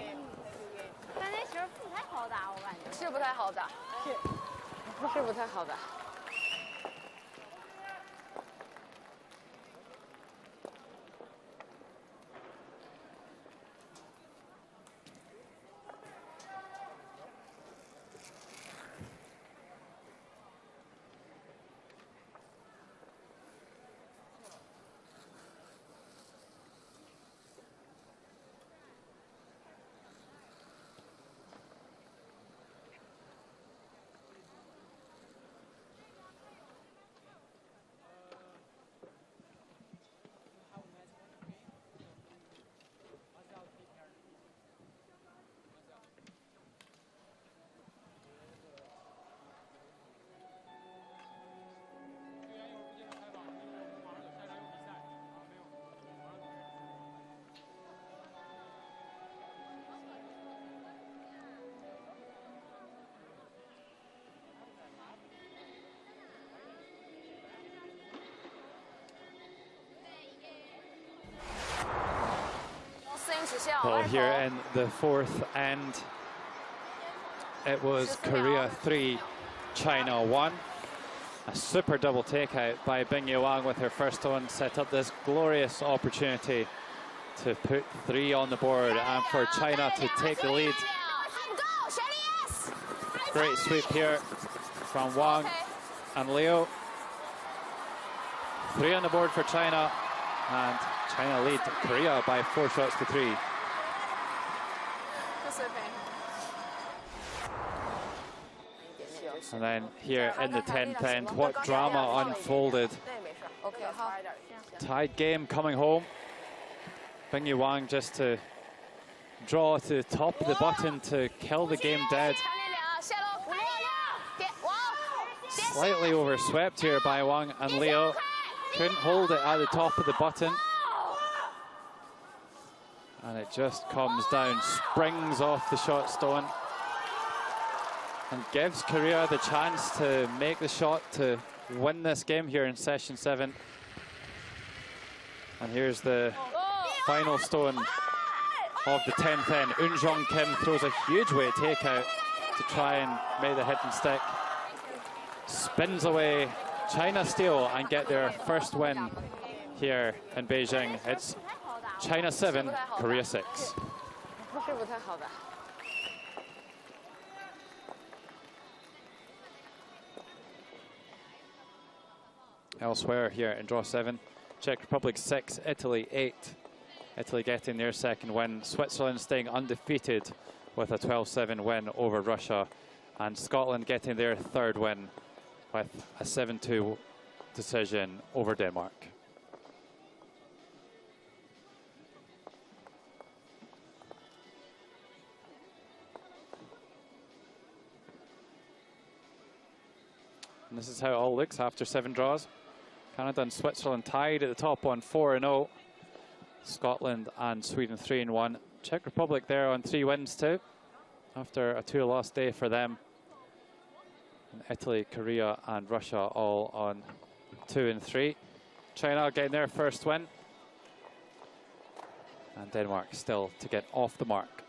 Well, here in the 4th end, it was Korea 3, China 1. A super double takeout by Bingyi Wang with her first one, set up this glorious opportunity to put 3 on the board and for China to take the lead. Great sweep here from Wang and Liu. 3 on the board for China, and China lead Korea by 4 shots to 3. And then here in the 10th end, what drama unfolded. Tied game coming home. Bingyi Wang just to draw to the top of the button to kill the game dead. Slightly overswept here by Wang and Leo. Couldn't hold it at the top of the button. And it just comes down, springs off the shot stone, and gives Korea the chance to make the shot to win this game here in session 7. And here's the final stone of the 10th end. Eunjung Kim throws a huge weight takeout to try and make the hit and stick. Spins away, China steal and get their first win here in Beijing. It's China 7, Korea 6. Elsewhere here in draw 7, Czech Republic 6, Italy 8. Italy getting their second win. Switzerland staying undefeated with a 12-7 win over Russia. And Scotland getting their third win with a 7-2 decision over Denmark. And this is how it all looks after 7 draws. Canada and Switzerland tied at the top on 4-0. Scotland and Sweden 3-1. Czech Republic there on 3 wins too, after a 2-loss day for them. And Italy, Korea and Russia all on 2 and 3. China getting their first win. And Denmark still to get off the mark.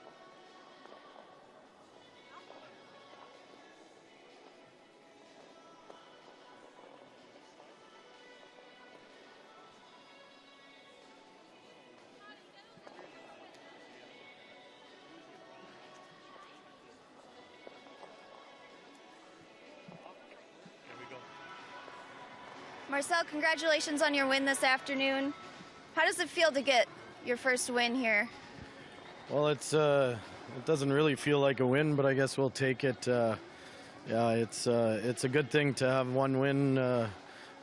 Marcel, congratulations on your win this afternoon. How does it feel to get your first win here? Well, it doesn't really feel like a win, but I guess we'll take it. Yeah, it's a good thing to have one win.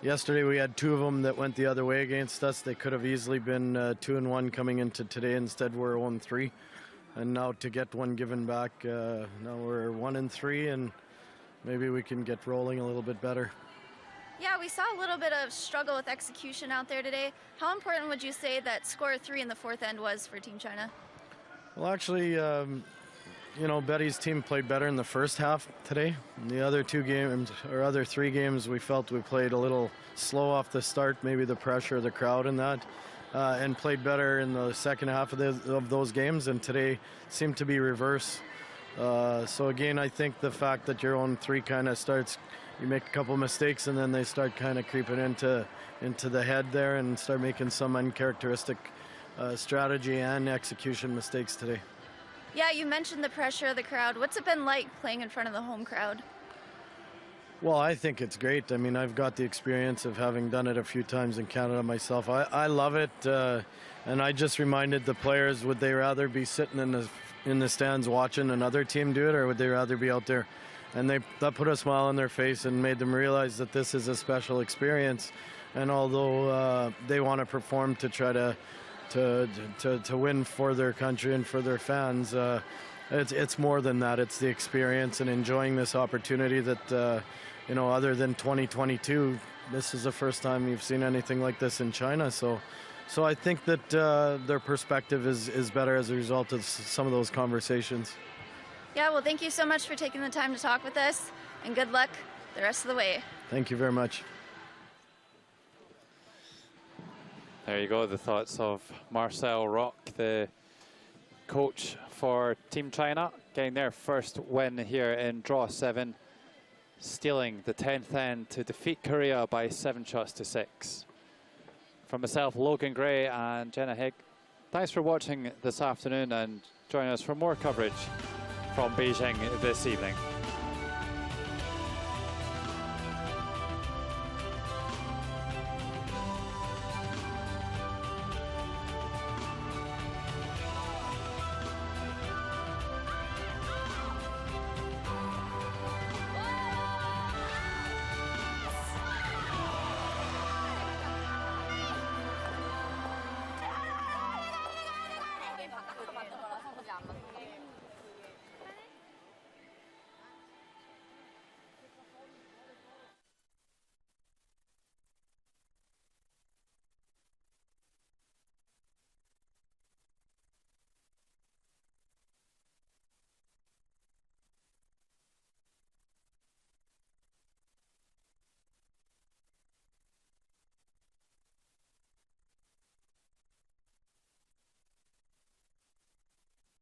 Yesterday we had two of them that went the other way against us. They could have easily been 2-1 coming into today. Instead, we're 0-3, and now to get one given back, now we're 1-3, and maybe we can get rolling a little bit better. Yeah, we saw a little bit of struggle with execution out there today. How important would you say that score 3 in the fourth end was for Team China? Well, actually, you know, Betty's team played better in the first half today. In the other two games, or other three games, we felt we played a little slow off the start, maybe the pressure of the crowd and that, and played better in the second half of those games, and today seemed to be reverse. So again, I think the fact that you're 0-3 kind of starts, you make a couple mistakes and then they start kind of creeping into the head there and start making some uncharacteristic strategy and execution mistakes today. Yeah, you mentioned the pressure of the crowd. What's it been like playing in front of the home crowd? Well, I think it's great. I mean, I've got the experience of having done it a few times in Canada myself. I love it, and I just reminded the players, would they rather be sitting in the stands watching another team do it, or would they rather be out there? And that put a smile on their face and made them realize that this is a special experience. And although they want to perform to try to win for their country and for their fans, it's more than that. It's the experience and enjoying this opportunity that, you know, other than 2022, this is the first time you've seen anything like this in China. So I think that their perspective is better as a result of some of those conversations. Yeah, well, thank you so much for taking the time to talk with us, and good luck the rest of the way. Thank you very much. There you go, the thoughts of Marcel Rock, the coach for Team China, getting their first win here in draw 7, stealing the 10th end to defeat Korea by 7-6. From myself, Logan Gray, and Jenna Higg, thanks for watching this afternoon and join us for more coverage from Beijing this evening.